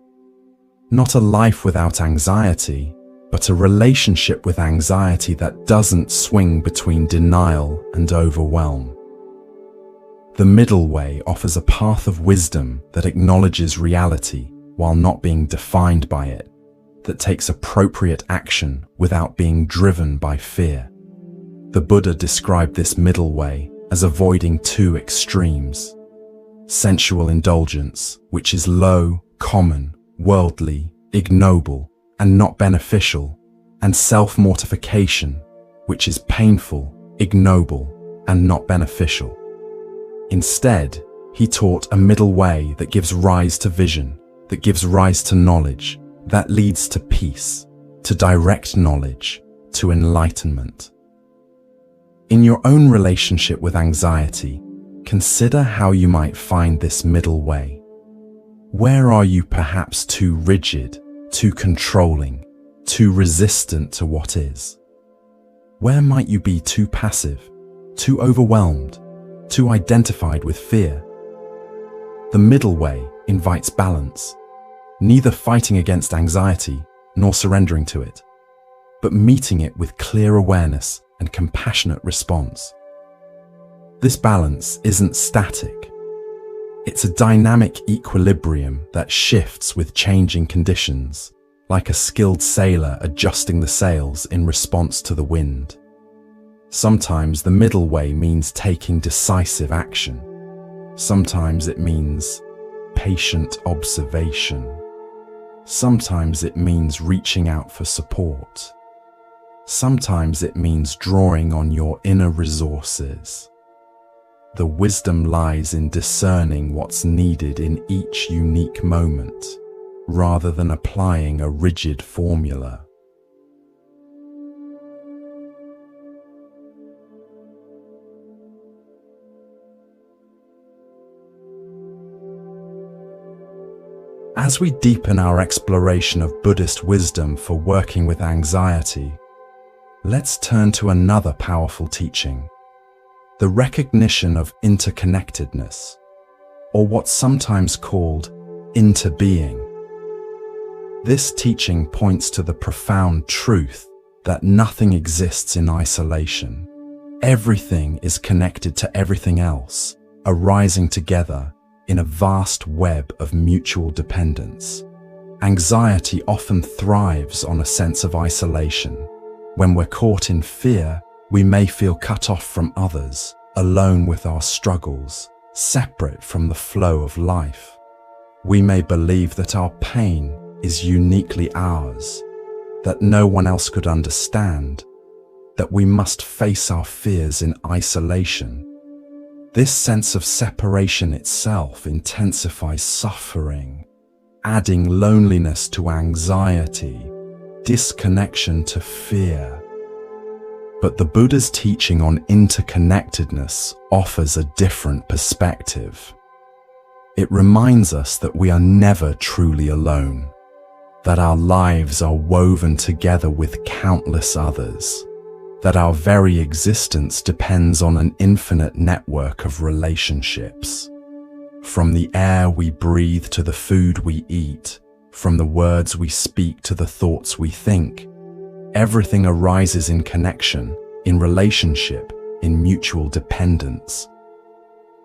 Speaker 1: Not a life without anxiety, but a relationship with anxiety that doesn't swing between denial and overwhelm. The middle way offers a path of wisdom that acknowledges reality while not being defined by it, that takes appropriate action without being driven by fear. The Buddha described this middle way as avoiding two extremes: sensual indulgence, which is low, common, worldly, ignoble, and not beneficial, and self-mortification, which is painful, ignoble, and not beneficial. Instead, he taught a middle way that gives rise to vision, that gives rise to knowledge, that leads to peace, to direct knowledge, to enlightenment. In your own relationship with anxiety, consider how you might find this middle way. Where are you perhaps too rigid, too controlling, too resistant to what is? Where might you be too passive, too overwhelmed, too identified with fear? The middle way invites balance, neither fighting against anxiety nor surrendering to it, but meeting it with clear awareness and compassionate response. This balance isn't static. It's a dynamic equilibrium that shifts with changing conditions, like a skilled sailor adjusting the sails in response to the wind. Sometimes the middle way means taking decisive action. Sometimes it means patient observation. Sometimes it means reaching out for support. Sometimes it means drawing on your inner resources. The wisdom lies in discerning what's needed in each unique moment, rather than applying a rigid formula. As we deepen our exploration of Buddhist wisdom for working with anxiety, let's turn to another powerful teaching: the recognition of interconnectedness, or what's sometimes called interbeing. This teaching points to the profound truth that nothing exists in isolation. Everything is connected to everything else, arising together in a vast web of mutual dependence. Anxiety often thrives on a sense of isolation. When we're caught in fear, we may feel cut off from others, alone with our struggles, separate from the flow of life. We may believe that our pain is uniquely ours, that no one else could understand, that we must face our fears in isolation. This sense of separation itself intensifies suffering, adding loneliness to anxiety, disconnection to fear. But the Buddha's teaching on interconnectedness offers a different perspective. It reminds us that we are never truly alone, that our lives are woven together with countless others, that our very existence depends on an infinite network of relationships. From the air we breathe to the food we eat, from the words we speak to the thoughts we think, everything arises in connection, in relationship, in mutual dependence.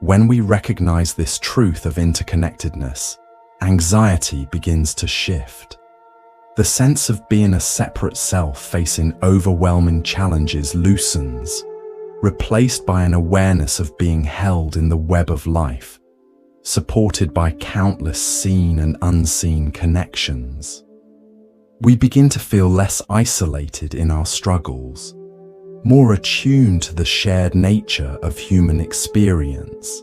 Speaker 1: When we recognize this truth of interconnectedness, anxiety begins to shift. The sense of being a separate self facing overwhelming challenges loosens, replaced by an awareness of being held in the web of life, supported by countless seen and unseen connections. We begin to feel less isolated in our struggles, more attuned to the shared nature of human experience.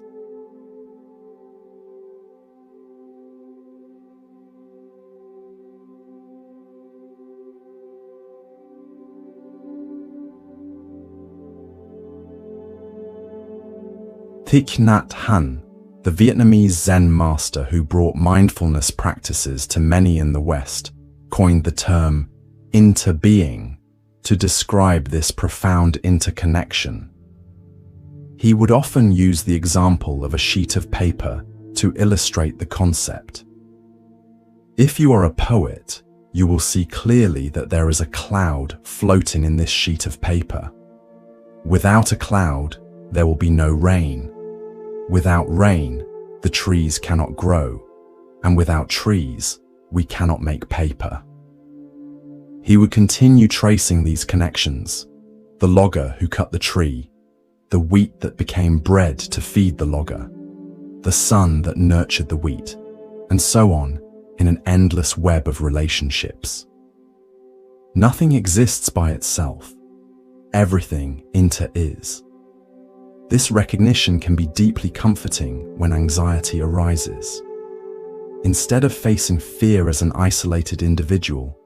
Speaker 1: Thich Nhat Hanh, the Vietnamese Zen master who brought mindfulness practices to many in the West, coined the term interbeing to describe this profound interconnection. He would often use the example of a sheet of paper to illustrate the concept. If you are a poet, you will see clearly that there is a cloud floating in this sheet of paper. Without a cloud, there will be no rain. Without rain, the trees cannot grow, and without trees, we cannot make paper. He would continue tracing these connections: the logger who cut the tree, the wheat that became bread to feed the logger, the sun that nurtured the wheat, and so on in an endless web of relationships. Nothing exists by itself. Everything inter-is. This recognition can be deeply comforting when anxiety arises. Instead of facing fear as an isolated individual,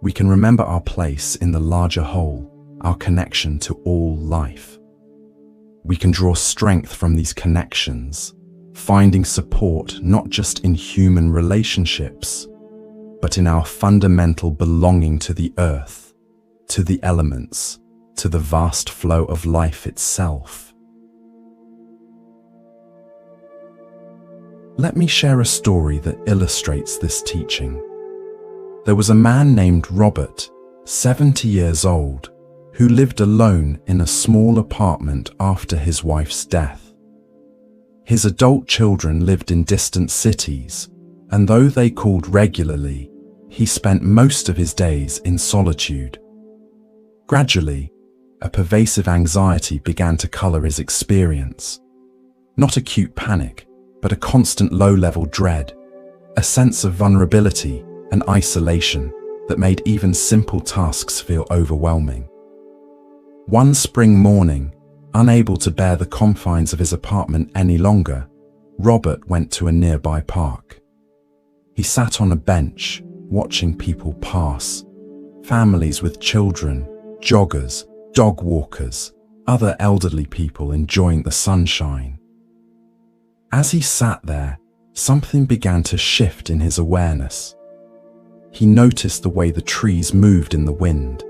Speaker 1: we can remember our place in the larger whole, our connection to all life. We can draw strength from these connections, finding support not just in human relationships, but in our fundamental belonging to the earth, to the elements, to the vast flow of life itself. Let me share a story that illustrates this teaching. There was a man named Robert, 70 years old, who lived alone in a small apartment after his wife's death. His adult children lived in distant cities, and though they called regularly, he spent most of his days in solitude. Gradually, a pervasive anxiety began to color his experience. Not acute panic, but a constant low-level dread, a sense of vulnerability and isolation that made even simple tasks feel overwhelming. One spring morning, unable to bear the confines of his apartment any longer, Robert went to a nearby park. He sat on a bench, watching people pass, families with children, joggers, dog walkers, other elderly people enjoying the sunshine. As he sat there, something began to shift in his awareness. He noticed the way the trees moved in the wind,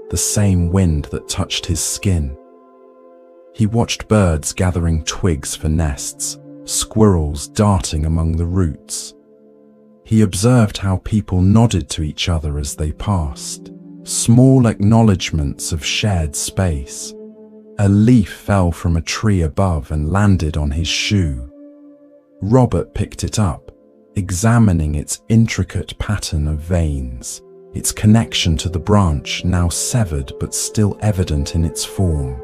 Speaker 1: the same wind that touched his skin. He watched birds gathering twigs for nests, squirrels darting among the roots. He observed how people nodded to each other as they passed, small acknowledgements of shared space. A leaf fell from a tree above and landed on his shoe. Robert picked it up, examining its intricate pattern of veins, its connection to the branch now severed but still evident in its form.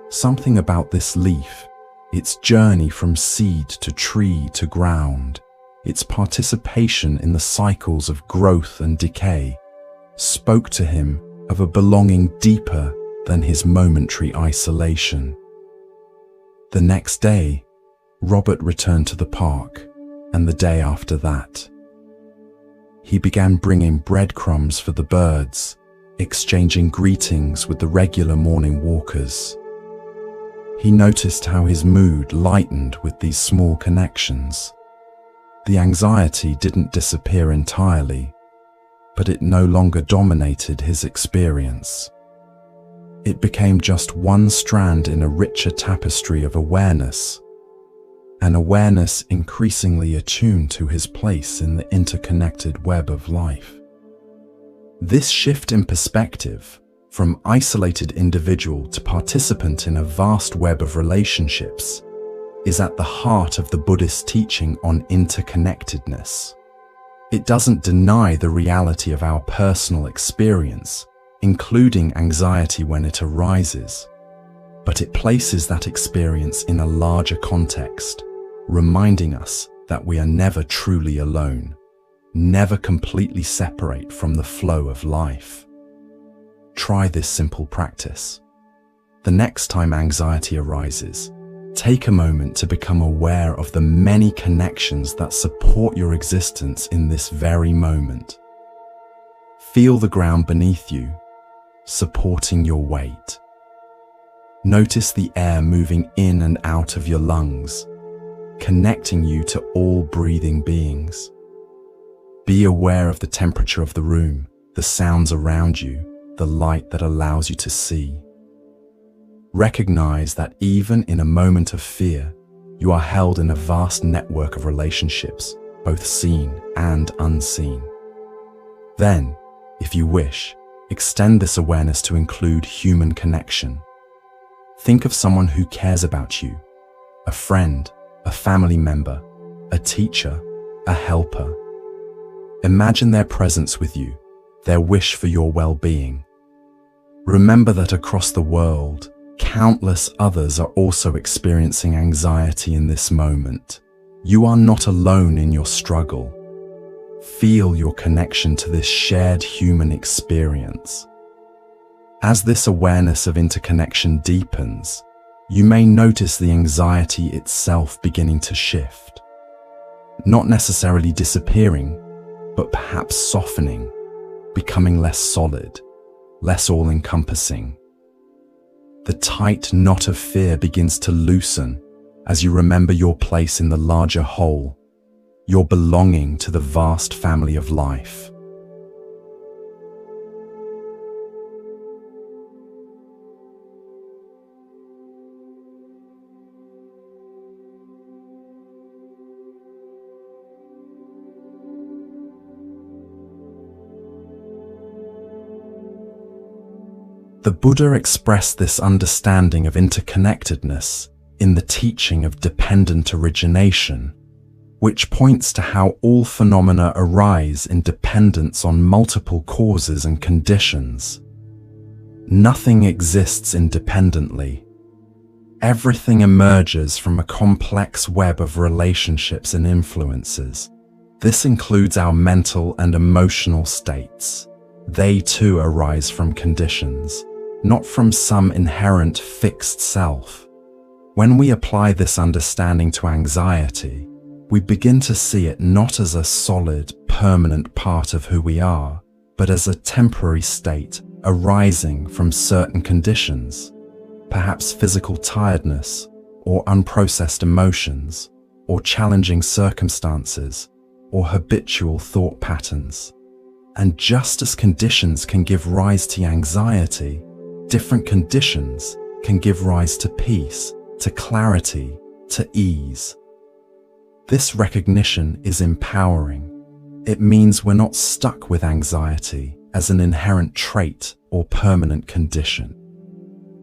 Speaker 1: Something about this leaf, its journey from seed to tree to ground, its participation in the cycles of growth and decay, spoke to him of a belonging deeper than his momentary isolation. The next day, Robert returned to the park, and the day after that. He began bringing breadcrumbs for the birds, exchanging greetings with the regular morning walkers. He noticed how his mood lightened with these small connections. The anxiety didn't disappear entirely, but it no longer dominated his experience. It became just one strand in a richer tapestry of awareness, an awareness increasingly attuned to his place in the interconnected web of life. This shift in perspective, from isolated individual to participant in a vast web of relationships, is at the heart of the Buddhist teaching on interconnectedness. It doesn't deny the reality of our personal experience, including anxiety when it arises, but it places that experience in a larger context, reminding us that we are never truly alone, never completely separate from the flow of life. Try this simple practice. The next time anxiety arises, take a moment to become aware of the many connections that support your existence in this very moment. Feel the ground beneath you, supporting your weight. Notice the air moving in and out of your lungs, connecting you to all breathing beings. Be aware of the temperature of the room, the sounds around you, the light that allows you to see. Recognize that even in a moment of fear, you are held in a vast network of relationships, both seen and unseen. Then, if you wish, extend this awareness to include human connection. Think of someone who cares about you, a friend, a family member, a teacher, a helper. Imagine their presence with you, their wish for your well-being. Remember that across the world, countless others are also experiencing anxiety in this moment. You are not alone in your struggle. Feel your connection to this shared human experience. As this awareness of interconnection deepens, you may notice the anxiety itself beginning to shift. Not necessarily disappearing, but perhaps softening, becoming less solid, less all-encompassing. The tight knot of fear begins to loosen as you remember your place in the larger whole, your belonging to the vast family of life. The Buddha expressed this understanding of interconnectedness in the teaching of dependent origination, which points to how all phenomena arise in dependence on multiple causes and conditions. Nothing exists independently. Everything emerges from a complex web of relationships and influences. This includes our mental and emotional states. They too arise from conditions, not from some inherent fixed self. When we apply this understanding to anxiety, we begin to see it not as a solid, permanent part of who we are, but as a temporary state arising from certain conditions, perhaps physical tiredness, or unprocessed emotions, or challenging circumstances, or habitual thought patterns. And just as conditions can give rise to anxiety, different conditions can give rise to peace, to clarity, to ease. This recognition is empowering. It means we're not stuck with anxiety as an inherent trait or permanent condition.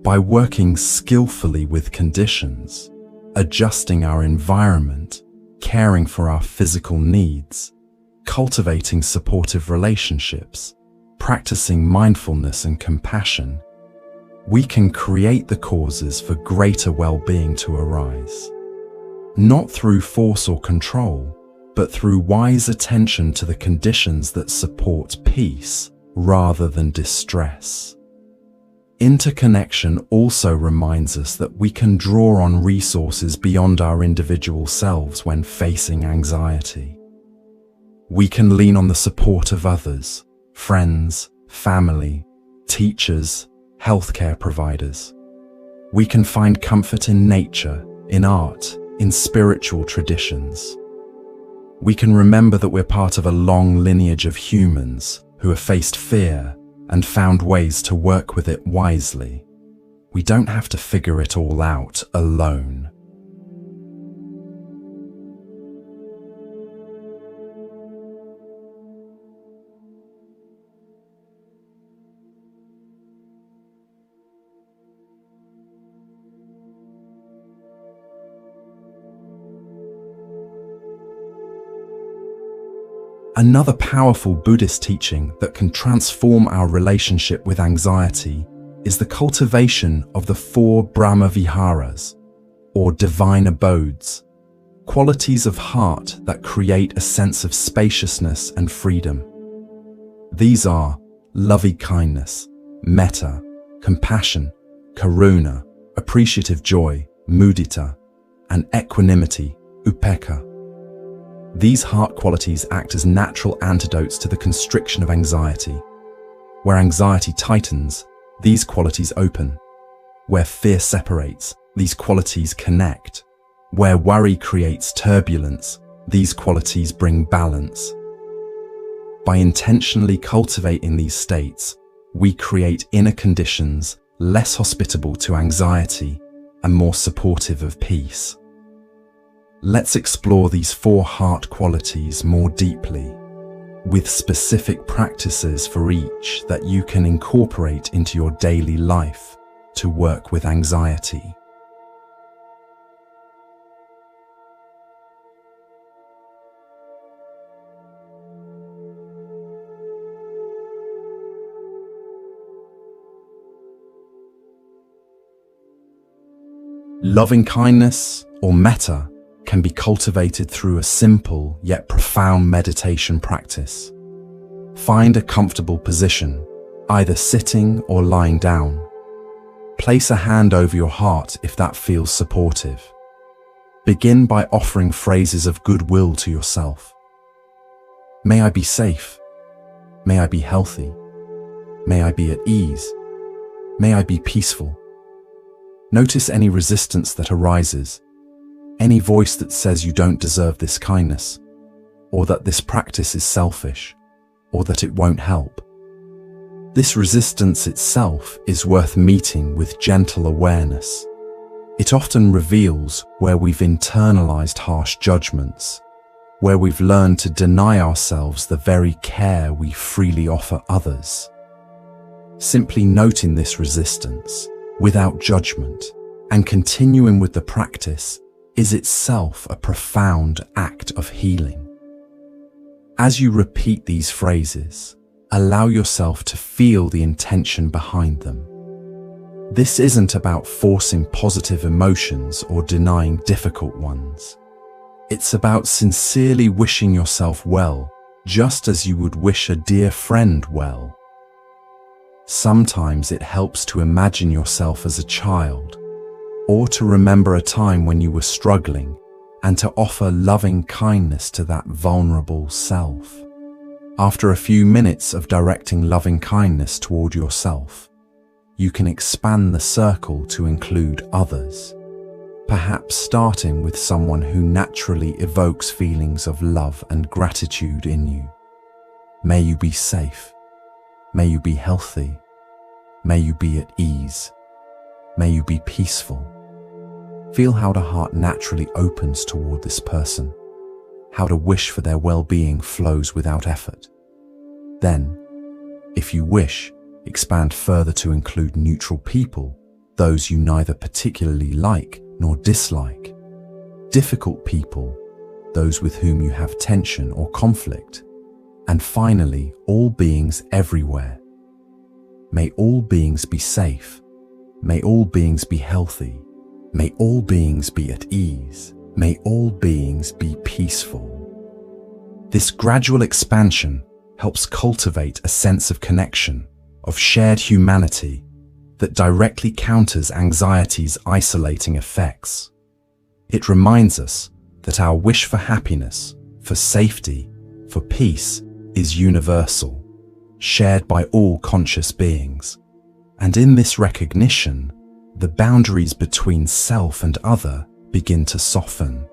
Speaker 1: By working skillfully with conditions, adjusting our environment, caring for our physical needs, cultivating supportive relationships, practicing mindfulness and compassion, we can create the causes for greater well-being to arise. Not through force or control, but through wise attention to the conditions that support peace rather than distress. Interconnection also reminds us that we can draw on resources beyond our individual selves when facing anxiety. We can lean on the support of others, friends, family, teachers, healthcare providers. We can find comfort in nature, in art, in spiritual traditions. We can remember that we're part of a long lineage of humans who have faced fear and found ways to work with it wisely. We don't have to figure it all out alone. Another powerful Buddhist teaching that can transform our relationship with anxiety is the cultivation of the 4 Brahma Viharas, or divine abodes, qualities of heart that create a sense of spaciousness and freedom. These are loving kindness, metta, compassion, karuna, appreciative joy, mudita, and equanimity, upekkha. These heart qualities act as natural antidotes to the constriction of anxiety. Where anxiety tightens, these qualities open. Where fear separates, these qualities connect. Where worry creates turbulence, these qualities bring balance. By intentionally cultivating these states, we create inner conditions less hospitable to anxiety and more supportive of peace. Let's explore these 4 heart qualities more deeply, with specific practices for each that you can incorporate into your daily life to work with anxiety. Loving kindness, or metta, can be cultivated through a simple yet profound meditation practice. Find a comfortable position, either sitting or lying down. Place a hand over your heart if that feels supportive. Begin by offering phrases of goodwill to yourself. May I be safe. May I be healthy. May I be at ease. May I be peaceful. Notice any resistance that arises, any voice that says you don't deserve this kindness, or that this practice is selfish, or that it won't help. This resistance itself is worth meeting with gentle awareness. It often reveals where we've internalized harsh judgments, where we've learned to deny ourselves the very care we freely offer others. Simply noting this resistance, without judgment, and continuing with the practice is itself a profound act of healing. As you repeat these phrases, allow yourself to feel the intention behind them. This isn't about forcing positive emotions or denying difficult ones. It's about sincerely wishing yourself well, just as you would wish a dear friend well. Sometimes it helps to imagine yourself as a child, or to remember a time when you were struggling and to offer loving kindness to that vulnerable self. After a few minutes of directing loving kindness toward yourself, you can expand the circle to include others, perhaps starting with someone who naturally evokes feelings of love and gratitude in you. May you be safe. May you be healthy. May you be at ease. May you be peaceful. Feel how the heart naturally opens toward this person, how the wish for their well-being flows without effort. Then, if you wish, expand further to include neutral people, those you neither particularly like nor dislike. Difficult people, those with whom you have tension or conflict. And finally, all beings everywhere. May all beings be safe. May all beings be healthy. May all beings be at ease. May all beings be peaceful. This gradual expansion helps cultivate a sense of connection, of shared humanity, that directly counters anxiety's isolating effects. It reminds us that our wish for happiness, for safety, for peace is universal, shared by all conscious beings. And in this recognition, the boundaries between self and other begin to soften.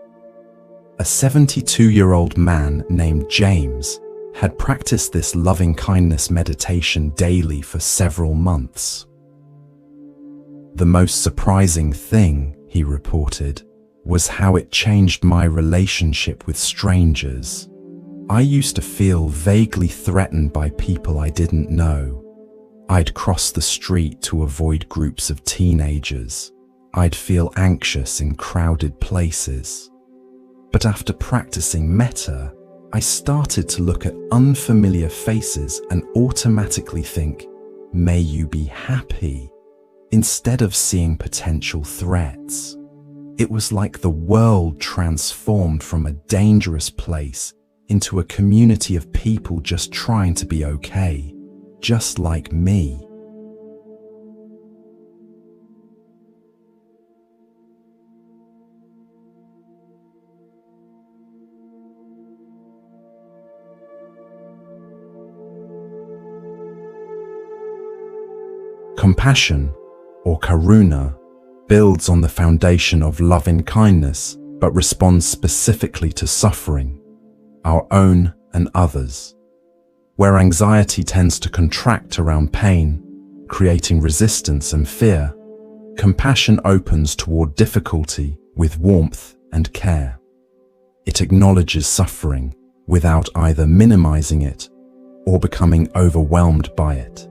Speaker 1: A 72-year-old man named James had practiced this loving-kindness meditation daily for several months. The most surprising thing, he reported, was how it changed my relationship with strangers. I used to feel vaguely threatened by people I didn't know. I'd cross the street to avoid groups of teenagers. I'd feel anxious in crowded places. But after practicing metta, I started to look at unfamiliar faces and automatically think, "May you be happy," instead of seeing potential threats. It was like the world transformed from a dangerous place into a community of people just trying to be okay, just like me. Compassion, or karuna, builds on the foundation of loving-kindness but responds specifically to suffering, our own and others. Where anxiety tends to contract around pain, creating resistance and fear, compassion opens toward difficulty with warmth and care. It acknowledges suffering without either minimizing it or becoming overwhelmed by it.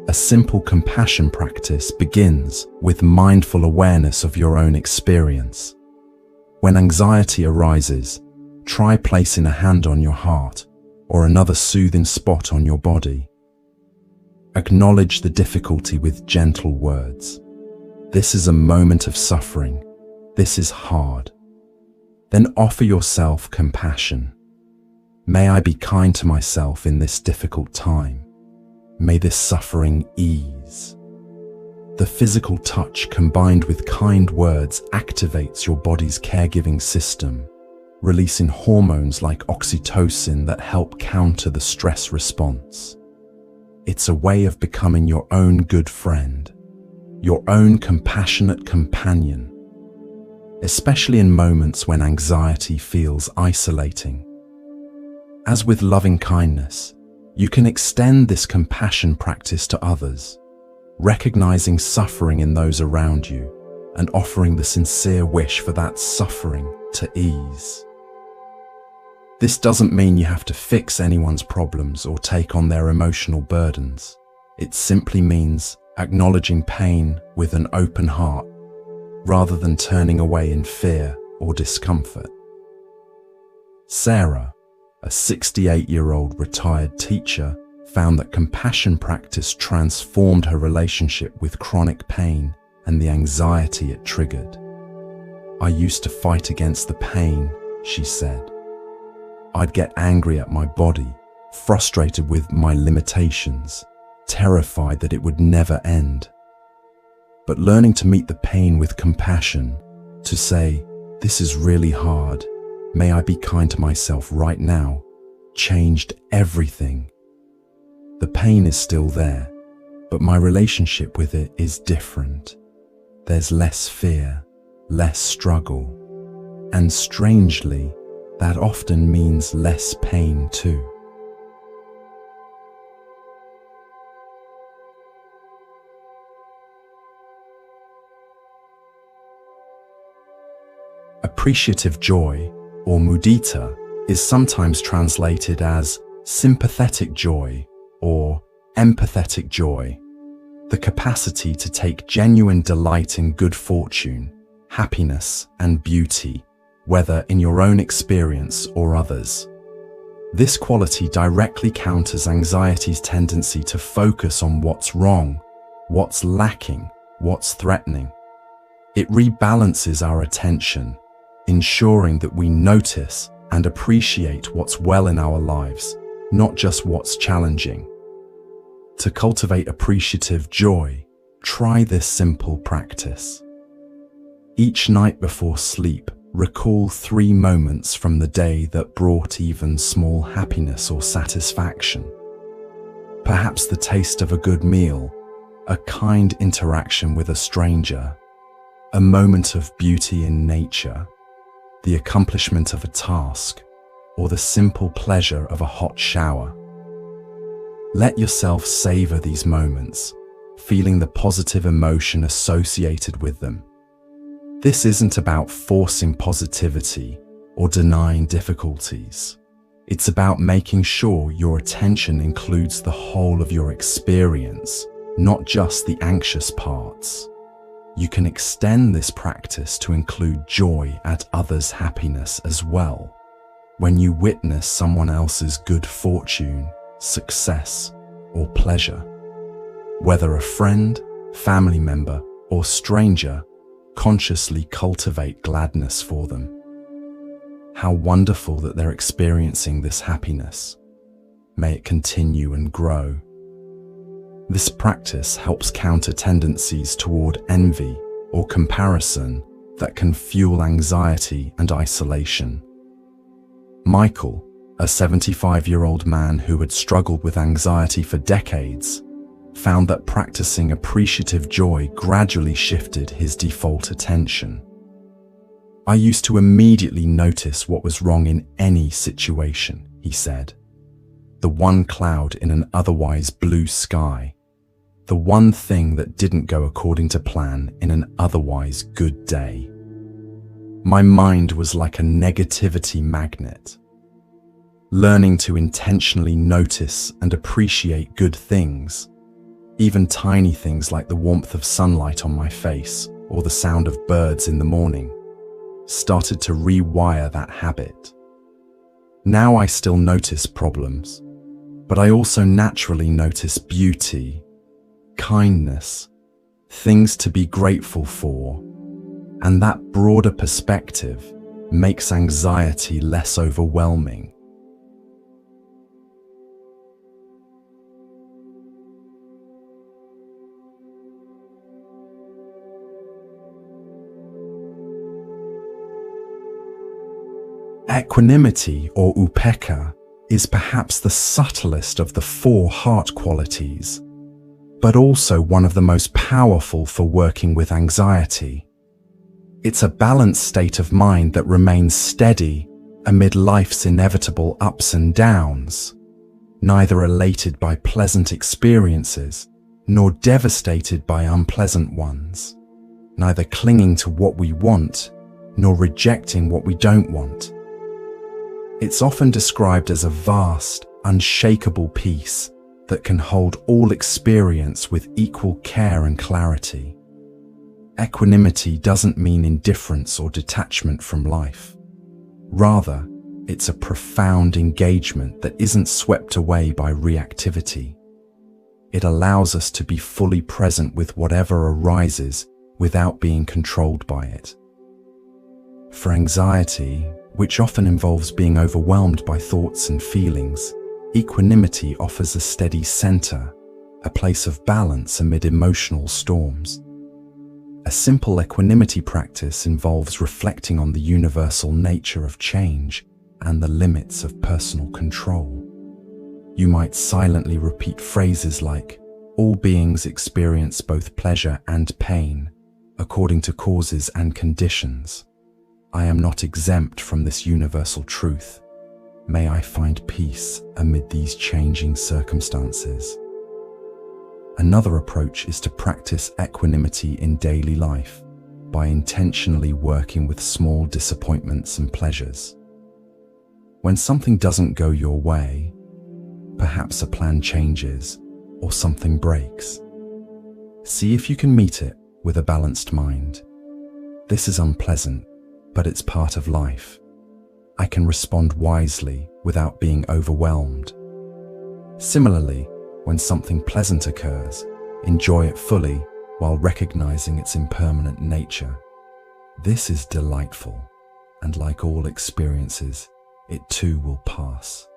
Speaker 1: A simple compassion practice begins with mindful awareness of your own experience. When anxiety arises, try placing a hand on your heart or another soothing spot on your body. Acknowledge the difficulty with gentle words. This is a moment of suffering. This is hard. Then offer yourself compassion. May I be kind to myself in this difficult time. May this suffering ease. The physical touch combined with kind words activates your body's caregiving system, releasing hormones like oxytocin that help counter the stress response. It's a way of becoming your own good friend, your own compassionate companion, especially in moments when anxiety feels isolating. As with loving kindness, you can extend this compassion practice to others, recognizing suffering in those around you and offering the sincere wish for that suffering to ease. This doesn't mean you have to fix anyone's problems or take on their emotional burdens. It simply means acknowledging pain with an open heart, rather than turning away in fear or discomfort. Sarah, a 68-year-old retired teacher, found that compassion practice transformed her relationship with chronic pain and the anxiety it triggered. I used to fight against the pain, she said. I'd get angry at my body, frustrated with my limitations, terrified that it would never end. But learning to meet the pain with compassion, to say, "This is really hard, may I be kind to myself right now," changed everything. The pain is still there, but my relationship with it is different. There's less fear, less struggle, and strangely, that often means less pain too. Appreciative joy, or mudita, is sometimes translated as sympathetic joy or empathetic joy, the capacity to take genuine delight in good fortune, happiness, and beauty, whether in your own experience or others. This quality directly counters anxiety's tendency to focus on what's wrong, what's lacking, what's threatening. It rebalances our attention, ensuring that we notice and appreciate what's well in our lives, not just what's challenging. To cultivate appreciative joy, try this simple practice. Each night before sleep, recall 3 moments from the day that brought even small happiness or satisfaction. Perhaps the taste of a good meal, a kind interaction with a stranger, a moment of beauty in nature, the accomplishment of a task, or the simple pleasure of a hot shower. Let yourself savor these moments, feeling the positive emotion associated with them. This isn't about forcing positivity or denying difficulties. It's about making sure your attention includes the whole of your experience, not just the anxious parts. You can extend this practice to include joy at others' happiness as well. When you witness someone else's good fortune, success, or pleasure, whether a friend, family member, or stranger, consciously cultivate gladness for them. How wonderful that they're experiencing this happiness. May it continue and grow. This practice helps counter tendencies toward envy or comparison that can fuel anxiety and isolation. Michael, a 75-year-old man who had struggled with anxiety for decades, found that practicing appreciative joy gradually shifted his default attention. I used to immediately notice what was wrong in any situation, he said. The one cloud in an otherwise blue sky. The one thing that didn't go according to plan in an otherwise good day. My mind was like a negativity magnet. Learning to intentionally notice and appreciate good things, even tiny things like the warmth of sunlight on my face or the sound of birds in the morning, started to rewire that habit. Now I still notice problems, but I also naturally notice beauty, kindness, things to be grateful for, and that broader perspective makes anxiety less overwhelming. Equanimity, or upekkha, is perhaps the subtlest of the 4 heart qualities, but also one of the most powerful for working with anxiety. It's a balanced state of mind that remains steady amid life's inevitable ups and downs, neither elated by pleasant experiences nor devastated by unpleasant ones, neither clinging to what we want nor rejecting what we don't want. It's often described as a vast, unshakable peace that can hold all experience with equal care and clarity. Equanimity doesn't mean indifference or detachment from life. Rather, it's a profound engagement that isn't swept away by reactivity. It allows us to be fully present with whatever arises without being controlled by it. For anxiety, which often involves being overwhelmed by thoughts and feelings, equanimity offers a steady center, a place of balance amid emotional storms. A simple equanimity practice involves reflecting on the universal nature of change and the limits of personal control. You might silently repeat phrases like, "All beings experience both pleasure and pain, according to causes and conditions. I am not exempt from this universal truth. May I find peace amid these changing circumstances." Another approach is to practice equanimity in daily life by intentionally working with small disappointments and pleasures. When something doesn't go your way, perhaps a plan changes or something breaks, see if you can meet it with a balanced mind. This is unpleasant, but it's part of life. I can respond wisely without being overwhelmed. Similarly, when something pleasant occurs, enjoy it fully while recognizing its impermanent nature. This is delightful, and like all experiences, it too will pass.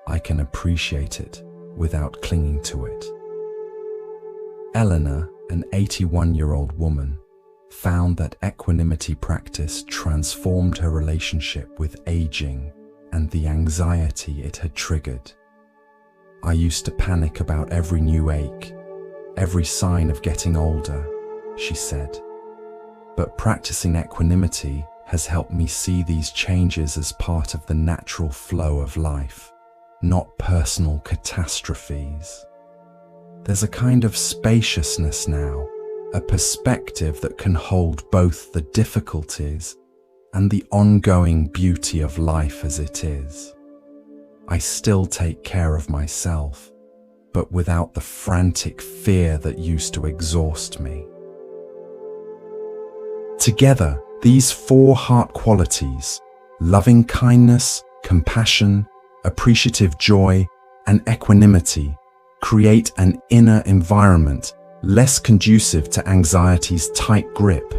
Speaker 1: I can appreciate it without clinging to it. Eleanor, an 81-year-old woman, found that equanimity practice transformed her relationship with aging and the anxiety it had triggered. "I used to panic about every new ache, every sign of getting older," she said. "But practicing equanimity has helped me see these changes as part of the natural flow of life, not personal catastrophes. There's a kind of spaciousness now, a perspective that can hold both the difficulties and the ongoing beauty of life as it is. I still take care of myself, but without the frantic fear that used to exhaust me." Together, these 4 heart qualities, loving kindness, compassion, appreciative joy, and equanimity, create an inner environment less conducive to anxiety's tight grip.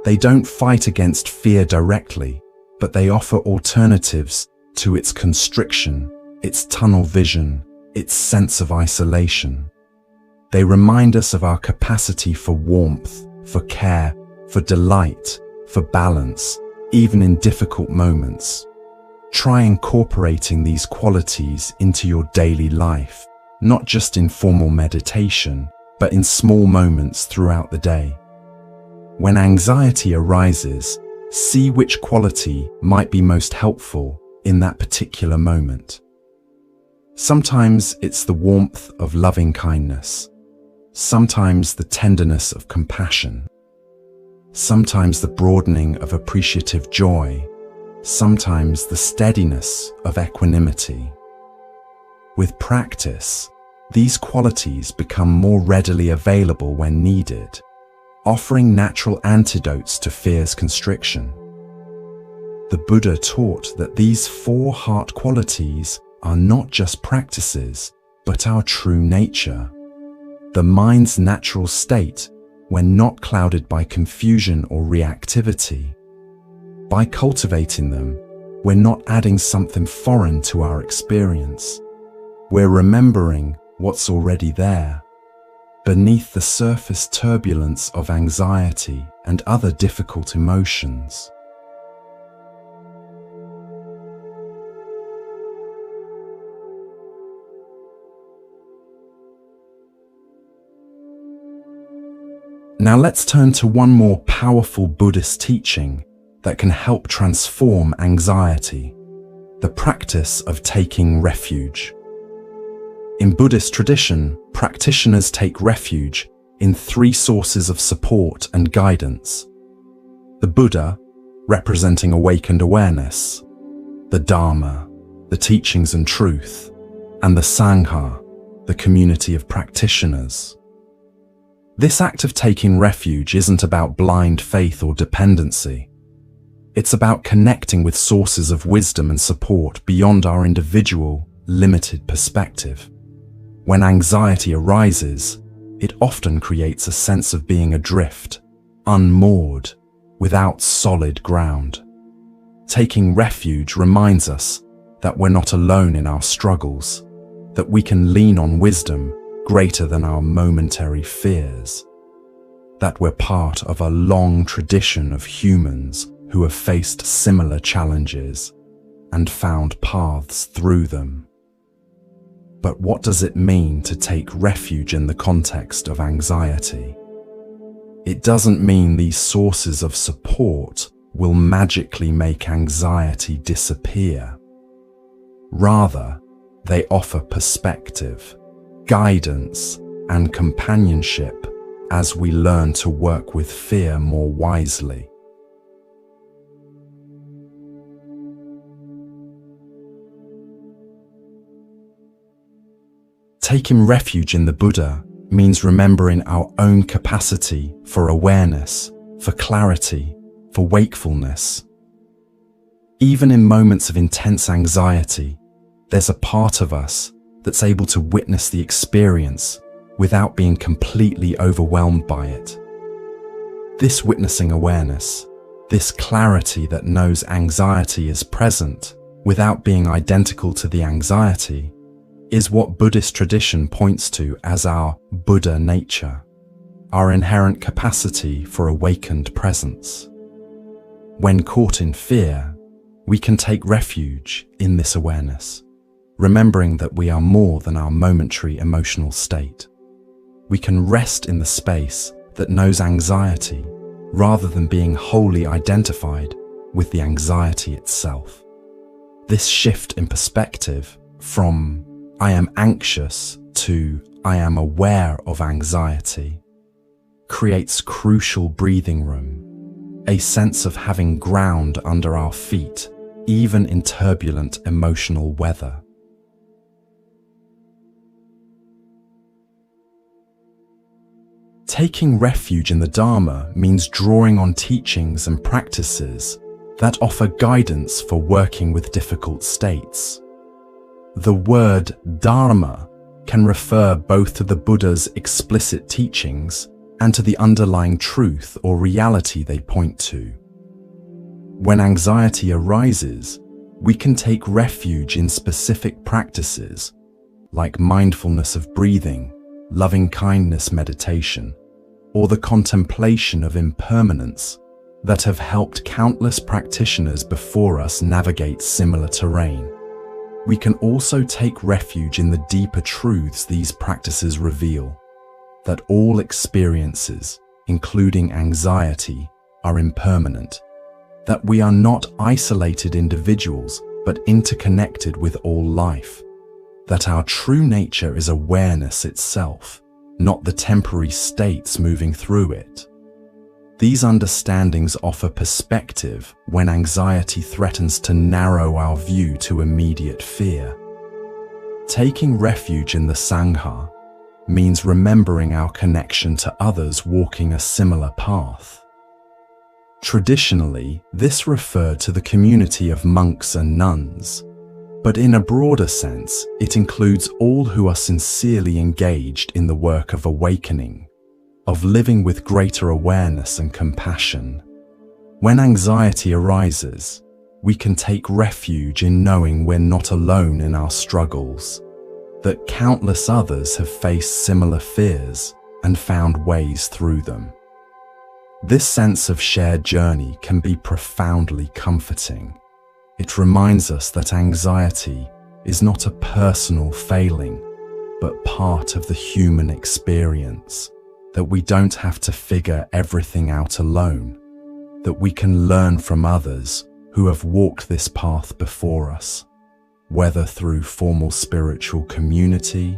Speaker 1: They don't fight against fear directly, but they offer alternatives to its constriction, its tunnel vision, its sense of isolation. They remind us of our capacity for warmth, for care, for delight, for balance, even in difficult moments. Try incorporating these qualities into your daily life, not just in formal meditation, but in small moments throughout the day. When anxiety arises, see which quality might be most helpful in that particular moment. Sometimes it's the warmth of loving kindness, sometimes the tenderness of compassion, sometimes the broadening of appreciative joy, sometimes the steadiness of equanimity. With practice, these qualities become more readily available when needed, offering natural antidotes to fear's constriction. The Buddha taught that these 4 heart qualities are not just practices, but our true nature, the mind's natural state when not clouded by confusion or reactivity. By cultivating them, we're not adding something foreign to our experience. We're remembering what's already there, beneath the surface turbulence of anxiety and other difficult emotions. Now let's turn to one more powerful Buddhist teaching that can help transform anxiety: the practice of taking refuge. In Buddhist tradition, practitioners take refuge in 3 sources of support and guidance: the Buddha, representing awakened awareness; the Dharma, the teachings and truth; and the Sangha, the community of practitioners. This act of taking refuge isn't about blind faith or dependency. It's about connecting with sources of wisdom and support beyond our individual, limited perspective. When anxiety arises, it often creates a sense of being adrift, unmoored, without solid ground. Taking refuge reminds us that we're not alone in our struggles, that we can lean on wisdom greater than our momentary fears, that we're part of a long tradition of humans who have faced similar challenges and found paths through them. But what does it mean to take refuge in the context of anxiety? It doesn't mean these sources of support will magically make anxiety disappear. Rather, they offer perspective, guidance, and companionship as we learn to work with fear more wisely. Taking refuge in the Buddha means remembering our own capacity for awareness, for clarity, for wakefulness. Even in moments of intense anxiety, there's a part of us that's able to witness the experience without being completely overwhelmed by it. This witnessing awareness, this clarity that knows anxiety is present without being identical to the anxiety, is what Buddhist tradition points to as our Buddha nature, our inherent capacity for awakened presence. When caught in fear, we can take refuge in this awareness, remembering that we are more than our momentary emotional state. We can rest in the space that knows anxiety rather than being wholly identified with the anxiety itself. This shift in perspective from "I am anxious" to "I am aware of anxiety" creates crucial breathing room, a sense of having ground under our feet, even in turbulent emotional weather. Taking refuge in the Dharma means drawing on teachings and practices that offer guidance for working with difficult states. The word Dharma can refer both to the Buddha's explicit teachings and to the underlying truth or reality they point to. When anxiety arises, we can take refuge in specific practices like mindfulness of breathing, loving-kindness meditation, or the contemplation of impermanence that have helped countless practitioners before us navigate similar terrain. we can also take refuge in the deeper truths these practices reveal, that all experiences, including anxiety, are impermanent, that we are not isolated individuals but interconnected with all life, that our true nature is awareness itself, not the temporary states moving through it. These understandings offer perspective when anxiety threatens to narrow our view to immediate fear. Taking refuge in the Sangha means remembering our connection to others walking a similar path. Traditionally, this referred to the community of monks and nuns, but in a broader sense, it includes all who are sincerely engaged in the work of awakening, of living with greater awareness and compassion. When anxiety arises, we can take refuge in knowing we're not alone in our struggles, that countless others have faced similar fears and found ways through them. This sense of shared journey can be profoundly comforting. It reminds us that anxiety is not a personal failing, but part of the human experience, that we don't have to figure everything out alone, that we can learn from others who have walked this path before us, whether through formal spiritual community,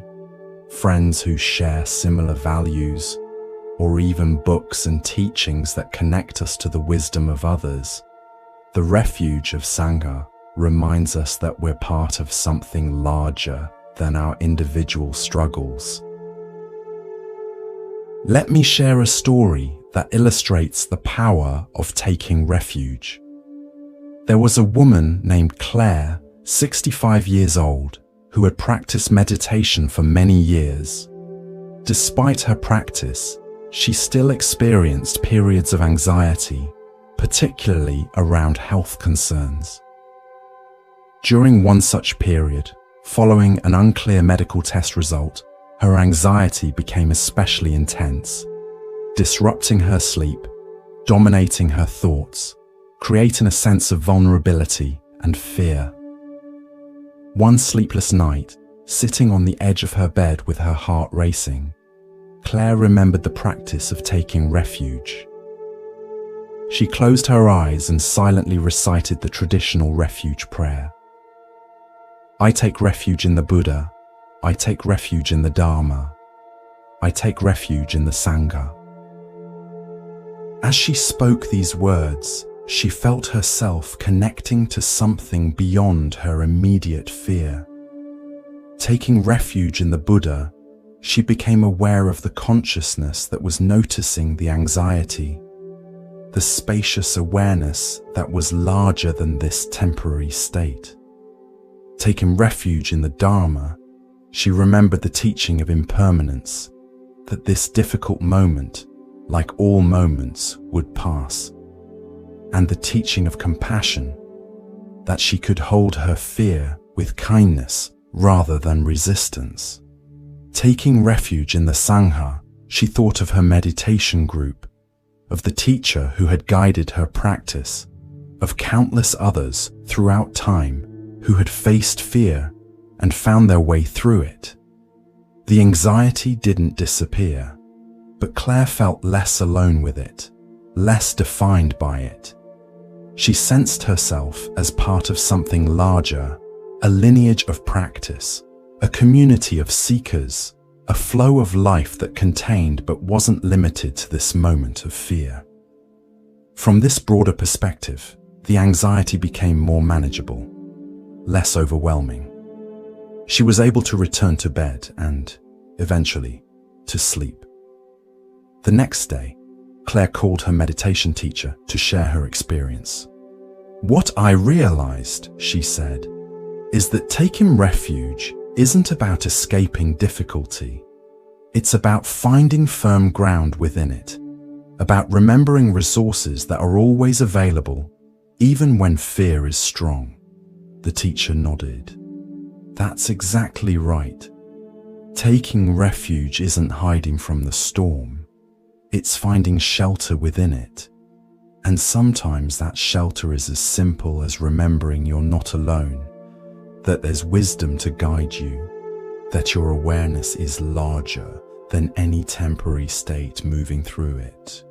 Speaker 1: friends who share similar values, or even books and teachings that connect us to the wisdom of others. The refuge of Sangha reminds us that we're part of something larger than our individual struggles. Let me share a story that illustrates the power of taking refuge. There was a woman named Claire, 65 years old, who had practiced meditation for many years. Despite her practice, she still experienced periods of anxiety, particularly around health concerns. During one such period, following an unclear medical test result, her anxiety became especially intense, disrupting her sleep, dominating her thoughts, creating a sense of vulnerability and fear. One sleepless night, sitting on the edge of her bed with her heart racing, Claire remembered the practice of taking refuge. She closed her eyes and silently recited the traditional refuge prayer. I take refuge in the Buddha. I take refuge in the Dharma. I take refuge in the Sangha. As she spoke these words, she felt herself connecting to something beyond her immediate fear. Taking refuge in the Buddha, she became aware of the consciousness that was noticing the anxiety, the spacious awareness that was larger than this temporary state. Taking refuge in the Dharma, she remembered the teaching of impermanence, that this difficult moment, like all moments, would pass, and the teaching of compassion, that she could hold her fear with kindness rather than resistance. Taking refuge in the Sangha, she thought of her meditation group, of the teacher who had guided her practice, of countless others throughout time who had faced fear and found their way through it. The anxiety didn't disappear, but Claire felt less alone with it, less defined by it. She sensed herself as part of something larger, a lineage of practice, a community of seekers, a flow of life that contained but wasn't limited to this moment of fear. From this broader perspective, the anxiety became more manageable, less overwhelming. She was able to return to bed and, eventually, to sleep. The next day, Claire called her meditation teacher to share her experience. What I realized, she said, is that taking refuge isn't about escaping difficulty. It's about finding firm ground within it, about remembering resources that are always available, even when fear is strong. The teacher nodded. That's exactly right. Taking refuge isn't hiding from the storm. It's finding shelter within it. And sometimes that shelter is as simple as remembering you're not alone, that there's wisdom to guide you, that your awareness is larger than any temporary state moving through it.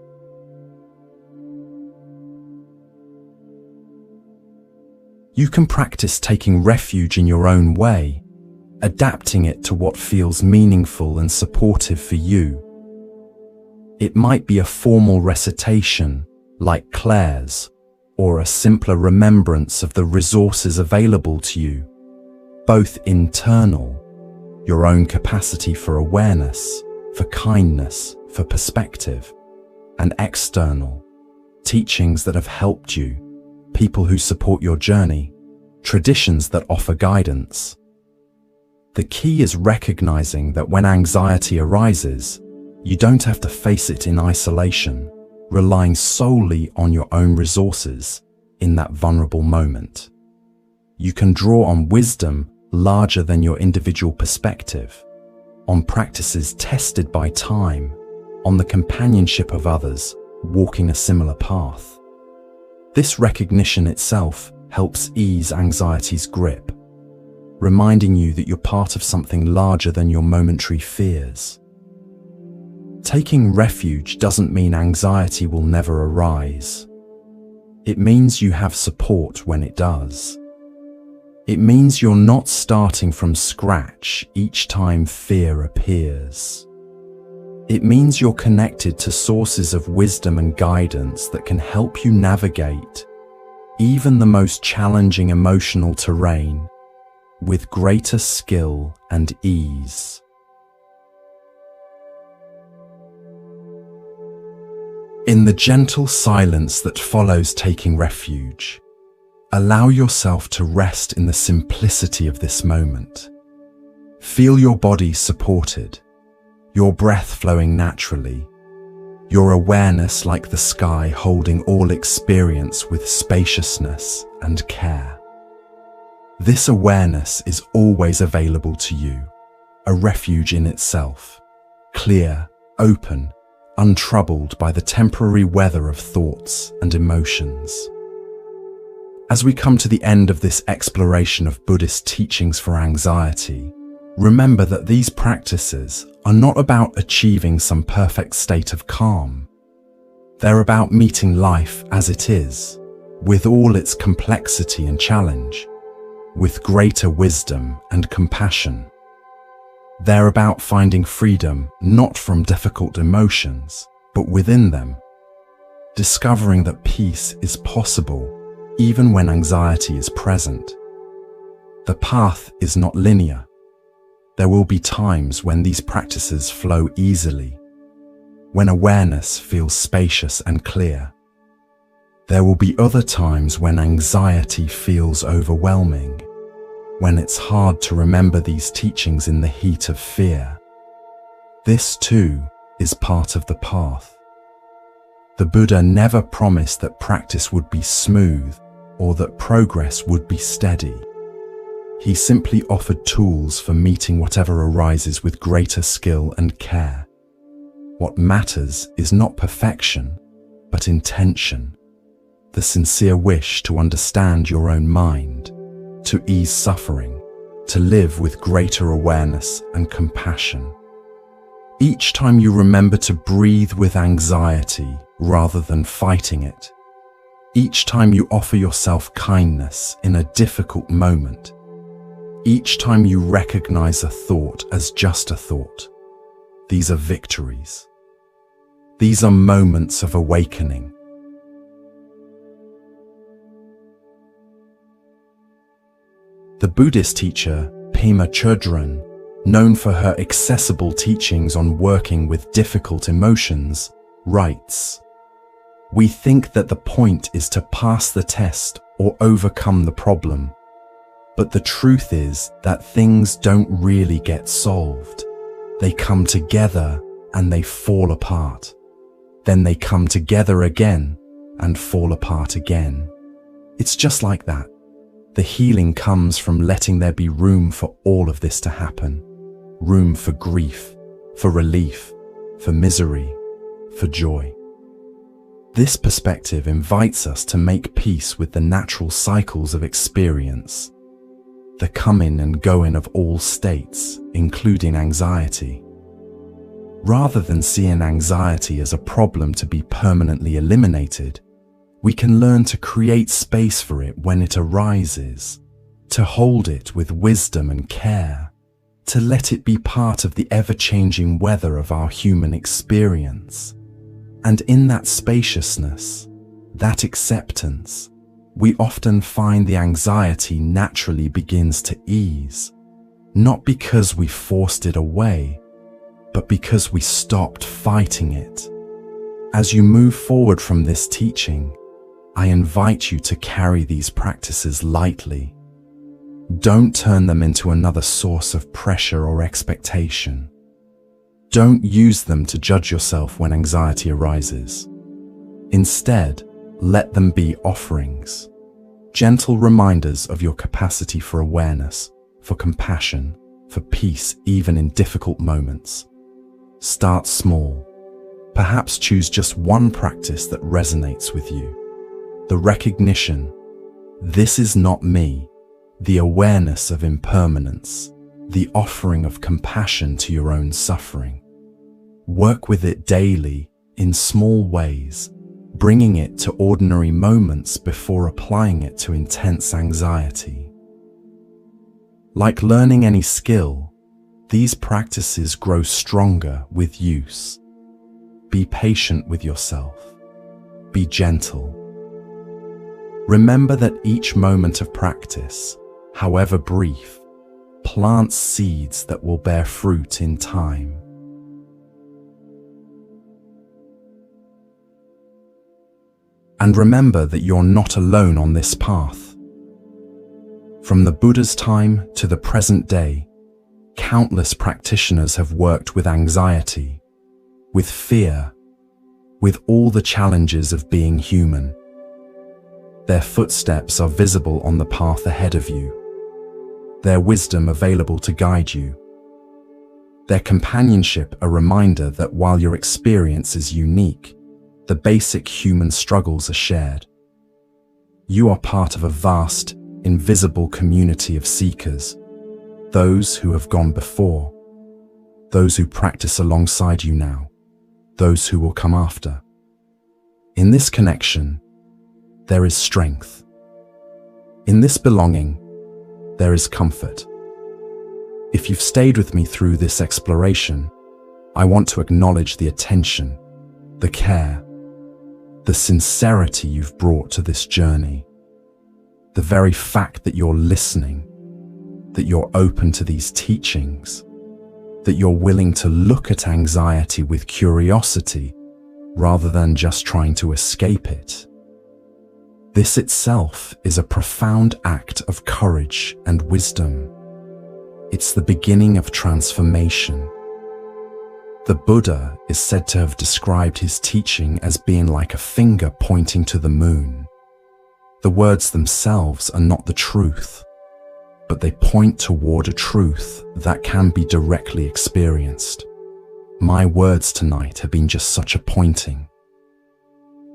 Speaker 1: You can practice taking refuge in your own way, adapting it to what feels meaningful and supportive for you. It might be a formal recitation, like Claire's, or a simpler remembrance of the resources available to you, both internal, your own capacity for awareness, for kindness, for perspective, and external, teachings that have helped you, people who support your journey, traditions that offer guidance. The key is recognizing that when anxiety arises, you don't have to face it in isolation, relying solely on your own resources in that vulnerable moment. You can draw on wisdom larger than your individual perspective, on practices tested by time, on the companionship of others walking a similar path. This recognition itself helps ease anxiety's grip, reminding you that you're part of something larger than your momentary fears. Taking refuge doesn't mean anxiety will never arise. It means you have support when it does. It means you're not starting from scratch each time fear appears. It means you're connected to sources of wisdom and guidance that can help you navigate even the most challenging emotional terrain with greater skill and ease. In the gentle silence that follows taking refuge, allow yourself to rest in the simplicity of this moment. Feel your body supported, your breath flowing naturally, your awareness like the sky holding all experience with spaciousness and care. This awareness is always available to you, a refuge in itself, clear, open, untroubled by the temporary weather of thoughts and emotions. As we come to the end of this exploration of Buddhist teachings for anxiety, remember that these practices are not about achieving some perfect state of calm. They're about meeting life as it is, with all its complexity and challenge, with greater wisdom and compassion. They're about finding freedom not from difficult emotions, but within them, discovering that peace is possible even when anxiety is present. The path is not linear. There will be times when these practices flow easily, when awareness feels spacious and clear. There will be other times when anxiety feels overwhelming, when it's hard to remember these teachings in the heat of fear. This too is part of the path. The Buddha never promised that practice would be smooth or that progress would be steady. He simply offered tools for meeting whatever arises with greater skill and care. What matters is not perfection, but intention, the sincere wish to understand your own mind, to ease suffering, to live with greater awareness and compassion. Each time you remember to breathe with anxiety rather than fighting it, each time you offer yourself kindness in a difficult moment, each time you recognize a thought as just a thought, these are victories. These are moments of awakening. The Buddhist teacher Pema Chodron, known for her accessible teachings on working with difficult emotions, writes, "We think that the point is to pass the test or overcome the problem. But the truth is that things don't really get solved. They come together and they fall apart. Then they come together again and fall apart again. It's just like that. The healing comes from letting there be room for all of this to happen. Room for grief, for relief, for misery, for joy." This perspective invites us to make peace with the natural cycles of experience. the coming and going of all states, including anxiety. Rather than seeing anxiety as a problem to be permanently eliminated, we can learn to create space for it when it arises, to hold it with wisdom and care, to let it be part of the ever-changing weather of our human experience. And in that spaciousness, that acceptance, we often find the anxiety naturally begins to ease, not because we forced it away, but because we stopped fighting it. As you move forward from this teaching, I invite you to carry these practices lightly. Don't turn them into another source of pressure or expectation. Don't use them to judge yourself when anxiety arises. Instead, let them be offerings, gentle reminders of your capacity for awareness, for compassion, for peace even in difficult moments. Start small. Perhaps choose just one practice that resonates with you. The recognition, this is not me, the awareness of impermanence, the offering of compassion to your own suffering. Work with it daily, in small ways, bringing it to ordinary moments before applying it to intense anxiety. Like learning any skill, these practices grow stronger with use. Be patient with yourself. Be gentle. Remember that each moment of practice, however brief, plants seeds that will bear fruit in time. And remember that you're not alone on this path. From the Buddha's time to the present day, countless practitioners have worked with anxiety, with fear, with all the challenges of being human. Their footsteps are visible on the path ahead of you, their wisdom available to guide you, their companionship a reminder that while your experience is unique, the basic human struggles are shared. You are part of a vast, invisible community of seekers, those who have gone before, those who practice alongside you now, those who will come after. In this connection, there is strength. In this belonging, there is comfort. If you've stayed with me through this exploration, I want to acknowledge the attention, the care, the sincerity you've brought to this journey. The very fact that you're listening, that you're open to these teachings, that you're willing to look at anxiety with curiosity rather than just trying to escape it. This itself is a profound act of courage and wisdom. It's the beginning of transformation. The Buddha is said to have described his teaching as being like a finger pointing to the moon. The words themselves are not the truth, but they point toward a truth that can be directly experienced. My words tonight have been just such a pointing.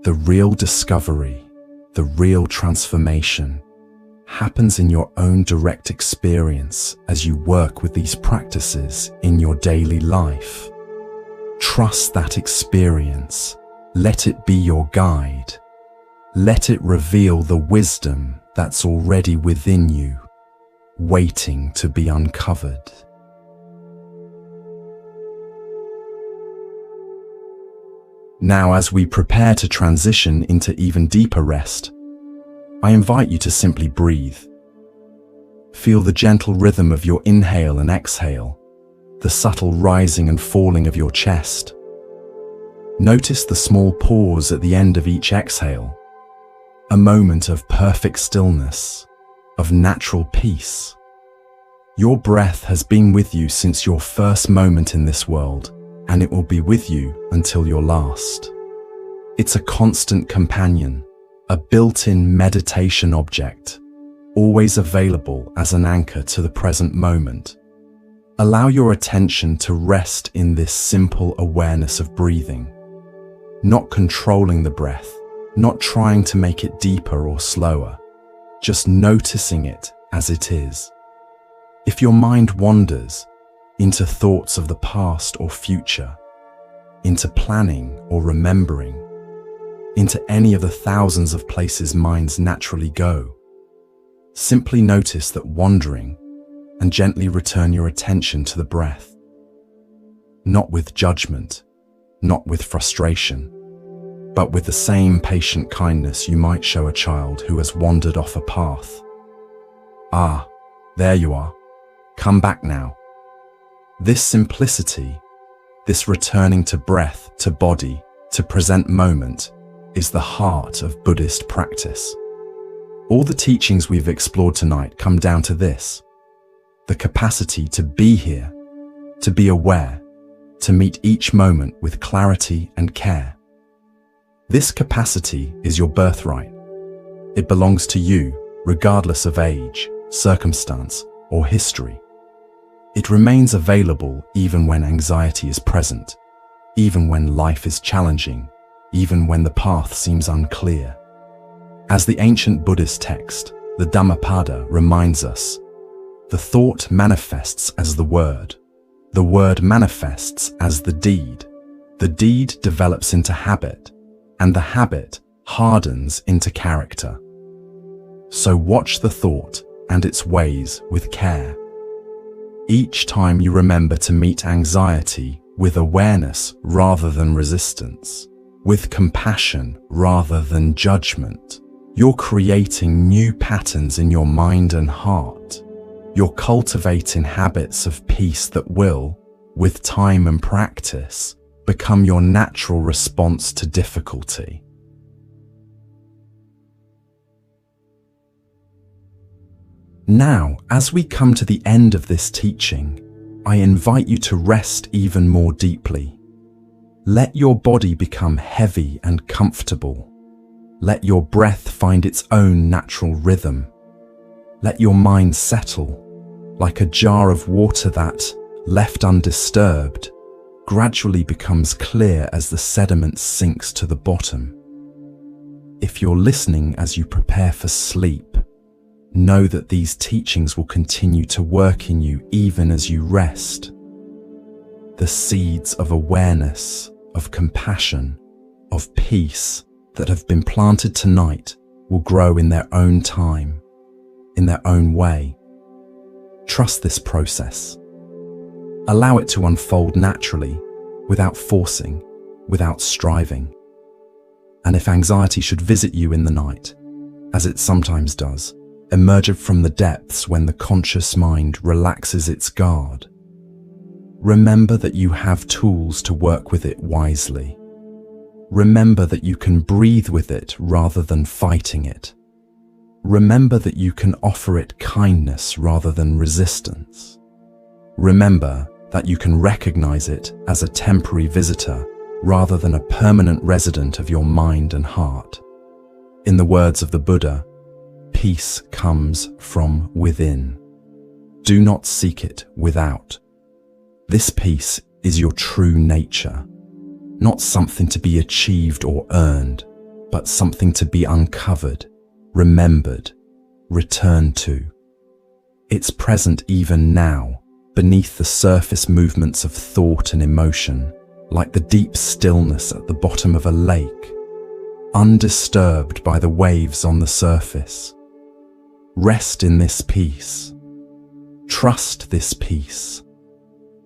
Speaker 1: The real discovery, the real transformation, happens in your own direct experience as you work with these practices in your daily life. Trust that experience. Let it be your guide. Let it reveal the wisdom that's already within you, waiting to be uncovered. Now, as we prepare to transition into even deeper rest, I invite you to simply breathe. Feel the gentle rhythm of your inhale and exhale, the subtle rising and falling of your chest. Notice the small pause at the end of each exhale, a moment of perfect stillness, of natural peace. Your breath has been with you since your first moment in this world, and it will be with you until your last. It's a constant companion, a built-in meditation object, always available as an anchor to the present moment. Allow your attention to rest in this simple awareness of breathing, not controlling the breath, not trying to make it deeper or slower, just noticing it as it is. If your mind wanders into thoughts of the past or future, into planning or remembering, into any of the thousands of places minds naturally go, simply notice that wandering and gently return your attention to the breath. Not with judgment, not with frustration, but with the same patient kindness you might show a child who has wandered off a path. Ah, there you are. Come back now. This simplicity, this returning to breath, to body, to present moment, is the heart of Buddhist practice. All the teachings we've explored tonight come down to this: the capacity to be here, to be aware, to meet each moment with clarity and care. This capacity is your birthright. It belongs to you, regardless of age, circumstance, or history. It remains available even when anxiety is present, even when life is challenging, even when the path seems unclear. As the ancient Buddhist text, the Dhammapada, reminds us, the thought manifests as the word manifests as the deed develops into habit, and the habit hardens into character. So watch the thought and its ways with care. Each time you remember to meet anxiety with awareness rather than resistance, with compassion rather than judgment, you're creating new patterns in your mind and heart. You're cultivating habits of peace that will, with time and practice, become your natural response to difficulty. Now, as we come to the end of this teaching, I invite you to rest even more deeply. Let your body become heavy and comfortable. Let your breath find its own natural rhythm. Let your mind settle, like a jar of water that, left undisturbed, gradually becomes clear as the sediment sinks to the bottom. If you're listening as you prepare for sleep, know that these teachings will continue to work in you even as you rest. The seeds of awareness, of compassion, of peace that have been planted tonight will grow in their own time, in their own way. Trust this process. Allow it to unfold naturally, without forcing, without striving. And if anxiety should visit you in the night, as it sometimes does, emerge from the depths when the conscious mind relaxes its guard, remember that you have tools to work with it wisely. Remember that you can breathe with it rather than fighting it. Remember that you can offer it kindness rather than resistance. Remember that you can recognize it as a temporary visitor rather than a permanent resident of your mind and heart. In the words of the Buddha, peace comes from within. Do not seek it without. This peace is your true nature, not something to be achieved or earned, but something to be uncovered, remembered, returned to. It's present even now, beneath the surface movements of thought and emotion, like the deep stillness at the bottom of a lake, undisturbed by the waves on the surface. Rest in this peace. Trust this peace.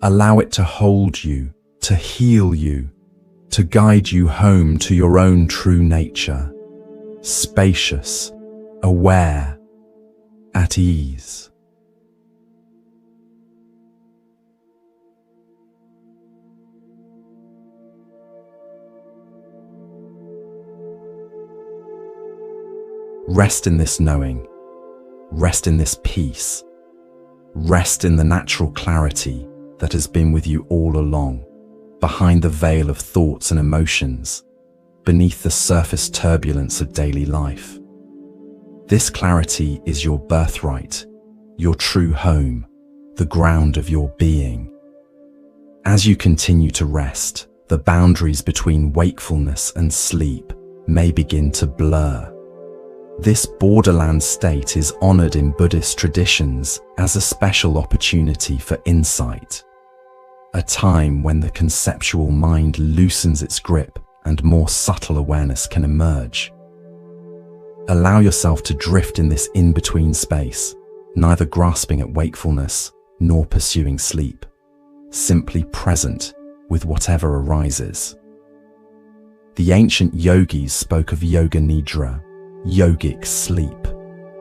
Speaker 1: Allow it to hold you, to heal you, to guide you home to your own true nature, spacious, aware, at ease. Rest in this knowing. Rest in this peace. Rest in the natural clarity that has been with you all along, behind the veil of thoughts and emotions, beneath the surface turbulence of daily life. This clarity is your birthright, your true home, the ground of your being. As you continue to rest, the boundaries between wakefulness and sleep may begin to blur. This borderland state is honored in Buddhist traditions as a special opportunity for insight, a time when the conceptual mind loosens its grip and more subtle awareness can emerge. Allow yourself to drift in this in-between space, neither grasping at wakefulness nor pursuing sleep, simply present with whatever arises. The ancient yogis spoke of yoga nidra, yogic sleep,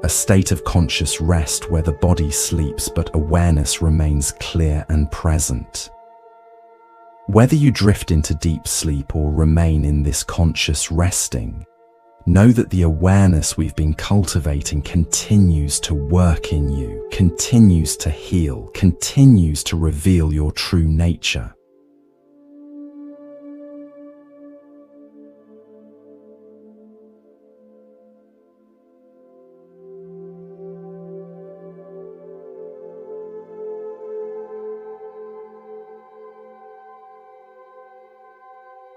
Speaker 1: a state of conscious rest where the body sleeps but awareness remains clear and present. Whether you drift into deep sleep or remain in this conscious resting, know that the awareness we've been cultivating continues to work in you, continues to heal, continues to reveal your true nature.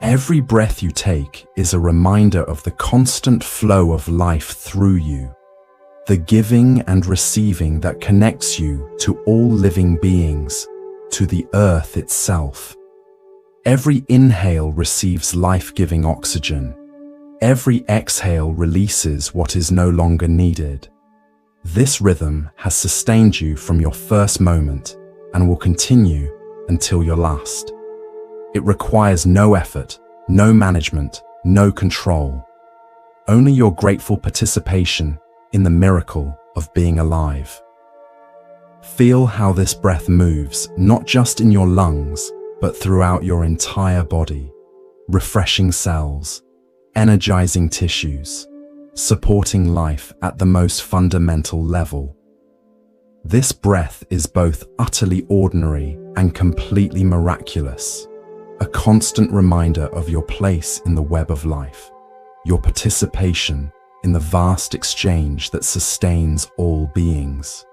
Speaker 1: Every breath you take is a reminder of the constant flow of life through you, the giving and receiving that connects you to all living beings, to the earth itself. Every inhale receives life-giving oxygen. Every exhale releases what is no longer needed. This rhythm has sustained you from your first moment and will continue until your last. It requires no effort, no management, no control. Only your grateful participation in the miracle of being alive. Feel how this breath moves, not just in your lungs, but throughout your entire body, refreshing cells, energizing tissues, supporting life at the most fundamental level. This breath is both utterly ordinary and completely miraculous. A constant reminder of your place in the web of life, your participation in the vast exchange that sustains all beings.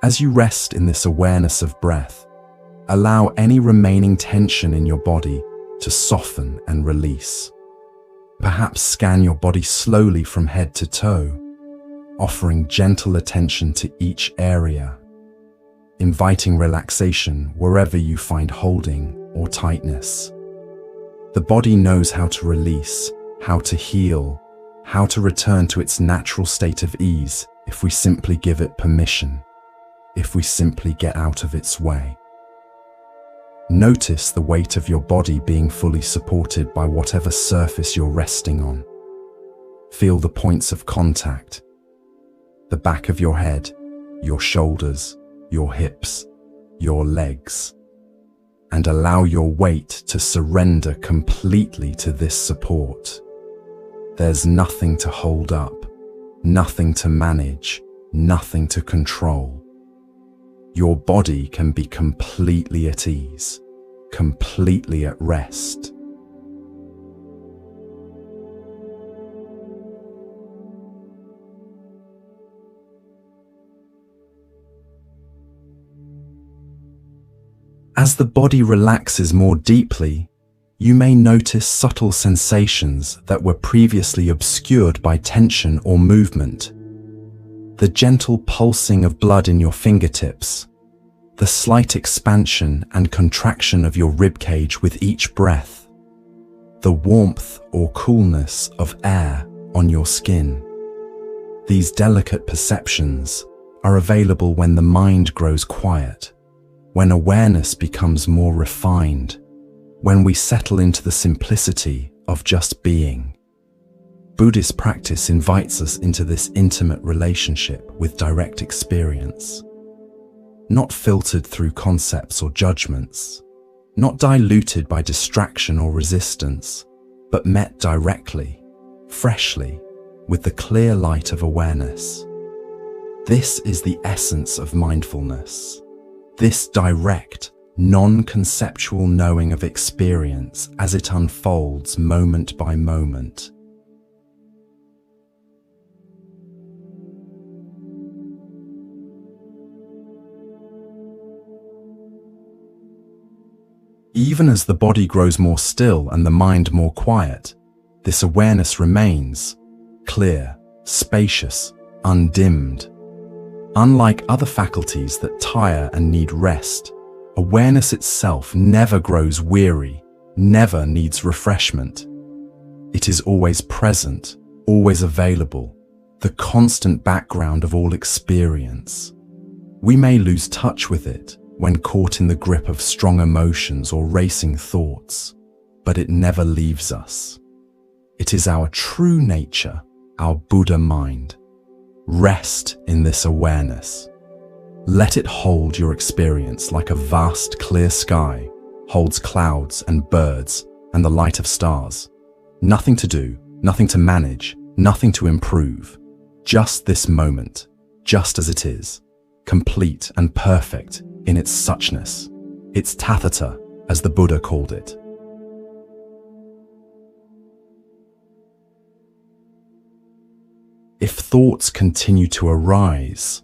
Speaker 1: As you rest in this awareness of breath, allow any remaining tension in your body to soften and release. Perhaps scan your body slowly from head to toe, offering gentle attention to each area, inviting relaxation wherever you find holding or tightness. The body knows how to release, how to heal, how to return to its natural state of ease if we simply give it permission, if we simply get out of its way. Notice the weight of your body being fully supported by whatever surface you're resting on. Feel the points of contact, the back of your head, your shoulders, your hips, your legs, and allow your weight to surrender completely to this support. There's nothing to hold up, nothing to manage, nothing to control. Your body can be completely at ease, completely at rest. As the body relaxes more deeply, you may notice subtle sensations that were previously obscured by tension or movement. The gentle pulsing of blood in your fingertips, the slight expansion and contraction of your ribcage with each breath, the warmth or coolness of air on your skin. These delicate perceptions are available when the mind grows quiet, when awareness becomes more refined, when we settle into the simplicity of just being. Buddhist practice invites us into this intimate relationship with direct experience, not filtered through concepts or judgments, not diluted by distraction or resistance, but met directly, freshly, with the clear light of awareness. This is the essence of mindfulness. This direct, non-conceptual knowing of experience as it unfolds moment by moment. Even as the body grows more still and the mind more quiet, this awareness remains clear, spacious, undimmed. Unlike other faculties that tire and need rest, awareness itself never grows weary, never needs refreshment. It is always present, always available, the constant background of all experience. We may lose touch with it when caught in the grip of strong emotions or racing thoughts, but it never leaves us. It is our true nature, our Buddha mind. Rest in this awareness. Let it hold your experience like a vast clear sky holds clouds and birds and the light of stars. Nothing to do, nothing to manage, nothing to improve. Just this moment, just as it is, complete and perfect in its suchness, its tathata, as the Buddha called it. If thoughts continue to arise,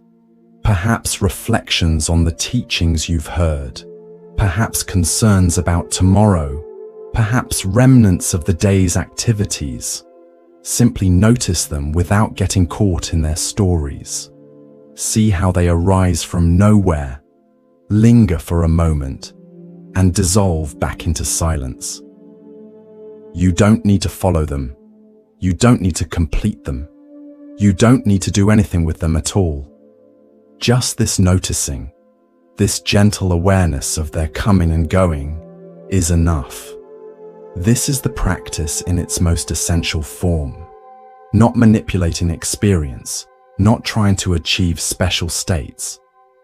Speaker 1: perhaps reflections on the teachings you've heard, perhaps concerns about tomorrow, perhaps remnants of the day's activities, simply notice them without getting caught in their stories. See how they arise from nowhere, linger for a moment, and dissolve back into silence. You don't need to follow them. You don't need to complete them. You don't need to do anything with them at all. Just this noticing, this gentle awareness of their coming and going, is enough. This is the practice in its most essential form. Not manipulating experience, not trying to achieve special states,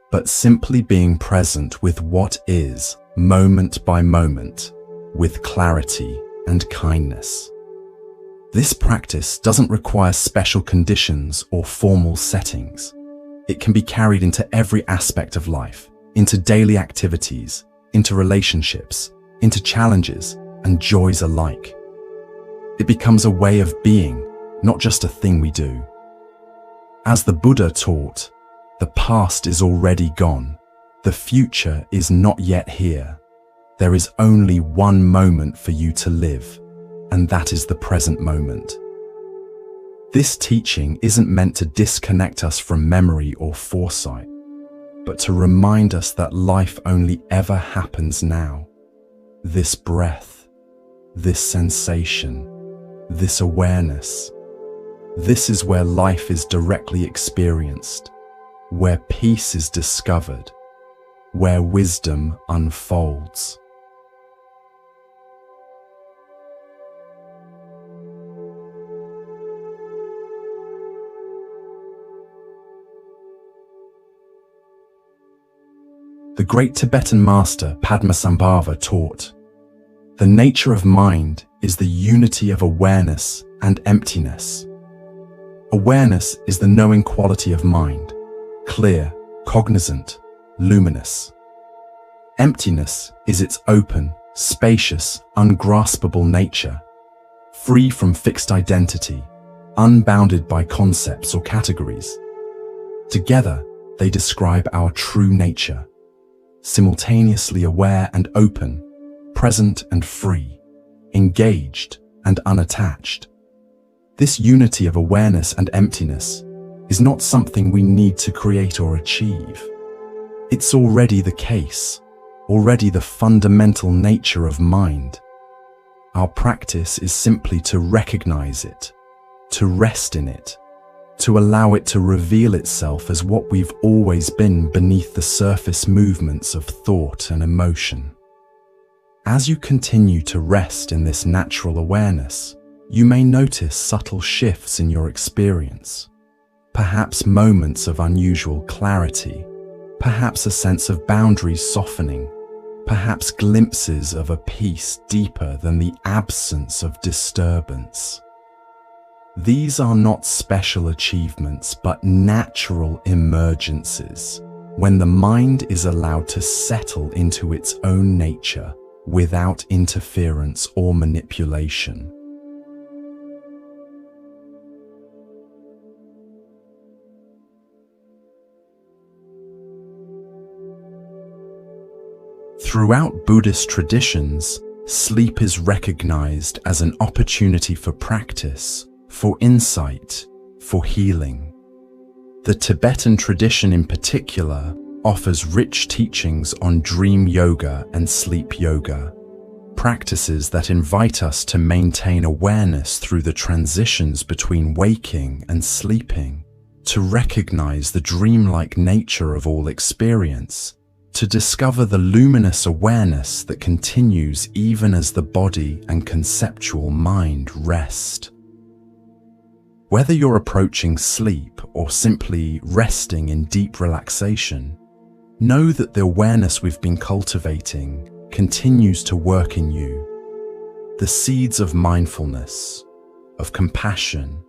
Speaker 1: but simply being present with what is, moment by moment, with clarity and kindness. This practice doesn't require special conditions or formal settings. It can be carried into every aspect of life, into daily activities, into relationships, into challenges and joys alike. It becomes a way of being, not just a thing we do. As the Buddha taught, the past is already gone. The future is not yet here. There is only one moment for you to live, and that is the present moment. This teaching isn't meant to disconnect us from memory or foresight, but to remind us that life only ever happens now. This breath, this sensation, this awareness. This is where life is directly experienced, where peace is discovered, where wisdom unfolds. The great Tibetan master Padmasambhava taught, "The nature of mind is the unity of awareness and emptiness." Awareness is the knowing quality of mind, clear, cognizant, luminous. Emptiness is its open, spacious, ungraspable nature, free from fixed identity, unbounded by concepts or categories. Together, they describe our true nature. Simultaneously aware and open, present and free, engaged and unattached. This unity of awareness and emptiness is not something we need to create or achieve. It's already the case, already the fundamental nature of mind. Our practice is simply to recognize it, to rest in it, to allow it to reveal itself as what we've always been beneath the surface movements of thought and emotion. As you continue to rest in this natural awareness, you may notice subtle shifts in your experience, perhaps moments of unusual clarity, perhaps a sense of boundaries softening, perhaps glimpses of a peace deeper than the absence of disturbance. These are not special achievements, but natural emergences, when the mind is allowed to settle into its own nature without interference or manipulation. Throughout Buddhist traditions, sleep is recognized as an opportunity for practice, for insight, for healing. The Tibetan tradition in particular offers rich teachings on dream yoga and sleep yoga, practices that invite us to maintain awareness through the transitions between waking and sleeping, to recognize the dreamlike nature of all experience, to discover the luminous awareness that continues even as the body and conceptual mind rest. Whether you're approaching sleep or simply resting in deep relaxation, know that the awareness we've been cultivating continues to work in you. The seeds of mindfulness, of compassion,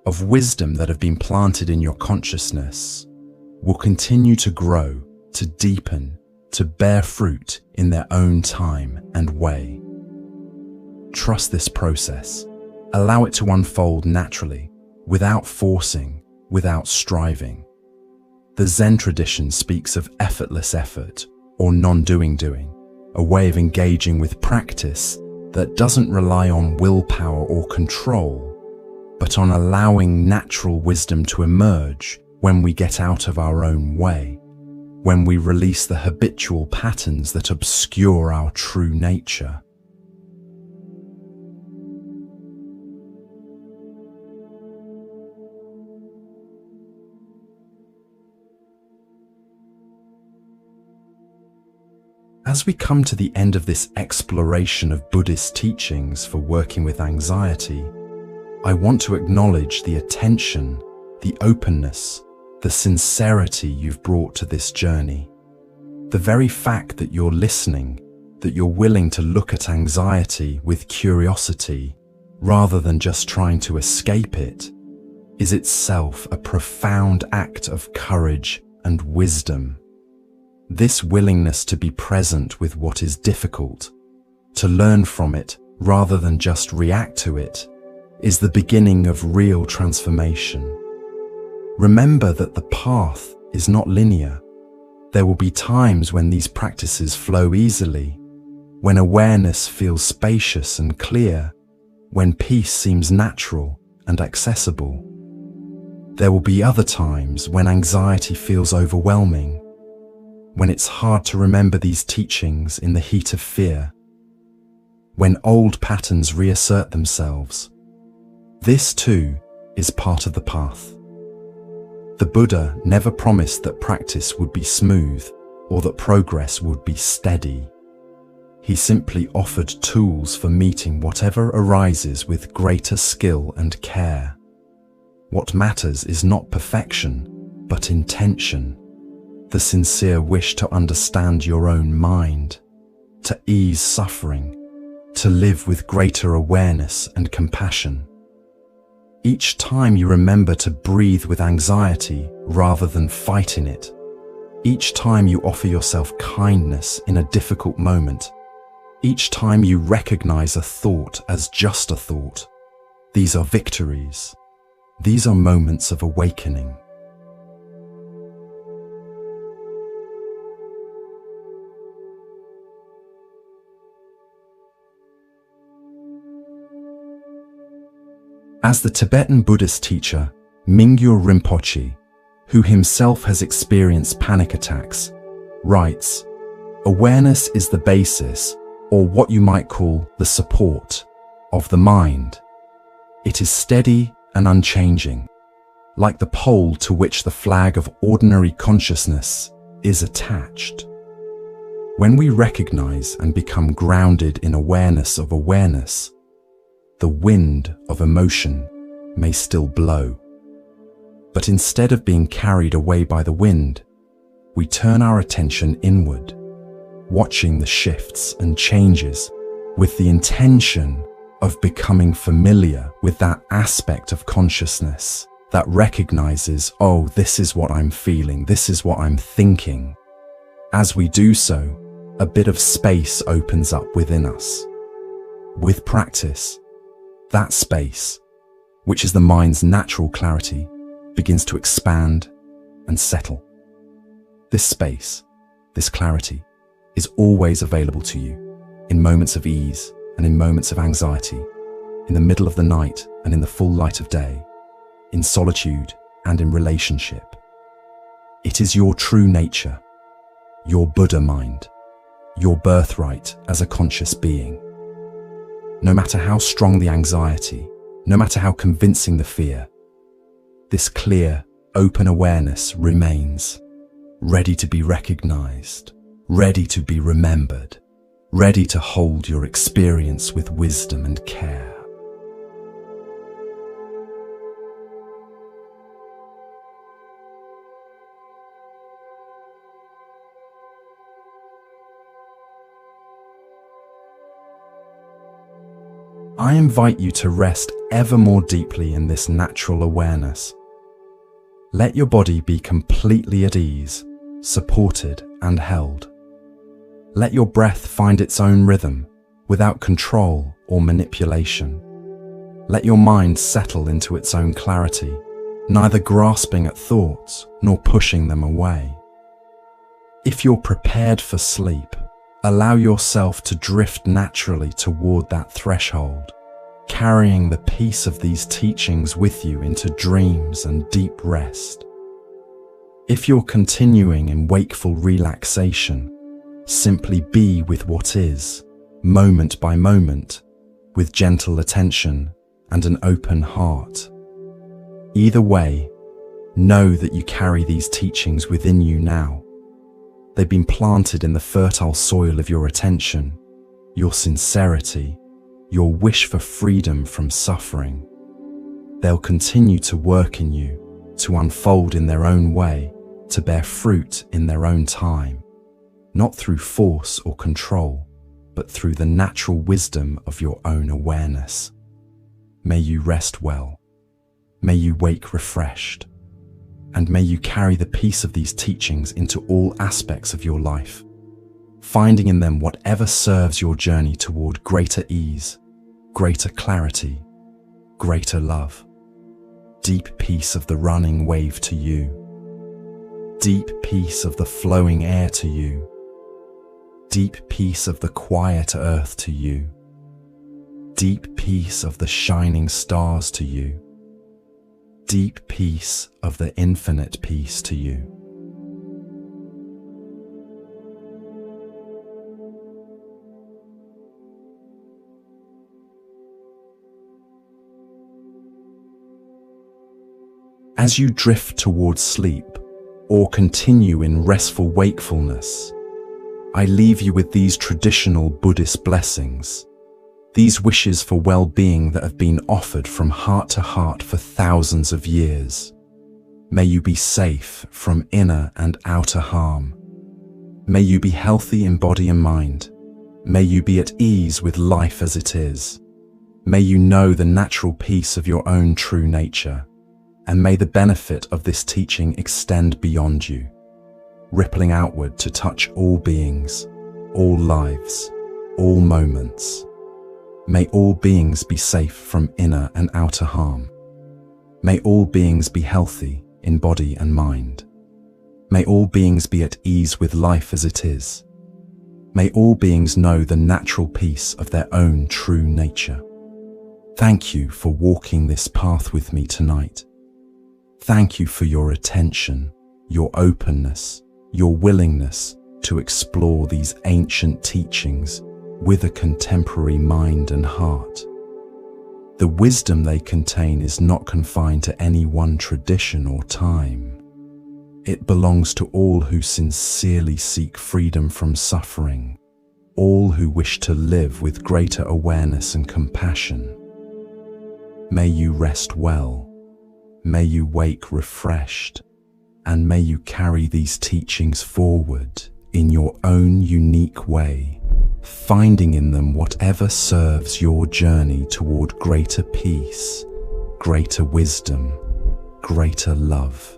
Speaker 1: of wisdom that have been planted in your consciousness will continue to grow, to deepen, to bear fruit in their own time and way. Trust this process. Allow it to unfold naturally, without forcing, without striving. The Zen tradition speaks of effortless effort, or non-doing doing, a way of engaging with practice that doesn't rely on willpower or control, but on allowing natural wisdom to emerge when we get out of our own way, when we release the habitual patterns that obscure our true nature. As we come to the end of this exploration of Buddhist teachings for working with anxiety, I want to acknowledge the attention, the openness, the sincerity you've brought to this journey. The very fact that you're listening, that you're willing to look at anxiety with curiosity rather than just trying to escape it, is itself a profound act of courage and wisdom. This willingness to be present with what is difficult, to learn from it rather than just react to it, is the beginning of real transformation. Remember that the path is not linear. There will be times when these practices flow easily, when awareness feels spacious and clear, when peace seems natural and accessible. There will be other times when anxiety feels overwhelming, when it's hard to remember these teachings in the heat of fear, when old patterns reassert themselves. This too is part of the path. The Buddha never promised that practice would be smooth or that progress would be steady. He simply offered tools for meeting whatever arises with greater skill and care. What matters is not perfection, but intention. The sincere wish to understand your own mind, to ease suffering, to live with greater awareness and compassion. Each time you remember to breathe with anxiety rather than fight in it, each time you offer yourself kindness in a difficult moment, each time you recognize a thought as just a thought, these are victories. These are moments of awakening. As the Tibetan Buddhist teacher Mingyur Rinpoche, who himself has experienced panic attacks, writes, "Awareness is the basis, or what you might call the support, of the mind. It is steady and unchanging, like the pole to which the flag of ordinary consciousness is attached. When we recognize and become grounded in awareness of awareness, the wind of emotion may still blow. But instead of being carried away by the wind, we turn our attention inward, watching the shifts and changes with the intention of becoming familiar with that aspect of consciousness that recognizes, oh, this is what I'm feeling, this is what I'm thinking. As we do so, a bit of space opens up within us. With practice, that space, which is the mind's natural clarity, begins to expand and settle. This space, this clarity, is always available to you in moments of ease and in moments of anxiety, in the middle of the night and in the full light of day. in solitude, and in relationship. It is your true nature, your Buddha mind, your birthright as a conscious being. No matter how strong the anxiety, no matter how convincing the fear, this clear, open awareness remains, ready to be recognized, ready to be remembered, ready to hold your experience with wisdom and care. I invite you to rest ever more deeply in this natural awareness. Let your body be completely at ease, supported and held. Let your breath find its own rhythm, without control or manipulation. Let your mind settle into its own clarity, neither grasping at thoughts nor pushing them away. If you're prepared for sleep, allow yourself to drift naturally toward that threshold, carrying the peace of these teachings with you into dreams and deep rest. If you're continuing in wakeful relaxation, simply be with what is, moment by moment, with gentle attention and an open heart. Either way, know that you carry these teachings within you now. They've been planted in the fertile soil of your attention, your sincerity, your wish for freedom from suffering. They'll continue to work in you, to unfold in their own way, to bear fruit in their own time, not through force or control, but through the natural wisdom of your own awareness. May you rest well. May you wake refreshed. And may you carry the peace of these teachings into all aspects of your life, finding in them whatever serves your journey toward greater ease, greater clarity, greater love. Deep peace of the running wave to you. Deep peace of the flowing air to you. Deep peace of the quiet earth to you. Deep peace of the shining stars to you. Deep peace of the infinite peace to you. As you drift towards sleep or continue in restful wakefulness, I leave you with these traditional Buddhist blessings. These wishes for well-being that have been offered from heart to heart for thousands of years. May you be safe from inner and outer harm. May you be healthy in body and mind. May you be at ease with life as it is. May you know the natural peace of your own true nature. And may the benefit of this teaching extend beyond you, rippling outward to touch all beings, all lives, all moments. May all beings be safe from inner and outer harm. May all beings be healthy in body and mind. May all beings be at ease with life as it is. May all beings know the natural peace of their own true nature. Thank you for walking this path with me tonight. Thank you for your attention, your openness, your willingness to explore these ancient teachings with a contemporary mind and heart. The wisdom they contain is not confined to any one tradition or time. It belongs to all who sincerely seek freedom from suffering, all who wish to live with greater awareness and compassion. May you rest well, may you wake refreshed, and may you carry these teachings forward in your own unique way, finding in them whatever serves your journey toward greater peace, greater wisdom, greater love.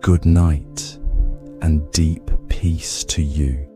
Speaker 1: Good night and deep peace to you.